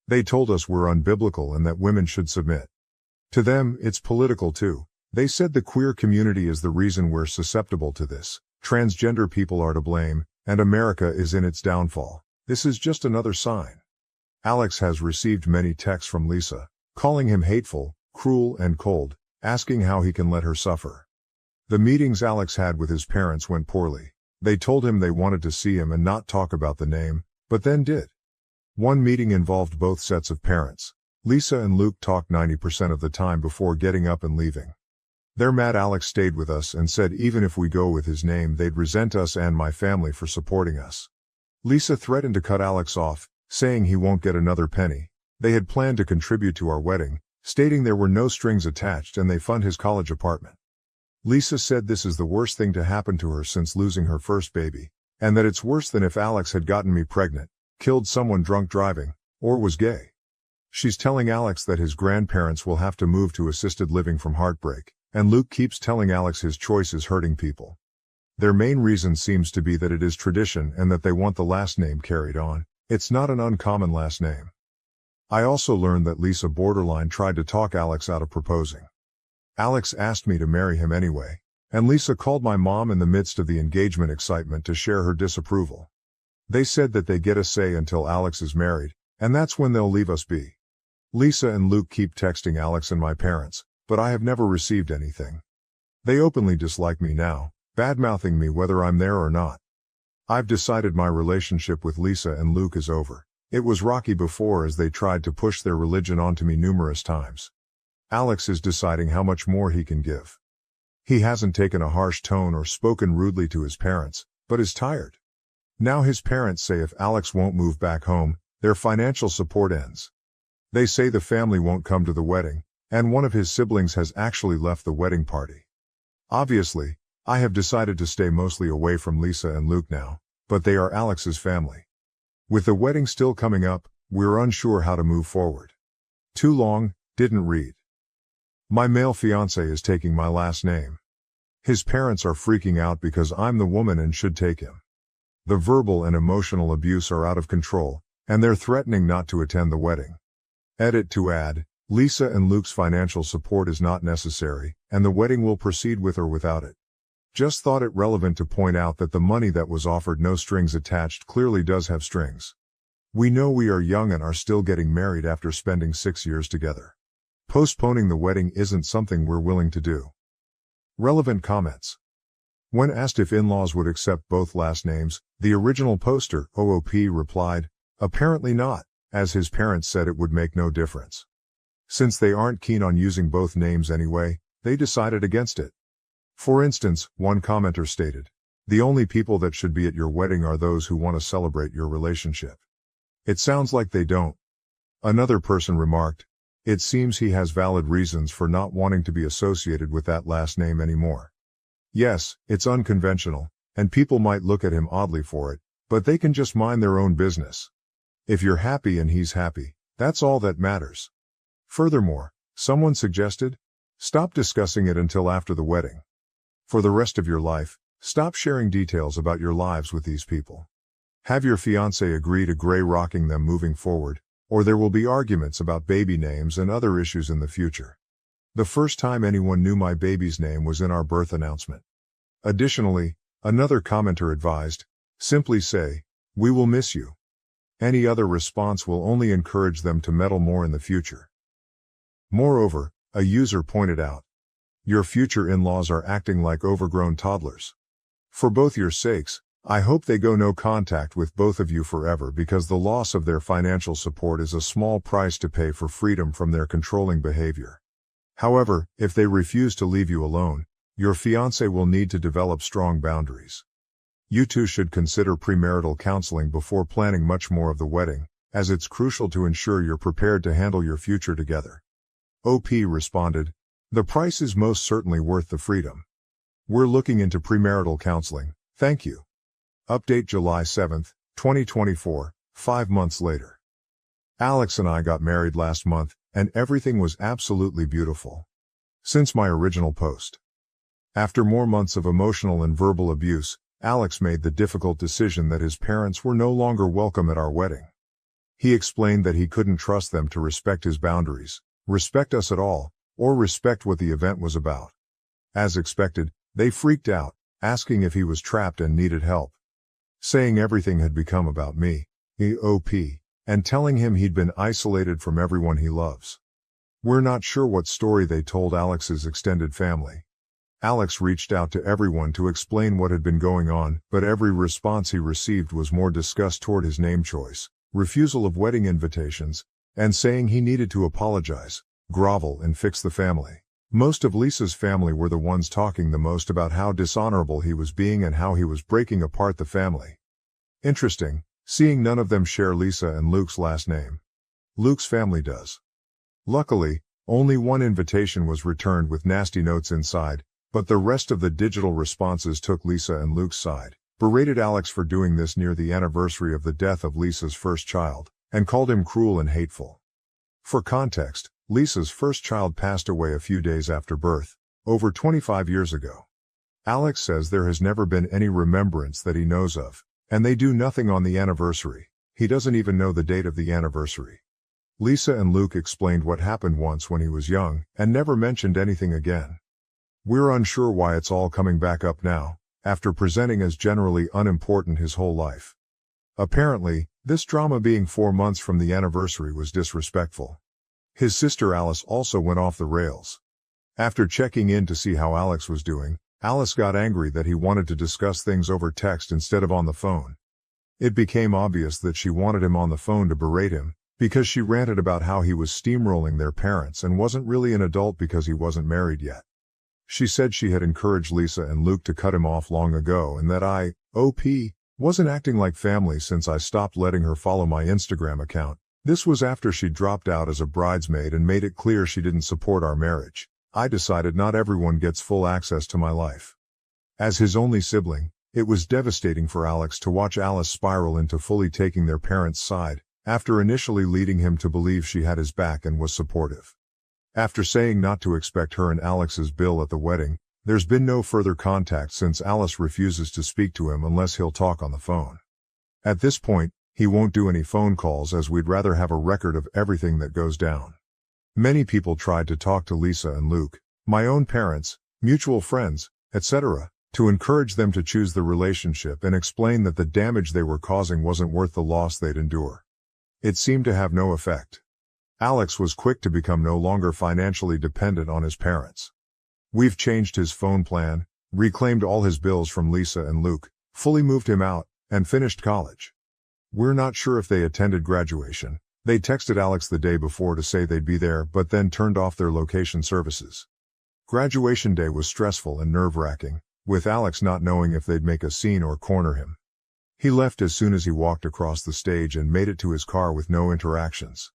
Speaker 2: They told us we're unbiblical and that women should submit. To them, it's political too. They said the queer community is the reason we're susceptible to this. Transgender people are to blame, and America is in its downfall. This is just another sign. Alex has received many texts from Lisa, calling him hateful, cruel, and cold, asking how he can let her suffer. The meetings Alex had with his parents went poorly. They told him they wanted to see him and not talk about the name, but then did. One meeting involved both sets of parents. Lisa and Luke talked 90% of the time before getting up and leaving. They're mad Alex stayed with us and said even if we go with his name they'd resent us and my family for supporting us. Lisa threatened to cut Alex off, saying he won't get another penny. They had planned to contribute to our wedding, stating there were no strings attached and they fund his college apartment. Lisa said this is the worst thing to happen to her since losing her first baby, and that it's worse than if Alex had gotten me pregnant, killed someone drunk driving, or was gay. She's telling Alex that his grandparents will have to move to assisted living from heartbreak, and Luke keeps telling Alex his choice is hurting people. Their main reason seems to be that it is tradition and that they want the last name carried on. It's not an uncommon last name. I also learned that Lisa borderline tried to talk Alex out of proposing. Alex asked me to marry him anyway, and Lisa called my mom in the midst of the engagement excitement to share her disapproval. They said that they get a say until Alex is married, and that's when they'll leave us be. Lisa and Luke keep texting Alex and my parents, but I have never received anything. They openly dislike me now, bad-mouthing me whether I'm there or not. I've decided my relationship with Lisa and Luke is over. It was rocky before as they tried to push their religion onto me numerous times. Alex is deciding how much more he can give. He hasn't taken a harsh tone or spoken rudely to his parents, but is tired. Now his parents say if Alex won't move back home, their financial support ends. They say the family won't come to the wedding, and one of his siblings has actually left the wedding party. Obviously, I have decided to stay mostly away from Lisa and Luke now, but they are Alex's family. With the wedding still coming up, we're unsure how to move forward. Too long, didn't read. My male fiancé is taking my last name. His parents are freaking out because I'm the woman and should take him. The verbal and emotional abuse are out of control, and they're threatening not to attend the wedding. Edit to add, Lisa and Luke's financial support is not necessary, and the wedding will proceed with or without it. Just thought it relevant to point out that the money that was offered no strings attached clearly does have strings. We know we are young and are still getting married after spending 6 years together. Postponing the wedding isn't something we're willing to do. Relevant comments. When asked if in-laws would accept both last names, the original poster, OOP, replied, apparently not, as his parents said it would make no difference. Since they aren't keen on using both names anyway, they decided against it. For instance, one commenter stated, "The only people that should be at your wedding are those who want to celebrate your relationship." It sounds like they don't. Another person remarked, "It seems he has valid reasons for not wanting to be associated with that last name anymore." Yes, it's unconventional, and people might look at him oddly for it, but they can just mind their own business. If you're happy and he's happy, that's all that matters. Furthermore, someone suggested, stop discussing it until after the wedding. For the rest of your life, stop sharing details about your lives with these people. Have your fiancé agree to gray rocking them moving forward, or there will be arguments about baby names and other issues in the future. The first time anyone knew my baby's name was in our birth announcement. Additionally, another commenter advised, simply say, "We will miss you." Any other response will only encourage them to meddle more in the future. Moreover, a user pointed out, your future in-laws are acting like overgrown toddlers. For both your sakes, I hope they go no contact with both of you forever, because the loss of their financial support is a small price to pay for freedom from their controlling behavior. However, if they refuse to leave you alone, your fiancé will need to develop strong boundaries. You two should consider premarital counseling before planning much more of the wedding, as it's crucial to ensure you're prepared to handle your future together. OP responded, "The price is most certainly worth the freedom. We're looking into premarital counseling, thank you." Update July 7, 2024, 5 months later. Alex and I got married last month, and everything was absolutely beautiful. Since my original post. After more months of emotional and verbal abuse, Alex made the difficult decision that his parents were no longer welcome at our wedding. He explained that he couldn't trust them to respect his boundaries, respect us at all, or respect what the event was about. As expected, they freaked out, asking if he was trapped and needed help. Saying everything had become about me, EOP, and telling him he'd been isolated from everyone he loves. We're not sure what story they told Alex's extended family. Alex reached out to everyone to explain what had been going on, but every response he received was more disgust toward his name choice, refusal of wedding invitations, and saying he needed to apologize, grovel, and fix the family. Most of Lisa's family were the ones talking the most about how dishonorable he was being and how he was breaking apart the family. Interesting, seeing none of them share Lisa and Luke's last name. Luke's family does. Luckily, only one invitation was returned with nasty notes inside, but the rest of the digital responses took Lisa and Luke's side, berated Alex for doing this near the anniversary of the death of Lisa's first child, and called him cruel and hateful. For context, Lisa's first child passed away a few days after birth, over 25 years ago. Alex says there has never been any remembrance that he knows of, and they do nothing on the anniversary. He doesn't even know the date of the anniversary. Lisa and Luke explained what happened once when he was young, and never mentioned anything again. We're unsure why it's all coming back up now, after presenting as generally unimportant his whole life. Apparently, this drama being 4 months from the anniversary was disrespectful. His sister Alice also went off the rails. After checking in to see how Alex was doing, Alice got angry that he wanted to discuss things over text instead of on the phone. It became obvious that she wanted him on the phone to berate him, because she ranted about how he was steamrolling their parents and wasn't really an adult because he wasn't married yet. She said she had encouraged Lisa and Luke to cut him off long ago and that I, OP, wasn't acting like family since I stopped letting her follow my Instagram account. This was after she dropped out as a bridesmaid and made it clear she didn't support our marriage. I decided not everyone gets full access to my life. As his only sibling, it was devastating for Alex to watch Alice spiral into fully taking their parents' side, after initially leading him to believe she had his back and was supportive. After saying not to expect her and Alex's bill at the wedding, there's been no further contact since Alice refuses to speak to him unless he'll talk on the phone. At this point, he won't do any phone calls as we'd rather have a record of everything that goes down. Many people tried to talk to Lisa and Luke, my own parents, mutual friends, etc., to encourage them to choose the relationship and explain that the damage they were causing wasn't worth the loss they'd endure. It seemed to have no effect. Alex was quick to become no longer financially dependent on his parents. We've changed his phone plan, reclaimed all his bills from Lisa and Luke, fully moved him out, and finished college. We're not sure if they attended graduation, They texted Alex the day before to say they'd be there but then turned off their location services. Graduation day was stressful and nerve-wracking, with Alex not knowing if they'd make a scene or corner him. He left as soon as he walked across the stage and made it to his car with no interactions.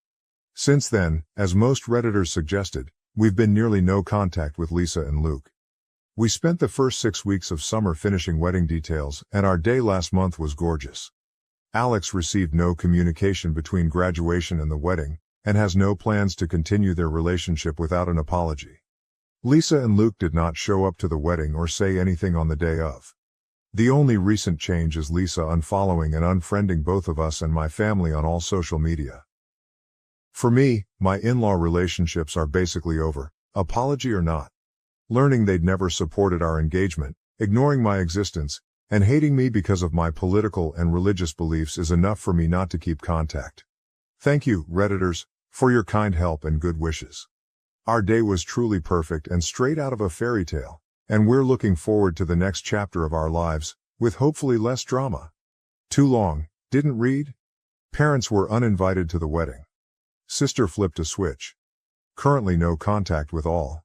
Speaker 2: Since then, as most Redditors suggested, we've been nearly no contact with Lisa and Luke. We spent the first 6 weeks of summer finishing wedding details, and our day last month was gorgeous. Alex received no communication between graduation and the wedding, and has no plans to continue their relationship without an apology. Lisa and Luke did not show up to the wedding or say anything on the day of. The only recent change is Lisa unfollowing and unfriending both of us and my family on all social media. For me, my in-law relationships are basically over, apology or not. Learning they'd never supported our engagement, ignoring my existence, and hating me because of my political and religious beliefs is enough for me not to keep contact. Thank you, Redditors, for your kind help and good wishes. Our day was truly perfect and straight out of a fairy tale, and we're looking forward to the next chapter of our lives, with hopefully less drama. Too long, didn't read? Parents were uninvited to the wedding. Sister flipped a switch. Currently no contact with all.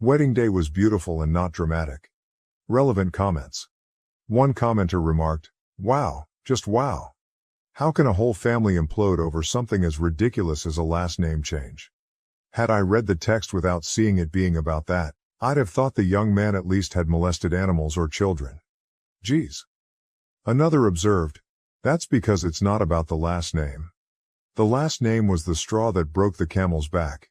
Speaker 2: Wedding day was beautiful and not dramatic. Relevant comments. One commenter remarked, "Wow, just wow. How can a whole family implode over something as ridiculous as a last name change?" Had I read the text without seeing it being about that, I'd have thought the young man at least had molested animals or children. Geez. Another observed, "That's because it's not about the last name. The last name was the straw that broke the camel's back."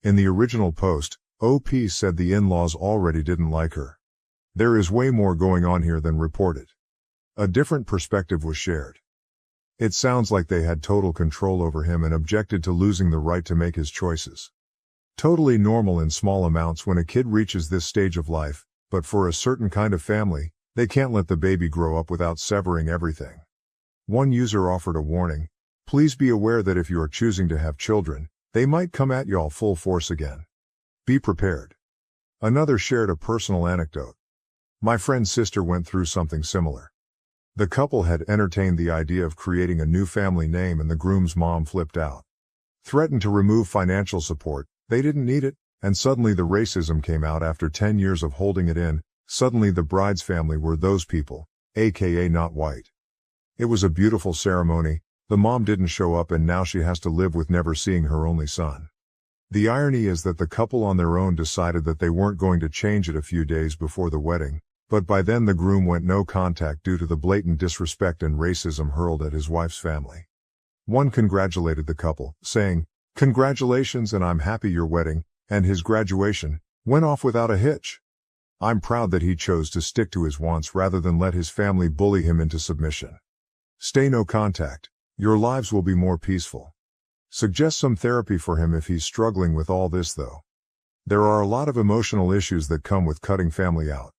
Speaker 2: In the original post, OP said the in-laws already didn't like her. There is way more going on here than reported. A different perspective was shared. It sounds like they had total control over him and objected to losing the right to make his choices. Totally normal in small amounts when a kid reaches this stage of life, but for a certain kind of family, they can't let the baby grow up without severing everything. One user offered a warning, "Please be aware that if you are choosing to have children, they might come at y'all full force again. Be prepared." Another shared a personal anecdote. My friend's sister went through something similar. The couple had entertained the idea of creating a new family name and the groom's mom flipped out. Threatened to remove financial support, they didn't need it, and suddenly the racism came out after 10 years of holding it in. Suddenly the bride's family were those people, aka not white. It was a beautiful ceremony, the mom didn't show up and now she has to live with never seeing her only son. The irony is that the couple on their own decided that they weren't going to change it a few days before the wedding, but by then the groom went no contact due to the blatant disrespect and racism hurled at his wife's family. One congratulated the couple, saying, "Congratulations and I'm happy your wedding, and his graduation, went off without a hitch. I'm proud that he chose to stick to his wants rather than let his family bully him into submission. Stay no contact, your lives will be more peaceful." Suggest some therapy for him if he's struggling with all this though. There are a lot of emotional issues that come with cutting family out.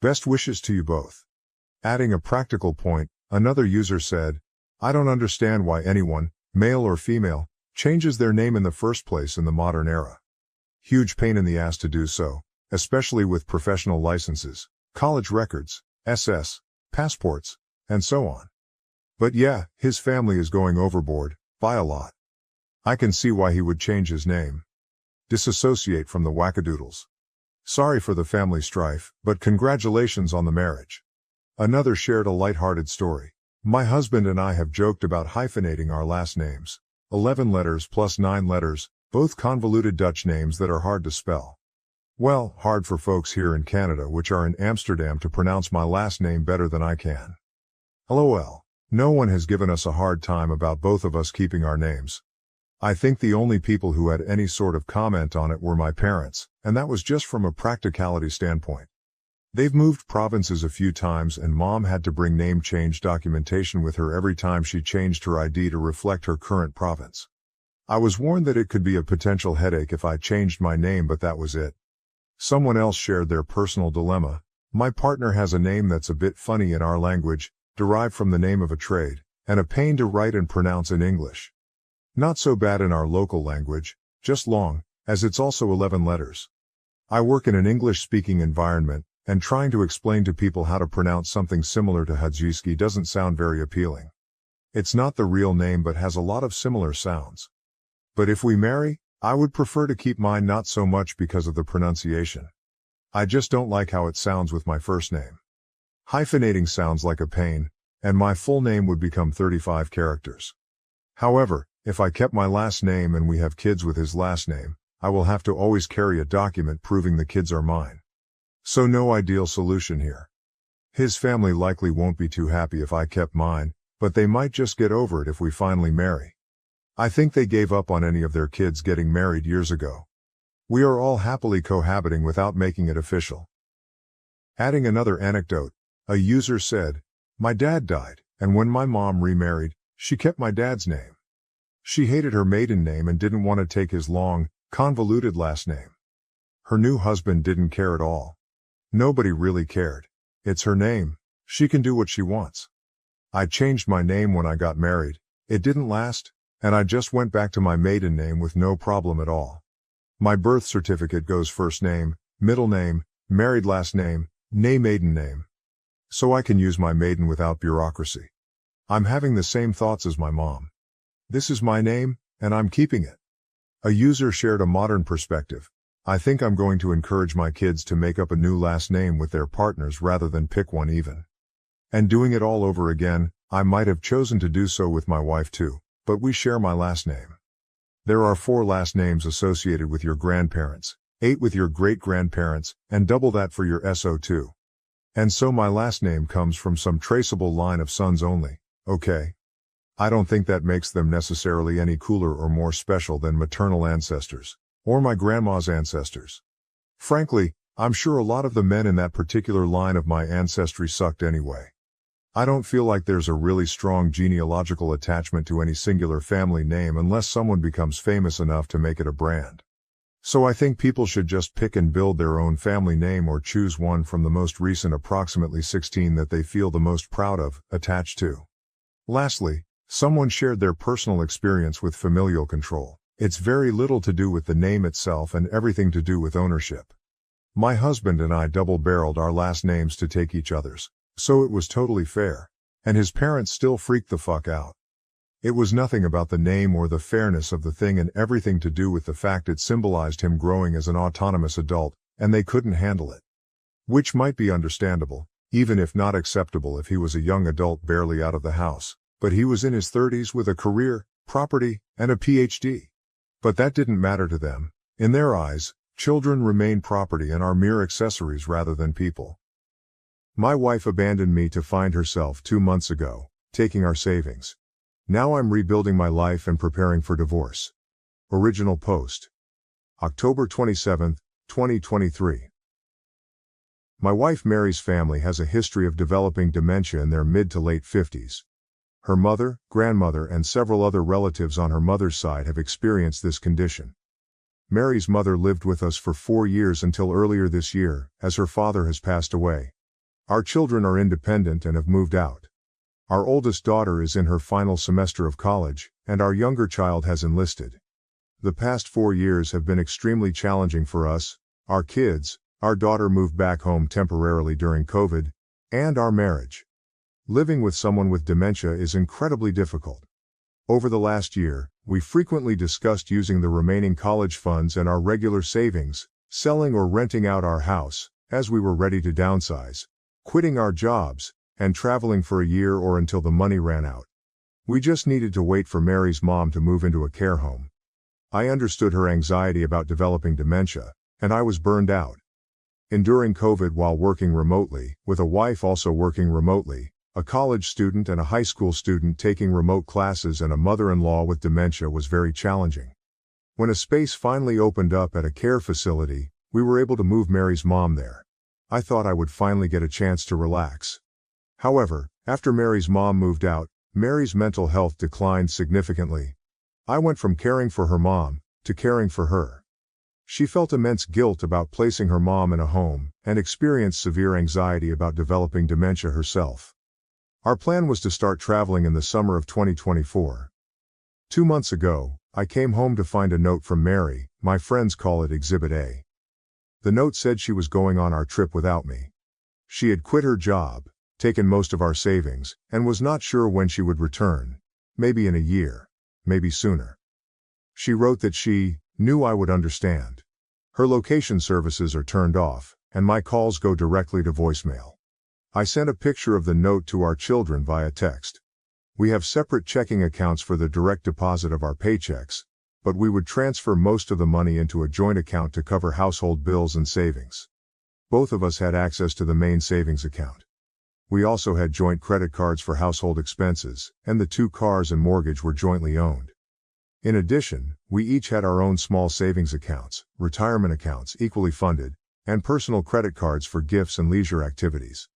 Speaker 2: Best wishes to you both. Adding a practical point, another user said, "I don't understand why anyone, male or female, changes their name in the first place in the modern era. Huge pain in the ass to do so, especially with professional licenses, college records, SS, passports, and so on. But yeah, his family is going overboard, by a lot. I can see why he would change his name. Disassociate from the wackadoodles. Sorry for the family strife, but congratulations on the marriage." Another shared a light-hearted story. "My husband and I have joked about hyphenating our last names. 11 letters plus 9 letters, both convoluted Dutch names that are hard to spell. Well, hard for folks here in Canada which are in Amsterdam to pronounce my last name better than I can. LOL. No one has given us a hard time about both of us keeping our names. I think the only people who had any sort of comment on it were my parents, and that was just from a practicality standpoint. They've moved provinces a few times and mom had to bring name change documentation with her every time she changed her ID to reflect her current province. I was warned that it could be a potential headache if I changed my name, but that was it." Someone else shared their personal dilemma. "My partner has a name that's a bit funny in our language, derived from the name of a trade, and a pain to write and pronounce in English. Not so bad in our local language, just long, as it's also 11 letters. I work in an English-speaking environment, and trying to explain to people how to pronounce something similar to Hadzhiski doesn't sound very appealing. It's not the real name but has a lot of similar sounds. But if we marry, I would prefer to keep mine, not so much because of the pronunciation. I just don't like how it sounds with my first name. Hyphenating sounds like a pain, and my full name would become 35 characters. However, if I kept my last name and we have kids with his last name, I will have to always carry a document proving the kids are mine. So no ideal solution here. His family likely won't be too happy if I kept mine, but they might just get over it if we finally marry. I think they gave up on any of their kids getting married years ago. We are all happily cohabiting without making it official. Adding another anecdote, a user said, "My dad died, and when my mom remarried, she kept my dad's name. She hated her maiden name and didn't want to take his long, convoluted last name. Her new husband didn't care at all. Nobody really cared. It's her name, she can do what she wants. I changed my name when I got married, it didn't last, and I just went back to my maiden name with no problem at all. My birth certificate goes first name, middle name, married last name, maiden name. So I can use my maiden without bureaucracy. I'm having the same thoughts as my mom. This is my name, and I'm keeping it." A user shared a modern perspective. "I think I'm going to encourage my kids to make up a new last name with their partners rather than pick one even. And doing it all over again, I might have chosen to do so with my wife too, but we share my last name. There are 4 last names associated with your grandparents, 8 with your great-grandparents, and double that for your SO2. And so my last name comes from some traceable line of sons only, okay? I don't think that makes them necessarily any cooler or more special than maternal ancestors, or my grandma's ancestors. Frankly, I'm sure a lot of the men in that particular line of my ancestry sucked anyway. I don't feel like there's a really strong genealogical attachment to any singular family name unless someone becomes famous enough to make it a brand. So I think people should just pick and build their own family name or choose one from the most recent approximately 16 that they feel the most proud of, attached to. Lastly, someone shared their personal experience with familial control. It's very little to do with the name itself and everything to do with ownership. My husband and I double-barreled our last names to take each other's, so it was totally fair, and his parents still freaked the fuck out. It was nothing about the name or the fairness of the thing and everything to do with the fact it symbolized him growing as an autonomous adult, and they couldn't handle it. Which might be understandable, even if not acceptable if he was a young adult barely out of the house, but he was in his 30s with a career, property, and a PhD. But that didn't matter to them. In their eyes, children remain property and are mere accessories rather than people. My wife abandoned me to find herself 2 months ago, taking our savings. Now I'm rebuilding my life and preparing for divorce. Original post. October 27, 2023. My wife Mary's family has a history of developing dementia in their mid to late 50s. Her mother, grandmother, and several other relatives on her mother's side have experienced this condition. Mary's mother lived with us for 4 years until earlier this year, as her father has passed away. Our children are independent and have moved out. Our oldest daughter is in her final semester of college, and our younger child has enlisted. The past 4 years have been extremely challenging for us, our kids, our daughter moved back home temporarily during COVID, and our marriage. Living with someone with dementia is incredibly difficult. Over the last year, we frequently discussed using the remaining college funds and our regular savings, selling or renting out our house, as we were ready to downsize, quitting our jobs, and traveling for a year or until the money ran out. We just needed to wait for Mary's mom to move into a care home. I understood her anxiety about developing dementia, and I was burned out. Enduring COVID while working remotely, with a wife also working remotely, a college student and a high school student taking remote classes, and a mother-in-law with dementia was very challenging. When a space finally opened up at a care facility, we were able to move Mary's mom there. I thought I would finally get a chance to relax. However, after Mary's mom moved out, Mary's mental health declined significantly. I went from caring for her mom to caring for her. She felt immense guilt about placing her mom in a home and experienced severe anxiety about developing dementia herself. Our plan was to start traveling in the summer of 2024. 2 months ago, I came home to find a note from Mary. My friends call it Exhibit A. The note said she was going on our trip without me. She had quit her job, taken most of our savings, and was not sure when she would return. Maybe in a year. Maybe sooner. She wrote that she knew I would understand. Her location services are turned off, and my calls go directly to voicemail. I sent a picture of the note to our children via text. We have separate checking accounts for the direct deposit of our paychecks, but we would transfer most of the money into a joint account to cover household bills and savings. Both of us had access to the main savings account. We also had joint credit cards for household expenses, and the 2 cars and mortgage were jointly owned. In addition, we each had our own small savings accounts, retirement accounts equally funded, and personal credit cards for gifts and leisure activities.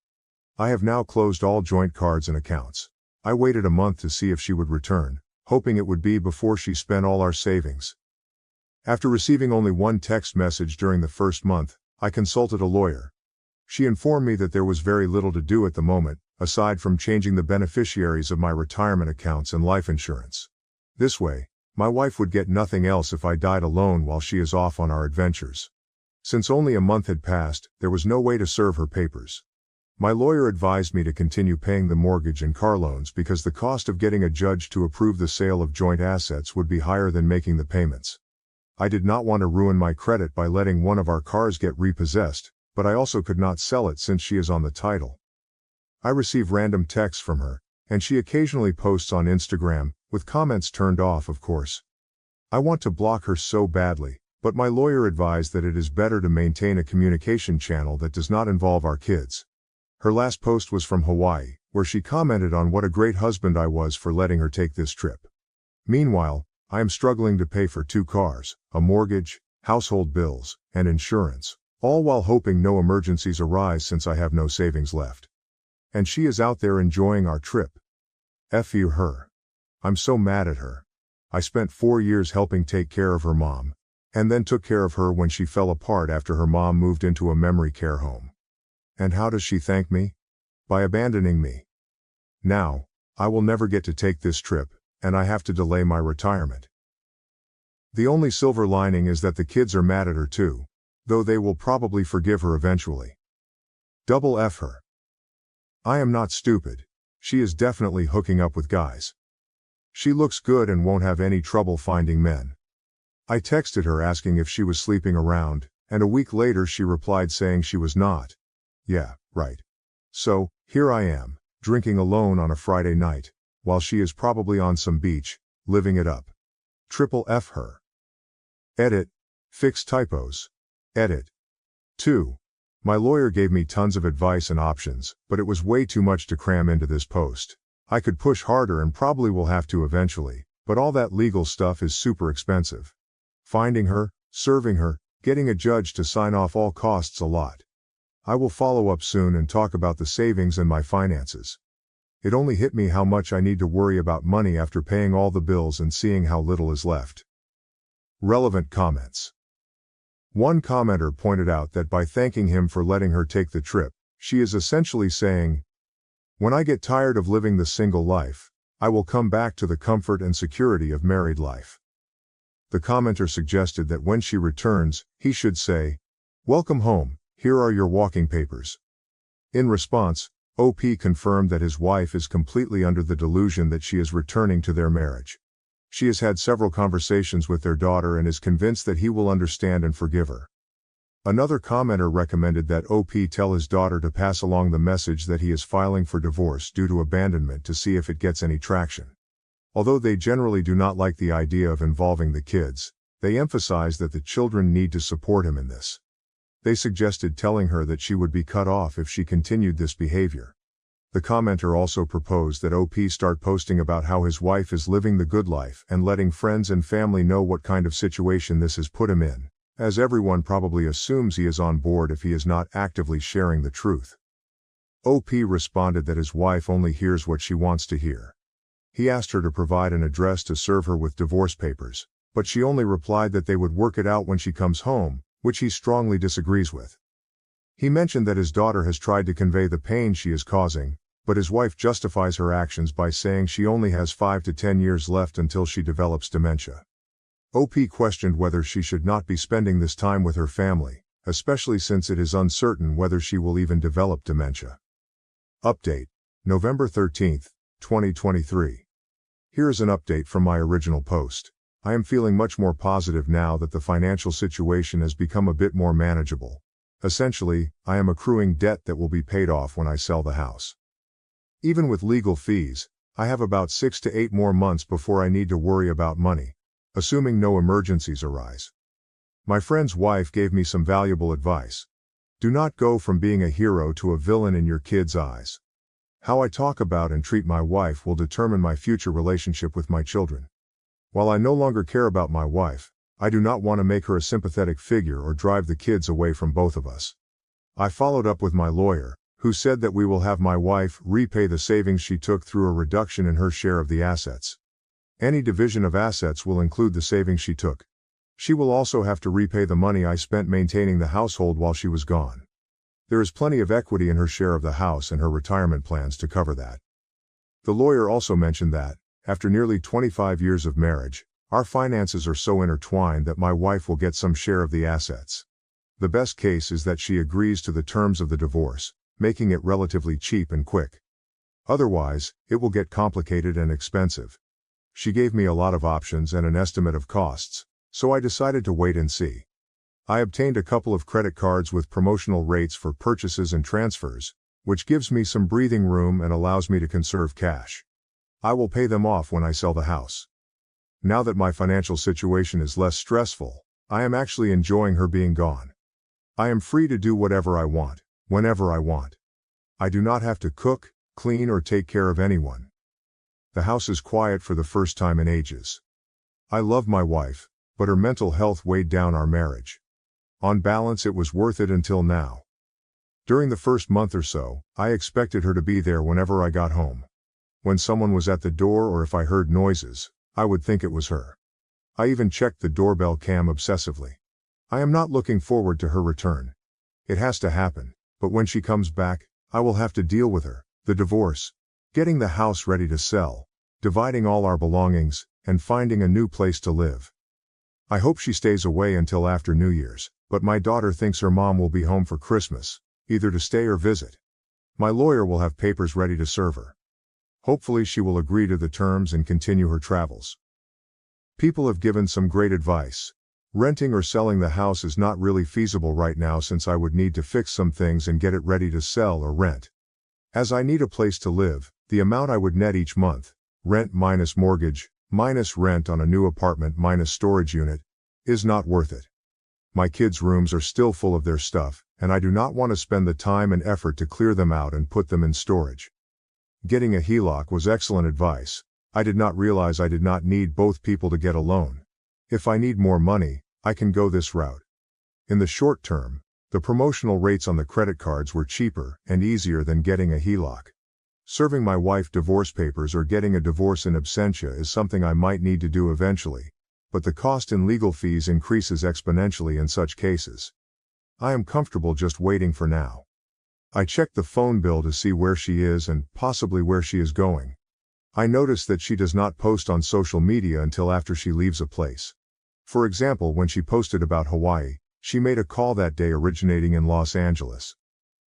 Speaker 2: I have now closed all joint cards and accounts. I waited a month to see if she would return, hoping it would be before she spent all our savings. After receiving only one text message during the first month, I consulted a lawyer. She informed me that there was very little to do at the moment, aside from changing the beneficiaries of my retirement accounts and life insurance. This way, my wife would get nothing else if I died alone while she is off on our adventures. Since only a month had passed, there was no way to serve her papers. My lawyer advised me to continue paying the mortgage and car loans because the cost of getting a judge to approve the sale of joint assets would be higher than making the payments. I did not want to ruin my credit by letting one of our cars get repossessed, but I also could not sell it since she is on the title. I receive random texts from her, and she occasionally posts on Instagram, with comments turned off, of course. I want to block her so badly, but my lawyer advised that it is better to maintain a communication channel that does not involve our kids. Her last post was from Hawaii, where she commented on what a great husband I was for letting her take this trip. Meanwhile, I am struggling to pay for 2 cars, a mortgage, household bills, and insurance, all while hoping no emergencies arise since I have no savings left. And she is out there enjoying our trip. F you her. I'm so mad at her. I spent 4 years helping take care of her mom, and then took care of her when she fell apart after her mom moved into a memory care home. And how does she thank me? By abandoning me. Now, I will never get to take this trip, and I have to delay my retirement. The only silver lining is that the kids are mad at her too, though they will probably forgive her eventually. Double F her. I am not stupid. She is definitely hooking up with guys. She looks good and won't have any trouble finding men. I texted her asking if she was sleeping around, and a week later she replied saying she was not. Yeah, right. So, here I am, drinking alone on a Friday night, while she is probably on some beach, living it up. Triple F her. Edit. Fix typos. Edit. 2. My lawyer gave me tons of advice and options, but it was way too much to cram into this post. I could push harder and probably will have to eventually, but all that legal stuff is super expensive. Finding her, serving her, getting a judge to sign off all costs a lot. I will follow up soon and talk about the savings and my finances. It only hit me how much I need to worry about money after paying all the bills and seeing how little is left. Relevant comments. One commenter pointed out that by thanking him for letting her take the trip, she is essentially saying, "When I get tired of living the single life, I will come back to the comfort and security of married life." The commenter suggested that when she returns, he should say, "Welcome home, here are your walking papers." In response, OP confirmed that his wife is completely under the delusion that she is returning to their marriage. She has had several conversations with their daughter and is convinced that he will understand and forgive her. Another commenter recommended that OP tell his daughter to pass along the message that he is filing for divorce due to abandonment to see if it gets any traction. Although they generally do not like the idea of involving the kids, they emphasize that the children need to support him in this. They suggested telling her that she would be cut off if she continued this behavior. The commenter also proposed that OP start posting about how his wife is living the good life and letting friends and family know what kind of situation this has put him in, as everyone probably assumes he is on board if he is not actively sharing the truth. OP responded that his wife only hears what she wants to hear. He asked her to provide an address to serve her with divorce papers, but she only replied that they would work it out when she comes home, which he strongly disagrees with. He mentioned that his daughter has tried to convey the pain she is causing, but his wife justifies her actions by saying she only has 5 to 10 years left until she develops dementia. OP questioned whether she should not be spending this time with her family, especially since it is uncertain whether she will even develop dementia. Update. November 13th, 2023. Here is an update from my original post. I am feeling much more positive now that the financial situation has become a bit more manageable. Essentially, I am accruing debt that will be paid off when I sell the house. Even with legal fees, I have about 6 to 8 more months before I need to worry about money, assuming no emergencies arise. My friend's wife gave me some valuable advice. Do not go from being a hero to a villain in your kids' eyes. How I talk about and treat my wife will determine my future relationship with my children. While I no longer care about my wife, I do not want to make her a sympathetic figure or drive the kids away from both of us. I followed up with my lawyer, who said that we will have my wife repay the savings she took through a reduction in her share of the assets. Any division of assets will include the savings she took. She will also have to repay the money I spent maintaining the household while she was gone. There is plenty of equity in her share of the house and her retirement plans to cover that. The lawyer also mentioned that, after nearly 25 years of marriage, our finances are so intertwined that my wife will get some share of the assets. The best case is that she agrees to the terms of the divorce, making it relatively cheap and quick. Otherwise, it will get complicated and expensive. She gave me a lot of options and an estimate of costs, so I decided to wait and see. I obtained a couple of credit cards with promotional rates for purchases and transfers, which gives me some breathing room and allows me to conserve cash. I will pay them off when I sell the house. Now that my financial situation is less stressful, I am actually enjoying her being gone. I am free to do whatever I want, whenever I want. I do not have to cook, clean, or take care of anyone. The house is quiet for the first time in ages. I love my wife, but her mental health weighed down our marriage. On balance, it was worth it until now. During the first month or so, I expected her to be there whenever I got home. When someone was at the door or if I heard noises, I would think it was her. I even checked the doorbell cam obsessively. I am not looking forward to her return. It has to happen, but when she comes back, I will have to deal with her, the divorce, getting the house ready to sell, dividing all our belongings, and finding a new place to live. I hope she stays away until after New Year's, but my daughter thinks her mom will be home for Christmas, either to stay or visit. My lawyer will have papers ready to serve her. Hopefully she will agree to the terms and continue her travels. People have given some great advice. Renting or selling the house is not really feasible right now since I would need to fix some things and get it ready to sell or rent. As I need a place to live, the amount I would net each month, rent minus mortgage, minus rent on a new apartment minus storage unit, is not worth it. My kids' rooms are still full of their stuff, and I do not want to spend the time and effort to clear them out and put them in storage. Getting a HELOC was excellent advice. I did not realize I did not need both people to get a loan. If I need more money, I can go this route. In the short term, the promotional rates on the credit cards were cheaper and easier than getting a HELOC. Serving my wife divorce papers or getting a divorce in absentia is something I might need to do eventually, but the cost in legal fees increases exponentially in such cases. I am comfortable just waiting for now. I checked the phone bill to see where she is and possibly where she is going. I noticed that she does not post on social media until after she leaves a place. For example, when she posted about Hawaii, she made a call that day originating in Los Angeles.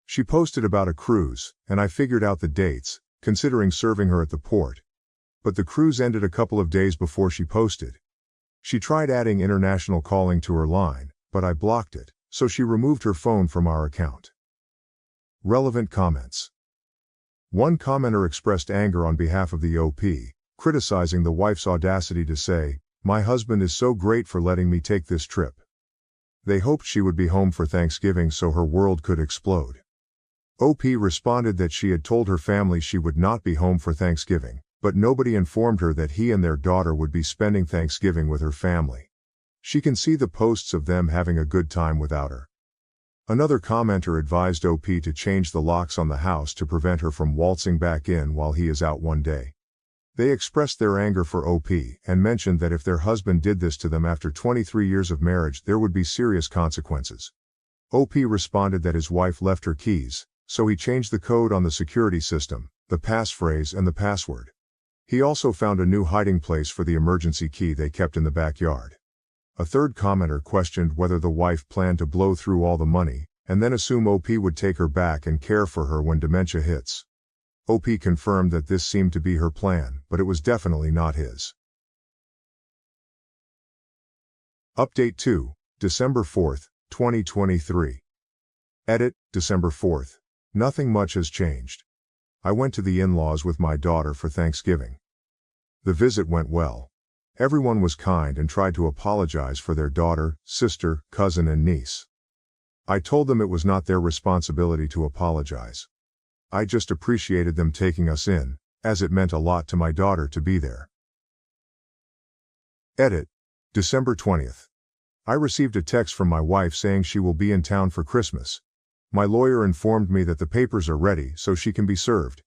Speaker 2: She posted about a cruise, and I figured out the dates, considering serving her at the port. But the cruise ended a couple of days before she posted. She tried adding international calling to her line, but I blocked it, so she removed her phone from our account. Relevant comments. One commenter expressed anger on behalf of the OP, criticizing the wife's audacity to say, "My husband is so great for letting me take this trip." They hoped she would be home for Thanksgiving so her world could explode. OP responded that she had told her family she would not be home for Thanksgiving, but nobody informed her that he and their daughter would be spending Thanksgiving with her family. She can see the posts of them having a good time without her. Another commenter advised OP to change the locks on the house to prevent her from waltzing back in while he is out one day. They expressed their anger for OP and mentioned that if their husband did this to them after 23 years of marriage, there would be serious consequences. OP responded that his wife left her keys, so he changed the code on the security system, the passphrase and the password. He also found a new hiding place for the emergency key they kept in the backyard. A third commenter questioned whether the wife planned to blow through all the money, and then assume OP would take her back and care for her when dementia hits. OP confirmed that this seemed to be her plan, but it was definitely not his. Update 2, December 4th, 2023. Edit, December 4th. Nothing much has changed. I went to the in-laws with my daughter for Thanksgiving. The visit went well. Everyone was kind and tried to apologize for their daughter, sister, cousin and niece. I told them it was not their responsibility to apologize. I just appreciated them taking us in, as it meant a lot to my daughter to be there. Edit, December 20th. I received a text from my wife saying she will be in town for Christmas. My lawyer informed me that the papers are ready so she can be served.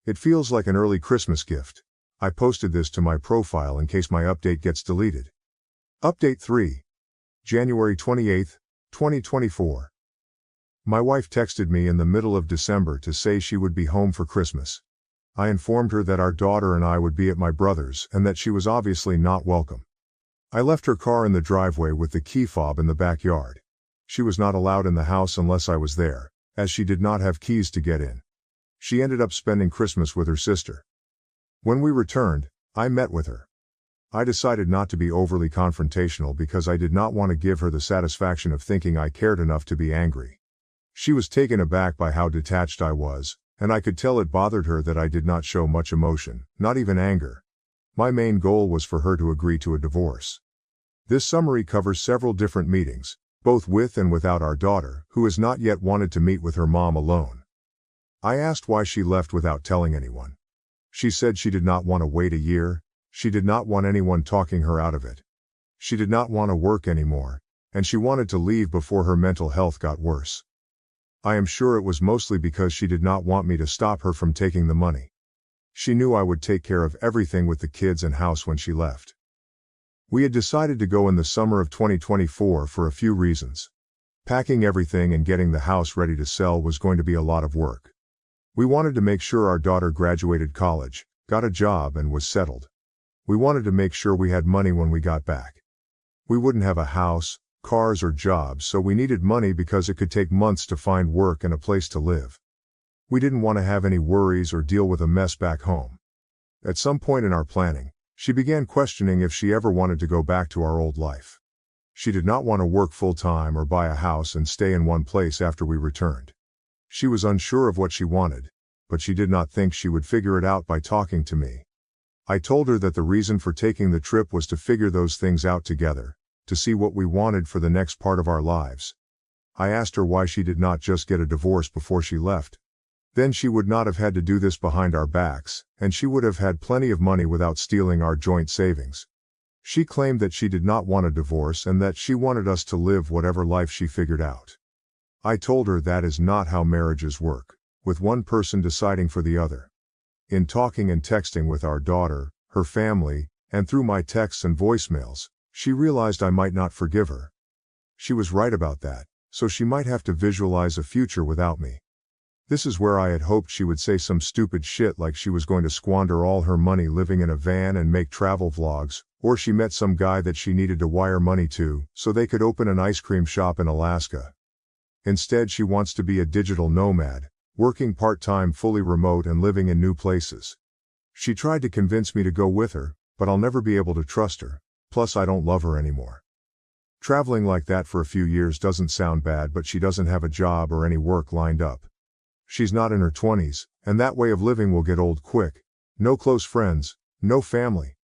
Speaker 2: It feels like an early Christmas gift. I posted this to my profile in case my update gets deleted. Update 3. January 28, 2024. My wife texted me in the middle of December to say she would be home for Christmas. I informed her that our daughter and I would be at my brother's and that she was obviously not welcome. I left her car in the driveway with the key fob in the backyard. She was not allowed in the house unless I was there, as she did not have keys to get in. She ended up spending Christmas with her sister. When we returned, I met with her. I decided not to be overly confrontational because I did not want to give her the satisfaction of thinking I cared enough to be angry. She was taken aback by how detached I was, and I could tell it bothered her that I did not show much emotion, not even anger. My main goal was for her to agree to a divorce. This summary covers several different meetings, both with and without our daughter, who has not yet wanted to meet with her mom alone. I asked why she left without telling anyone. She said she did not want to wait a year, she did not want anyone talking her out of it. She did not want to work anymore, and she wanted to leave before her mental health got worse. I am sure it was mostly because she did not want me to stop her from taking the money. She knew I would take care of everything with the kids and house when she left. We had decided to go in the summer of 2024 for a few reasons. Packing everything and getting the house ready to sell was going to be a lot of work. We wanted to make sure our daughter graduated college, got a job and was settled. We wanted to make sure we had money when we got back. We wouldn't have a house, cars or jobs, so we needed money because it could take months to find work and a place to live. We didn't want to have any worries or deal with a mess back home. At some point in our planning, she began questioning if she ever wanted to go back to our old life. She did not want to work full-time or buy a house and stay in one place after we returned. She was unsure of what she wanted, but she did not think she would figure it out by talking to me. I told her that the reason for taking the trip was to figure those things out together, to see what we wanted for the next part of our lives. I asked her why she did not just get a divorce before she left. Then she would not have had to do this behind our backs, and she would have had plenty of money without stealing our joint savings. She claimed that she did not want a divorce and that she wanted us to live whatever life she figured out. I told her that is not how marriages work, with one person deciding for the other. In talking and texting with our daughter, her family, and through my texts and voicemails, she realized I might not forgive her. She was right about that, so she might have to visualize a future without me. This is where I had hoped she would say some stupid shit like she was going to squander all her money living in a van and make travel vlogs, or she met some guy that she needed to wire money to so they could open an ice cream shop in Alaska. Instead, she wants to be a digital nomad, working part-time fully remote and living in new places. She tried to convince me to go with her, but I'll never be able to trust her, plus I don't love her anymore. Traveling like that for a few years doesn't sound bad, but she doesn't have a job or any work lined up. She's not in her 20s, and that way of living will get old quick. No close friends, no family.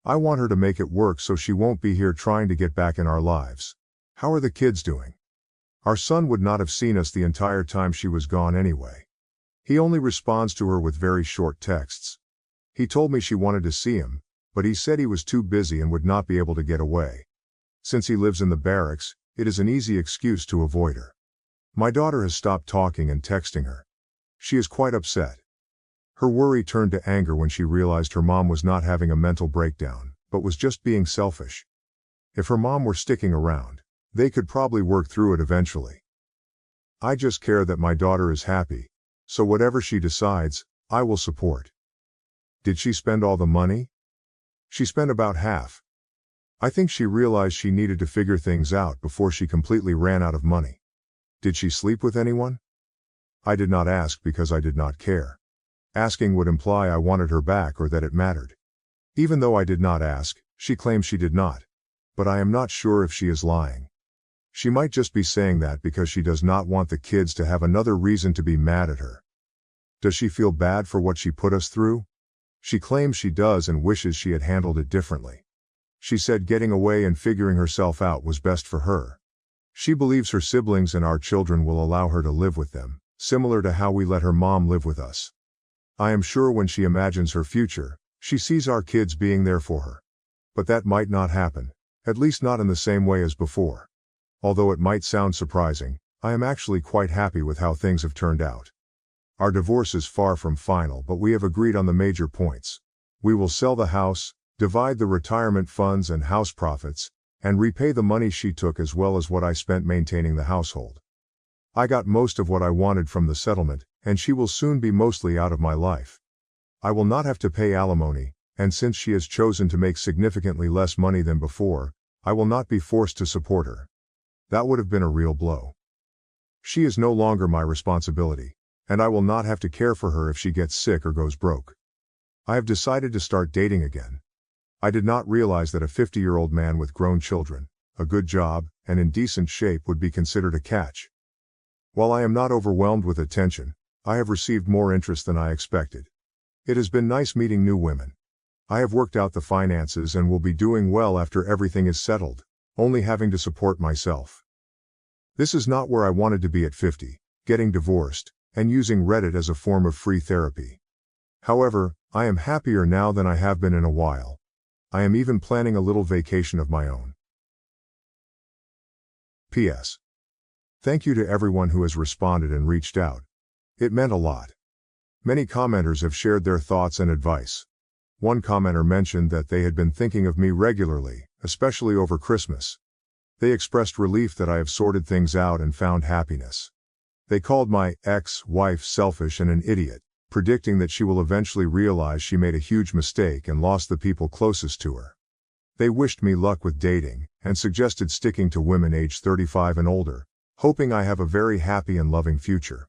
Speaker 2: I want her to make it work so she won't be here trying to get back in our lives. How are the kids doing? Our son would not have seen us the entire time she was gone anyway. He only responds to her with very short texts. He told me she wanted to see him, but he said he was too busy and would not be able to get away. Since he lives in the barracks, it is an easy excuse to avoid her. My daughter has stopped talking and texting her. She is quite upset. Her worry turned to anger when she realized her mom was not having a mental breakdown, but was just being selfish. If her mom were sticking around, they could probably work through it eventually. I just care that my daughter is happy, so whatever she decides, I will support. Did she spend all the money? She spent about half. I think she realized she needed to figure things out before she completely ran out of money. Did she sleep with anyone? I did not ask because I did not care. Asking would imply I wanted her back or that it mattered. Even though I did not ask, she claims she did not. But I am not sure if she is lying. She might just be saying that because she does not want the kids to have another reason to be mad at her. Does she feel bad for what she put us through? She claims she does and wishes she had handled it differently. She said getting away and figuring herself out was best for her. She believes her siblings and our children will allow her to live with them, similar to how we let her mom live with us. I am sure when she imagines her future, she sees our kids being there for her. But that might not happen, at least not in the same way as before. Although it might sound surprising, I am actually quite happy with how things have turned out. Our divorce is far from final, but we have agreed on the major points. We will sell the house, divide the retirement funds and house profits, and repay the money she took as well as what I spent maintaining the household. I got most of what I wanted from the settlement, and she will soon be mostly out of my life. I will not have to pay alimony, and since she has chosen to make significantly less money than before, I will not be forced to support her. That would have been a real blow. She is no longer my responsibility, and I will not have to care for her if she gets sick or goes broke. I have decided to start dating again. I did not realize that a 50-year-old man with grown children, a good job, and in decent shape would be considered a catch. While I am not overwhelmed with attention, I have received more interest than I expected. It has been nice meeting new women. I have worked out the finances and will be doing well after everything is settled, only having to support myself. This is not where I wanted to be at 50, getting divorced, and using Reddit as a form of free therapy. However, I am happier now than I have been in a while. I am even planning a little vacation of my own. P.S. Thank you to everyone who has responded and reached out. It meant a lot. Many commenters have shared their thoughts and advice. One commenter mentioned that they had been thinking of me regularly, especially over Christmas. They expressed relief that I have sorted things out and found happiness. They called my ex-wife selfish and an idiot, predicting that she will eventually realize she made a huge mistake and lost the people closest to her. They wished me luck with dating, and suggested sticking to women aged 35 and older, hoping I have a very happy and loving future.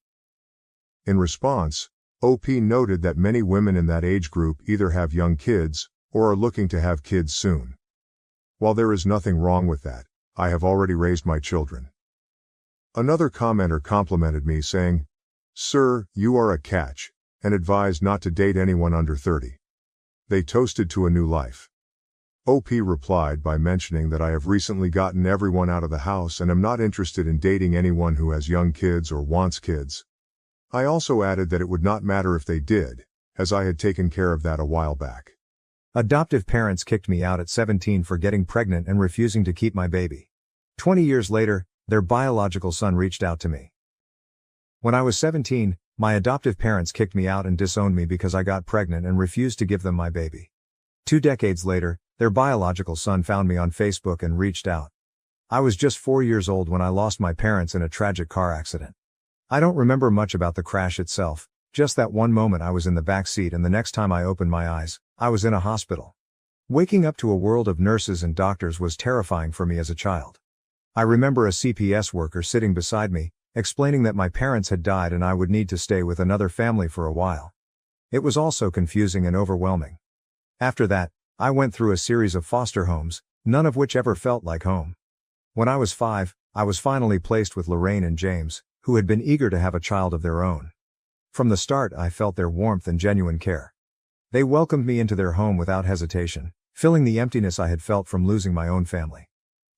Speaker 2: In response, OP noted that many women in that age group either have young kids, or are looking to have kids soon. While there is nothing wrong with that, I have already raised my children. Another commenter complimented me saying, "Sir, you are a catch," and advised not to date anyone under 30. They toasted to a new life. OP replied by mentioning that I have recently gotten everyone out of the house and am not interested in dating anyone who has young kids or wants kids. I also added that it would not matter if they did, as I had taken care of that a while back.
Speaker 1: Adoptive parents kicked me out at 17 for getting pregnant and refusing to keep my baby. 20 years later, their biological son reached out to me. When I was 17, my adoptive parents kicked me out and disowned me because I got pregnant and refused to give them my baby. 2 decades later, their biological son found me on Facebook and reached out. I was just 4 years old when I lost my parents in a tragic car accident. I don't remember much about the crash itself, just that one moment I was in the back seat and the next time I opened my eyes, I was in a hospital. Waking up to a world of nurses and doctors was terrifying for me as a child. I remember a CPS worker sitting beside me, explaining that my parents had died and I would need to stay with another family for a while. It was also confusing and overwhelming. After that, I went through a series of foster homes, none of which ever felt like home. When I was 5, I was finally placed with Lorraine and James, who had been eager to have a child of their own. From the start, I felt their warmth and genuine care. They welcomed me into their home without hesitation, filling the emptiness I had felt from losing my own family.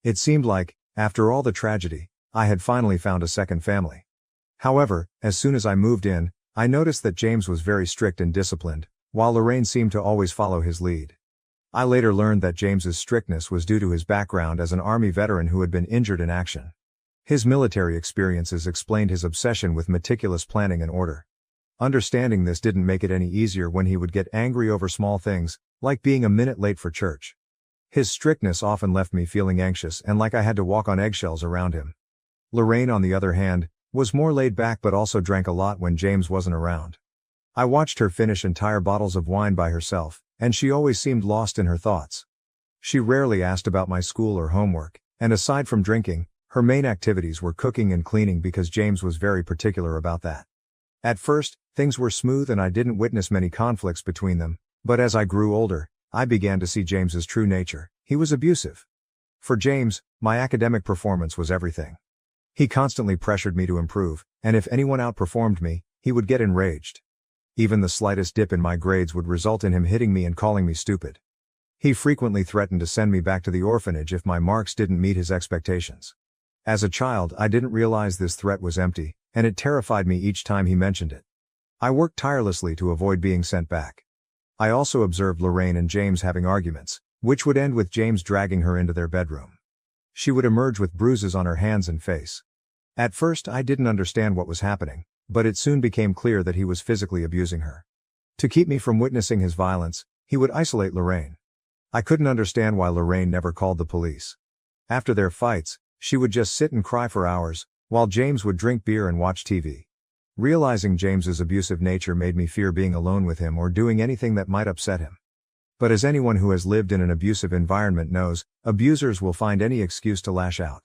Speaker 1: It seemed like, after all the tragedy, I had finally found a second family. However, as soon as I moved in, I noticed that James was very strict and disciplined, while Lorraine seemed to always follow his lead. I later learned that James's strictness was due to his background as an Army veteran who had been injured in action. His military experiences explained his obsession with meticulous planning and order. Understanding this didn't make it any easier when he would get angry over small things, like being a minute late for church. His strictness often left me feeling anxious and like I had to walk on eggshells around him. Lorraine, on the other hand, was more laid back but also drank a lot when James wasn't around. I watched her finish entire bottles of wine by herself, and she always seemed lost in her thoughts. She rarely asked about my school or homework, and aside from drinking, her main activities were cooking and cleaning because James was very particular about that. At first, Things were smooth and I didn't witness many conflicts between them, but as I grew older, I began to see James's true nature. He was abusive. For James, my academic performance was everything. He constantly pressured me to improve, and if anyone outperformed me, he would get enraged. Even the slightest dip in my grades would result in him hitting me and calling me stupid. He frequently threatened to send me back to the orphanage if my marks didn't meet his expectations. As a child, I didn't realize this threat was empty, and it terrified me each time he mentioned it. I worked tirelessly to avoid being sent back. I also observed Lorraine and James having arguments, which would end with James dragging her into their bedroom. She would emerge with bruises on her hands and face. At first, I didn't understand what was happening, but it soon became clear that he was physically abusing her. To keep me from witnessing his violence, he would isolate Lorraine. I couldn't understand why Lorraine never called the police. After their fights, she would just sit and cry for hours, while James would drink beer and watch TV. Realizing James's abusive nature made me fear being alone with him or doing anything that might upset him. But as anyone who has lived in an abusive environment knows, abusers will find any excuse to lash out.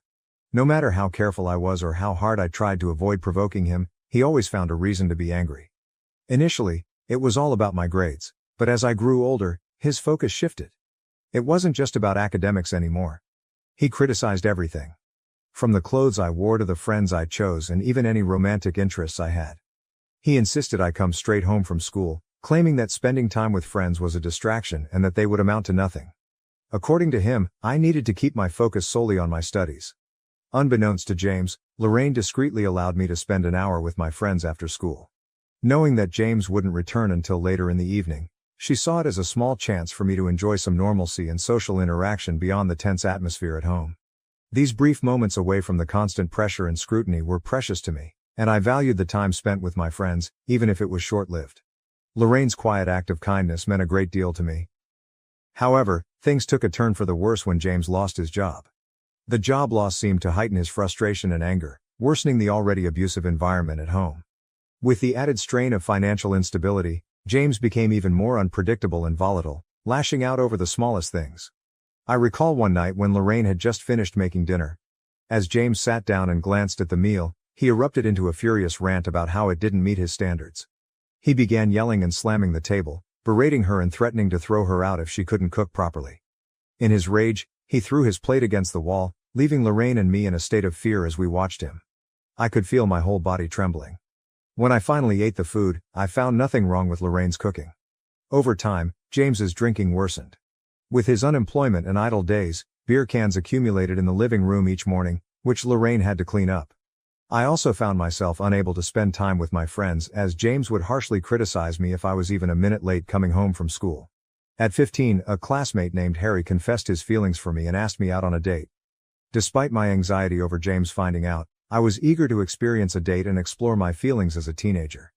Speaker 1: No matter how careful I was or how hard I tried to avoid provoking him, he always found a reason to be angry. Initially, it was all about my grades, but as I grew older, his focus shifted. It wasn't just about academics anymore. He criticized everything. From the clothes I wore to the friends I chose and even any romantic interests I had. He insisted I come straight home from school, claiming that spending time with friends was a distraction and that they would amount to nothing. According to him, I needed to keep my focus solely on my studies. Unbeknownst to James, Lorraine discreetly allowed me to spend an hour with my friends after school. Knowing that James wouldn't return until later in the evening, she saw it as a small chance for me to enjoy some normalcy and social interaction beyond the tense atmosphere at home. These brief moments away from the constant pressure and scrutiny were precious to me, and I valued the time spent with my friends, even if it was short-lived. Lorraine's quiet act of kindness meant a great deal to me. However, things took a turn for the worse when James lost his job. The job loss seemed to heighten his frustration and anger, worsening the already abusive environment at home. With the added strain of financial instability, James became even more unpredictable and volatile, lashing out over the smallest things. I recall one night when Lorraine had just finished making dinner. As James sat down and glanced at the meal, he erupted into a furious rant about how it didn't meet his standards. He began yelling and slamming the table, berating her and threatening to throw her out if she couldn't cook properly. In his rage, he threw his plate against the wall, leaving Lorraine and me in a state of fear as we watched him. I could feel my whole body trembling. When I finally ate the food, I found nothing wrong with Lorraine's cooking. Over time, James's drinking worsened. With his unemployment and idle days, beer cans accumulated in the living room each morning, which Lorraine had to clean up. I also found myself unable to spend time with my friends as James would harshly criticize me if I was even a minute late coming home from school. At 15, a classmate named Harry confessed his feelings for me and asked me out on a date. Despite my anxiety over James finding out, I was eager to experience a date and explore my feelings as a teenager.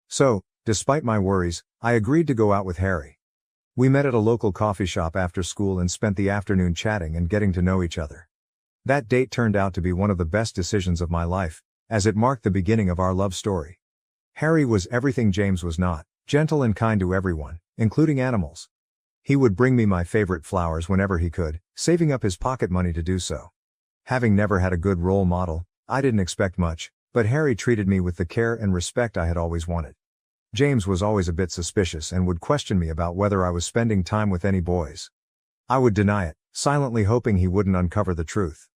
Speaker 1: So, despite my worries, I agreed to go out with Harry. We met at a local coffee shop after school and spent the afternoon chatting and getting to know each other. That date turned out to be one of the best decisions of my life, as it marked the beginning of our love story. Harry was everything James was not, gentle and kind to everyone, including animals. He would bring me my favorite flowers whenever he could, saving up his pocket money to do so. Having never had a good role model, I didn't expect much, but Harry treated me with the care and respect I had always wanted. James was always a bit suspicious and would question me about whether I was spending time with any boys. I would deny it, silently hoping he wouldn't uncover the truth.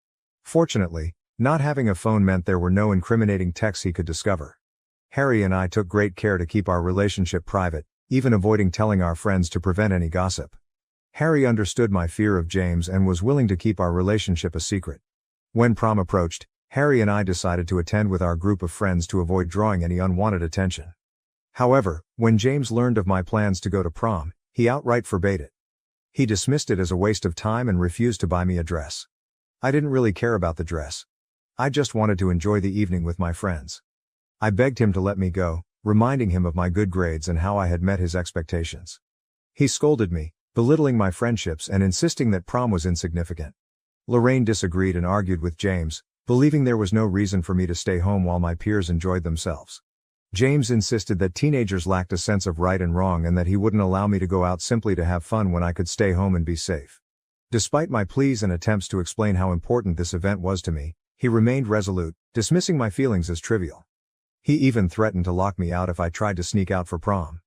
Speaker 1: Fortunately, not having a phone meant there were no incriminating texts he could discover. Harry and I took great care to keep our relationship private, even avoiding telling our friends to prevent any gossip. Harry understood my fear of James and was willing to keep our relationship a secret. When prom approached, Harry and I decided to attend with our group of friends to avoid drawing any unwanted attention. However, when James learned of my plans to go to prom, he outright forbade it. He dismissed it as a waste of time and refused to buy me a dress. I didn't really care about the dress. I just wanted to enjoy the evening with my friends. I begged him to let me go, reminding him of my good grades and how I had met his expectations. He scolded me, belittling my friendships and insisting that prom was insignificant. Lorraine disagreed and argued with James, believing there was no reason for me to stay home while my peers enjoyed themselves. James insisted that teenagers lacked a sense of right and wrong and that he wouldn't allow me to go out simply to have fun when I could stay home and be safe. Despite my pleas and attempts to explain how important this event was to me, he remained resolute, dismissing my feelings as trivial. He even threatened to lock me out if I tried to sneak out for prom.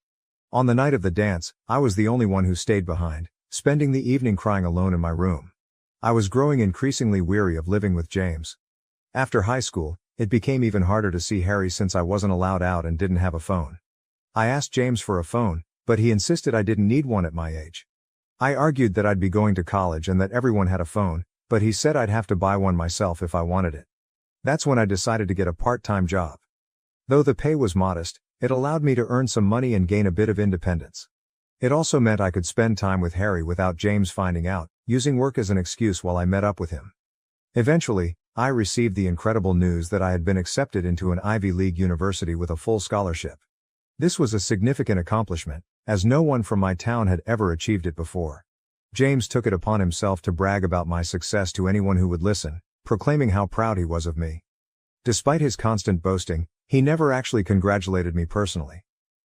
Speaker 1: On the night of the dance, I was the only one who stayed behind, spending the evening crying alone in my room. I was growing increasingly weary of living with James. After high school, it became even harder to see Harry since I wasn't allowed out and didn't have a phone. I asked James for a phone, but he insisted I didn't need one at my age. I argued that I'd be going to college and that everyone had a phone, but he said I'd have to buy one myself if I wanted it. That's when I decided to get a part-time job. Though the pay was modest, it allowed me to earn some money and gain a bit of independence. It also meant I could spend time with Harry without James finding out, using work as an excuse while I met up with him. Eventually, I received the incredible news that I had been accepted into an Ivy League university with a full scholarship. This was a significant accomplishment, as no one from my town had ever achieved it before. James took it upon himself to brag about my success to anyone who would listen, proclaiming how proud he was of me. Despite his constant boasting, he never actually congratulated me personally,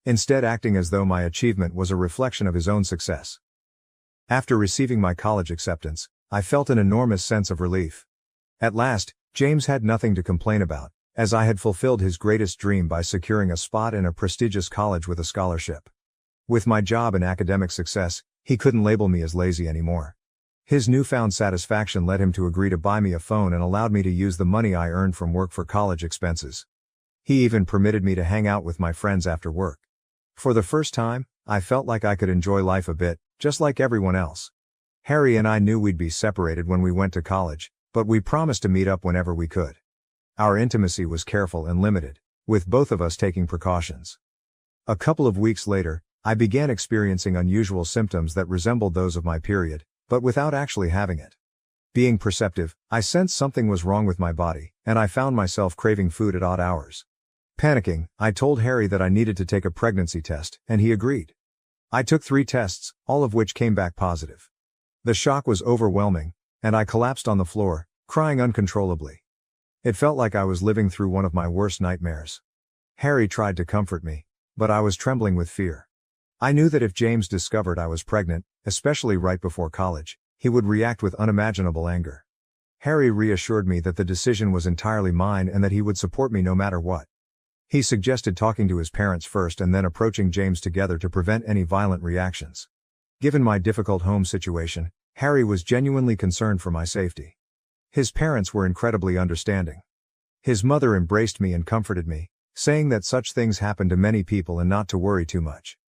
Speaker 1: instead acting as though my achievement was a reflection of his own success. After receiving my college acceptance, I felt an enormous sense of relief. At last, James had nothing to complain about, as I had fulfilled his greatest dream by securing a spot in a prestigious college with a scholarship. With my job and academic success, he couldn't label me as lazy anymore. His newfound satisfaction led him to agree to buy me a phone and allowed me to use the money I earned from work for college expenses. He even permitted me to hang out with my friends after work. For the first time, I felt like I could enjoy life a bit, just like everyone else. Harry and I knew we'd be separated when we went to college, but we promised to meet up whenever we could. Our intimacy was careful and limited, with both of us taking precautions. A couple of weeks later, I began experiencing unusual symptoms that resembled those of my period, but without actually having it. Being perceptive, I sensed something was wrong with my body, and I found myself craving food at odd hours. Panicking, I told Harry that I needed to take a pregnancy test, and he agreed. I took 3 tests, all of which came back positive. The shock was overwhelming, and I collapsed on the floor, crying uncontrollably. It felt like I was living through one of my worst nightmares. Harry tried to comfort me, but I was trembling with fear. I knew that if James discovered I was pregnant, especially right before college, he would react with unimaginable anger. Harry reassured me that the decision was entirely mine and that he would support me no matter what. He suggested talking to his parents first and then approaching James together to prevent any violent reactions. Given my difficult home situation, Harry was genuinely concerned for my safety. His parents were incredibly understanding. His mother embraced me and comforted me, saying that such things happen to many people and not to worry too much.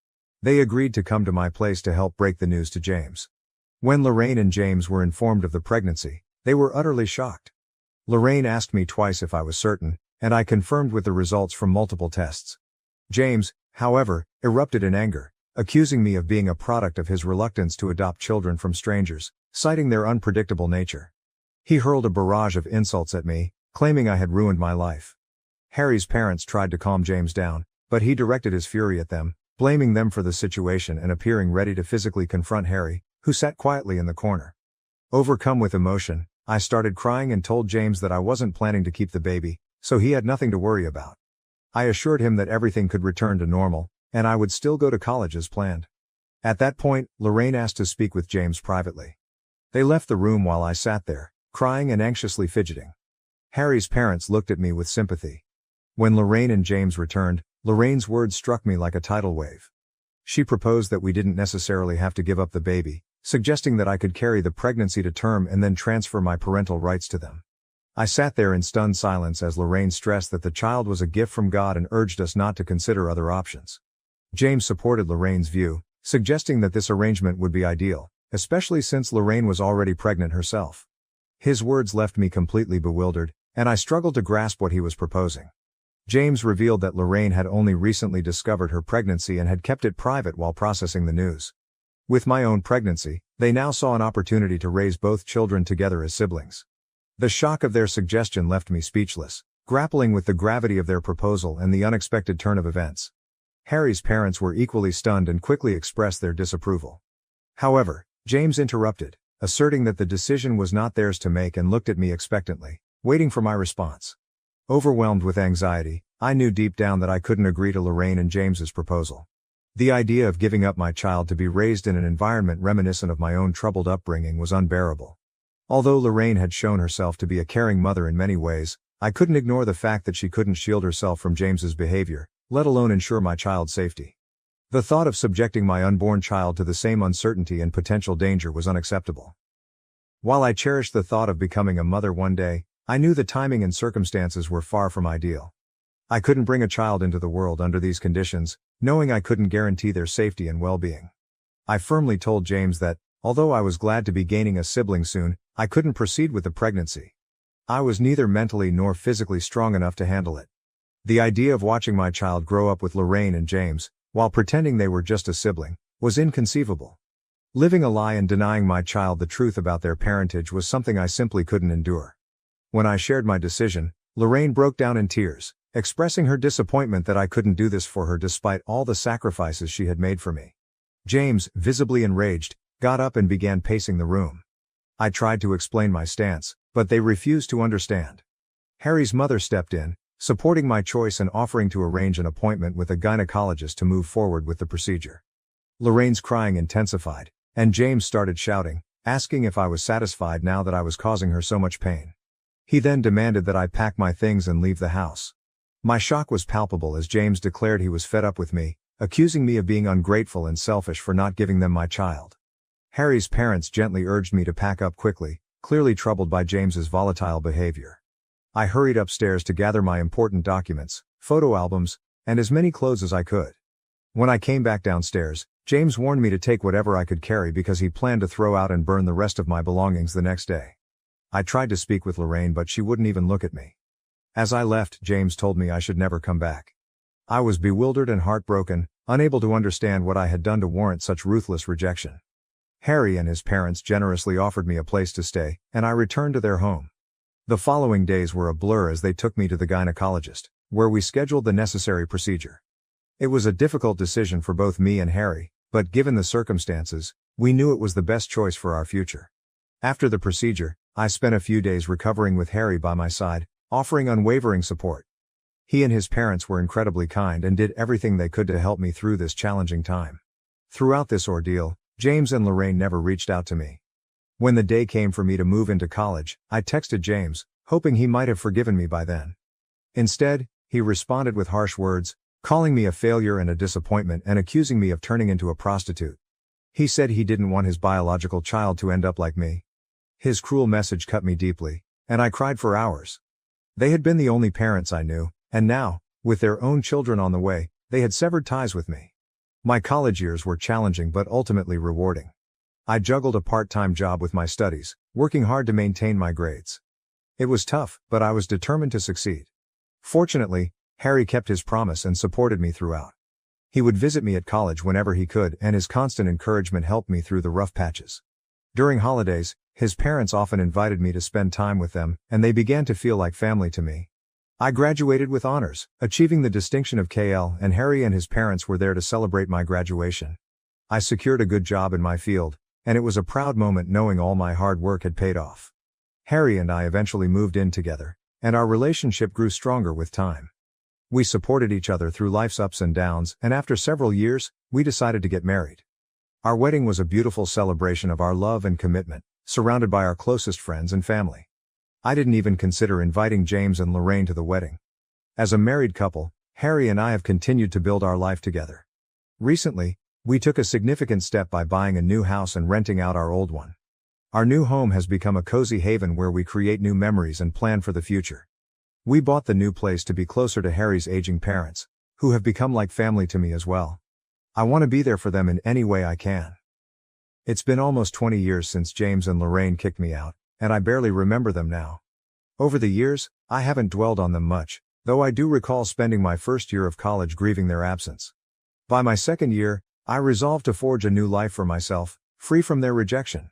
Speaker 1: They agreed to come to my place to help break the news to James. When Lorraine and James were informed of the pregnancy, they were utterly shocked. Lorraine asked me twice if I was certain, and I confirmed with the results from multiple tests. James, however, erupted in anger, accusing me of being a product of his reluctance to adopt children from strangers, citing their unpredictable nature. He hurled a barrage of insults at me, claiming I had ruined my life. Harry's parents tried to calm James down, but he directed his fury at them, blaming them for the situation and appearing ready to physically confront Harry, who sat quietly in the corner. Overcome with emotion, I started crying and told James that I wasn't planning to keep the baby, so he had nothing to worry about. I assured him that everything could return to normal, and I would still go to college as planned. At that point, Lorraine asked to speak with James privately. They left the room while I sat there, crying and anxiously fidgeting. Harry's parents looked at me with sympathy. When Lorraine and James returned, Lorraine's words struck me like a tidal wave. She proposed that we didn't necessarily have to give up the baby, suggesting that I could carry the pregnancy to term and then transfer my parental rights to them. I sat there in stunned silence as Lorraine stressed that the child was a gift from God and urged us not to consider other options. James supported Lorraine's view, suggesting that this arrangement would be ideal, especially since Lorraine was already pregnant herself. His words left me completely bewildered, and I struggled to grasp what he was proposing. James revealed that Lorraine had only recently discovered her pregnancy and had kept it private while processing the news. With my own pregnancy, they now saw an opportunity to raise both children together as siblings. The shock of their suggestion left me speechless, grappling with the gravity of their proposal and the unexpected turn of events. Harry's parents were equally stunned and quickly expressed their disapproval. However, James interrupted, asserting that the decision was not theirs to make, and looked at me expectantly, waiting for my response. Overwhelmed with anxiety, I knew deep down that I couldn't agree to Lorraine and James's proposal. The idea of giving up my child to be raised in an environment reminiscent of my own troubled upbringing was unbearable. Although Lorraine had shown herself to be a caring mother in many ways, I couldn't ignore the fact that she couldn't shield herself from James's behavior, let alone ensure my child's safety. The thought of subjecting my unborn child to the same uncertainty and potential danger was unacceptable. While I cherished the thought of becoming a mother one day, I knew the timing and circumstances were far from ideal. I couldn't bring a child into the world under these conditions, knowing I couldn't guarantee their safety and well-being. I firmly told James that, although I was glad to be gaining a sibling soon, I couldn't proceed with the pregnancy. I was neither mentally nor physically strong enough to handle it. The idea of watching my child grow up with Lorraine and James, while pretending they were just a sibling, was inconceivable. Living a lie and denying my child the truth about their parentage was something I simply couldn't endure. When I shared my decision, Lorraine broke down in tears, expressing her disappointment that I couldn't do this for her despite all the sacrifices she had made for me. James, visibly enraged, got up and began pacing the room. I tried to explain my stance, but they refused to understand. Harry's mother stepped in, supporting my choice and offering to arrange an appointment with a gynecologist to move forward with the procedure. Lorraine's crying intensified, and James started shouting, asking if I was satisfied now that I was causing her so much pain. He then demanded that I pack my things and leave the house. My shock was palpable as James declared he was fed up with me, accusing me of being ungrateful and selfish for not giving them my child. Harry's parents gently urged me to pack up quickly, clearly troubled by James's volatile behavior. I hurried upstairs to gather my important documents, photo albums, and as many clothes as I could. When I came back downstairs, James warned me to take whatever I could carry because he planned to throw out and burn the rest of my belongings the next day. I tried to speak with Lorraine but she wouldn't even look at me. As I left, James told me I should never come back. I was bewildered and heartbroken, unable to understand what I had done to warrant such ruthless rejection. Harry and his parents generously offered me a place to stay, and I returned to their home. The following days were a blur as they took me to the gynecologist, where we scheduled the necessary procedure. It was a difficult decision for both me and Harry, but given the circumstances, we knew it was the best choice for our future. After the procedure, I spent a few days recovering with Harry by my side, offering unwavering support. He and his parents were incredibly kind and did everything they could to help me through this challenging time. Throughout this ordeal, James and Lorraine never reached out to me. When the day came for me to move into college, I texted James, hoping he might have forgiven me by then. Instead, he responded with harsh words, calling me a failure and a disappointment and accusing me of turning into a prostitute. He said he didn't want his biological child to end up like me. His cruel message cut me deeply, and I cried for hours. They had been the only parents I knew, and now, with their own children on the way, they had severed ties with me. My college years were challenging but ultimately rewarding. I juggled a part-time job with my studies, working hard to maintain my grades. It was tough, but I was determined to succeed. Fortunately, Harry kept his promise and supported me throughout. He would visit me at college whenever he could, and his constant encouragement helped me through the rough patches. During holidays, his parents often invited me to spend time with them, and they began to feel like family to me. I graduated with honors, achieving the distinction of KL, and Harry and his parents were there to celebrate my graduation. I secured a good job in my field, and it was a proud moment knowing all my hard work had paid off. Harry and I eventually moved in together, and our relationship grew stronger with time. We supported each other through life's ups and downs, and after several years, we decided to get married. Our wedding was a beautiful celebration of our love and commitment, surrounded by our closest friends and family. I didn't even consider inviting James and Lorraine to the wedding. As a married couple, Harry and I have continued to build our life together. Recently, we took a significant step by buying a new house and renting out our old one. Our new home has become a cozy haven where we create new memories and plan for the future. We bought the new place to be closer to Harry's aging parents, who have become like family to me as well. I want to be there for them in any way I can. It's been almost 20 years since James and Lorraine kicked me out, and I barely remember them now. Over the years, I haven't dwelled on them much, though I do recall spending my first year of college grieving their absence. By my second year, I resolved to forge a new life for myself, free from their rejection.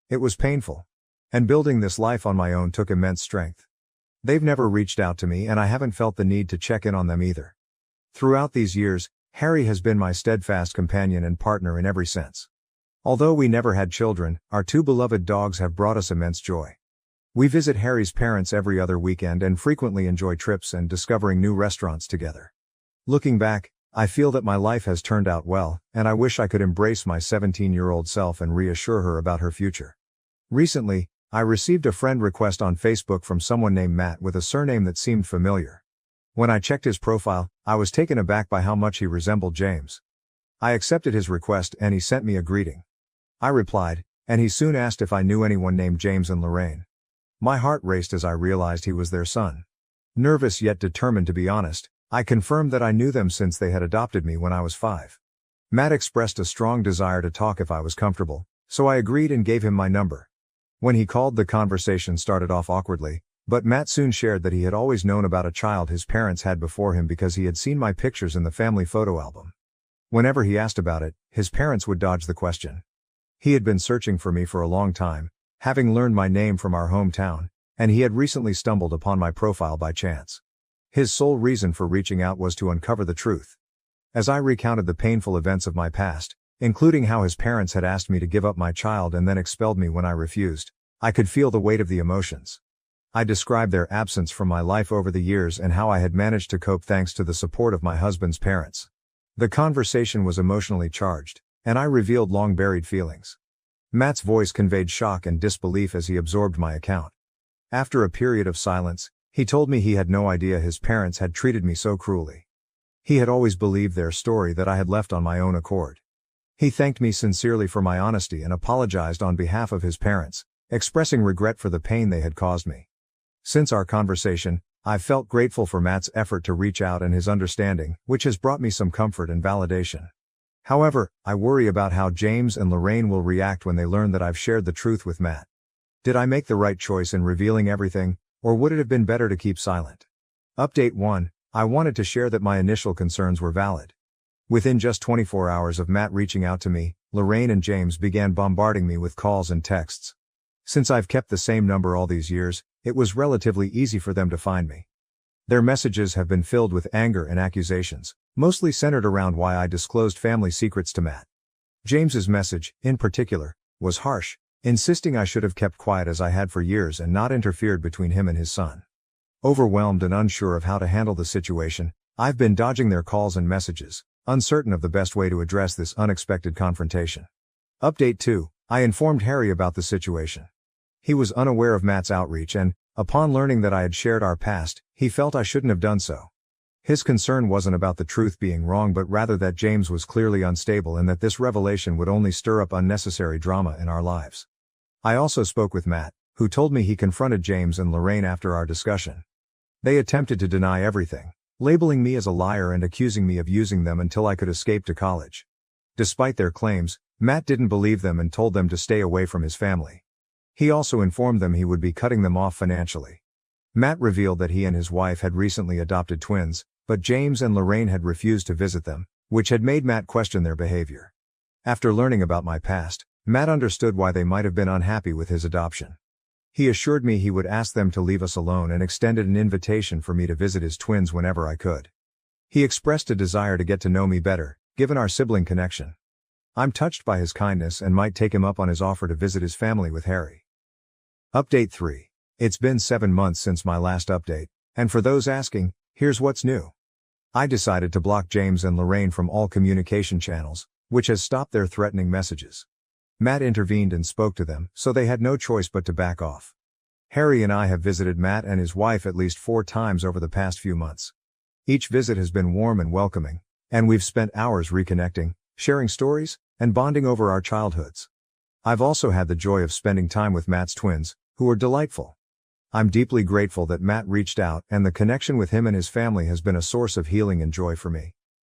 Speaker 1: It was painful. And building this life on my own took immense strength. They've never reached out to me and I haven't felt the need to check in on them either. Throughout these years, Harry has been my steadfast companion and partner in every sense. Although we never had children, our two beloved dogs have brought us immense joy. We visit Harry's parents every other weekend and frequently enjoy trips and discovering new restaurants together. Looking back, I feel that my life has turned out well, and I wish I could embrace my 17-year-old self and reassure her about her future. Recently, I received a friend request on Facebook from someone named Matt with a surname that seemed familiar. When I checked his profile, I was taken aback by how much he resembled James. I accepted his request and he sent me a greeting. I replied, and he soon asked if I knew anyone named James and Lorraine. My heart raced as I realized he was their son. Nervous yet determined to be honest, I confirmed that I knew them since they had adopted me when I was 5. Matt expressed a strong desire to talk if I was comfortable, so I agreed and gave him my number. When he called, the conversation started off awkwardly, but Matt soon shared that he had always known about a child his parents had before him because he had seen my pictures in the family photo album. Whenever he asked about it, his parents would dodge the question. He had been searching for me for a long time, having learned my name from our hometown, and he had recently stumbled upon my profile by chance. His sole reason for reaching out was to uncover the truth. As I recounted the painful events of my past, including how his parents had asked me to give up my child and then expelled me when I refused, I could feel the weight of the emotions. I described their absence from my life over the years and how I had managed to cope thanks to the support of my husband's parents. The conversation was emotionally charged, and I revealed long-buried feelings. Matt's voice conveyed shock and disbelief as he absorbed my account. After a period of silence, he told me he had no idea his parents had treated me so cruelly. He had always believed their story that I had left on my own accord. He thanked me sincerely for my honesty and apologized on behalf of his parents, expressing regret for the pain they had caused me. Since our conversation, I've felt grateful for Matt's effort to reach out and his understanding, which has brought me some comfort and validation. However, I worry about how James and Lorraine will react when they learn that I've shared the truth with Matt. Did I make the right choice in revealing everything, or would it have been better to keep silent? Update 1. I wanted to share that my initial concerns were valid. Within just 24 hours of Matt reaching out to me, Lorraine and James began bombarding me with calls and texts. Since I've kept the same number all these years, it was relatively easy for them to find me. Their messages have been filled with anger and accusations, mostly centered around why I disclosed family secrets to Matt. James's message, in particular, was harsh, insisting I should have kept quiet as I had for years and not interfered between him and his son. Overwhelmed and unsure of how to handle the situation, I've been dodging their calls and messages, uncertain of the best way to address this unexpected confrontation. Update 2. I informed Harry about the situation. He was unaware of Matt's outreach and, upon learning that I had shared our past, he felt I shouldn't have done so. His concern wasn't about the truth being wrong but rather that James was clearly unstable and that this revelation would only stir up unnecessary drama in our lives. I also spoke with Matt, who told me he confronted James and Lorraine after our discussion. They attempted to deny everything, labeling me as a liar and accusing me of using them until I could escape to college. Despite their claims, Matt didn't believe them and told them to stay away from his family. He also informed them he would be cutting them off financially. Matt revealed that he and his wife had recently adopted twins, but James and Lorraine had refused to visit them, which had made Matt question their behavior. After learning about my past, Matt understood why they might have been unhappy with his adoption. He assured me he would ask them to leave us alone and extended an invitation for me to visit his twins whenever I could. He expressed a desire to get to know me better, given our sibling connection. I'm touched by his kindness and might take him up on his offer to visit his family with Harry. Update 3. It's been 7 months since my last update, and for those asking, here's what's new. I decided to block James and Lorraine from all communication channels, which has stopped their threatening messages. Matt intervened and spoke to them, so they had no choice but to back off. Harry and I have visited Matt and his wife at least 4 times over the past few months. Each visit has been warm and welcoming, and we've spent hours reconnecting, sharing stories, and bonding over our childhoods. I've also had the joy of spending time with Matt's twins, who are delightful. I'm deeply grateful that Matt reached out and the connection with him and his family has been a source of healing and joy for me.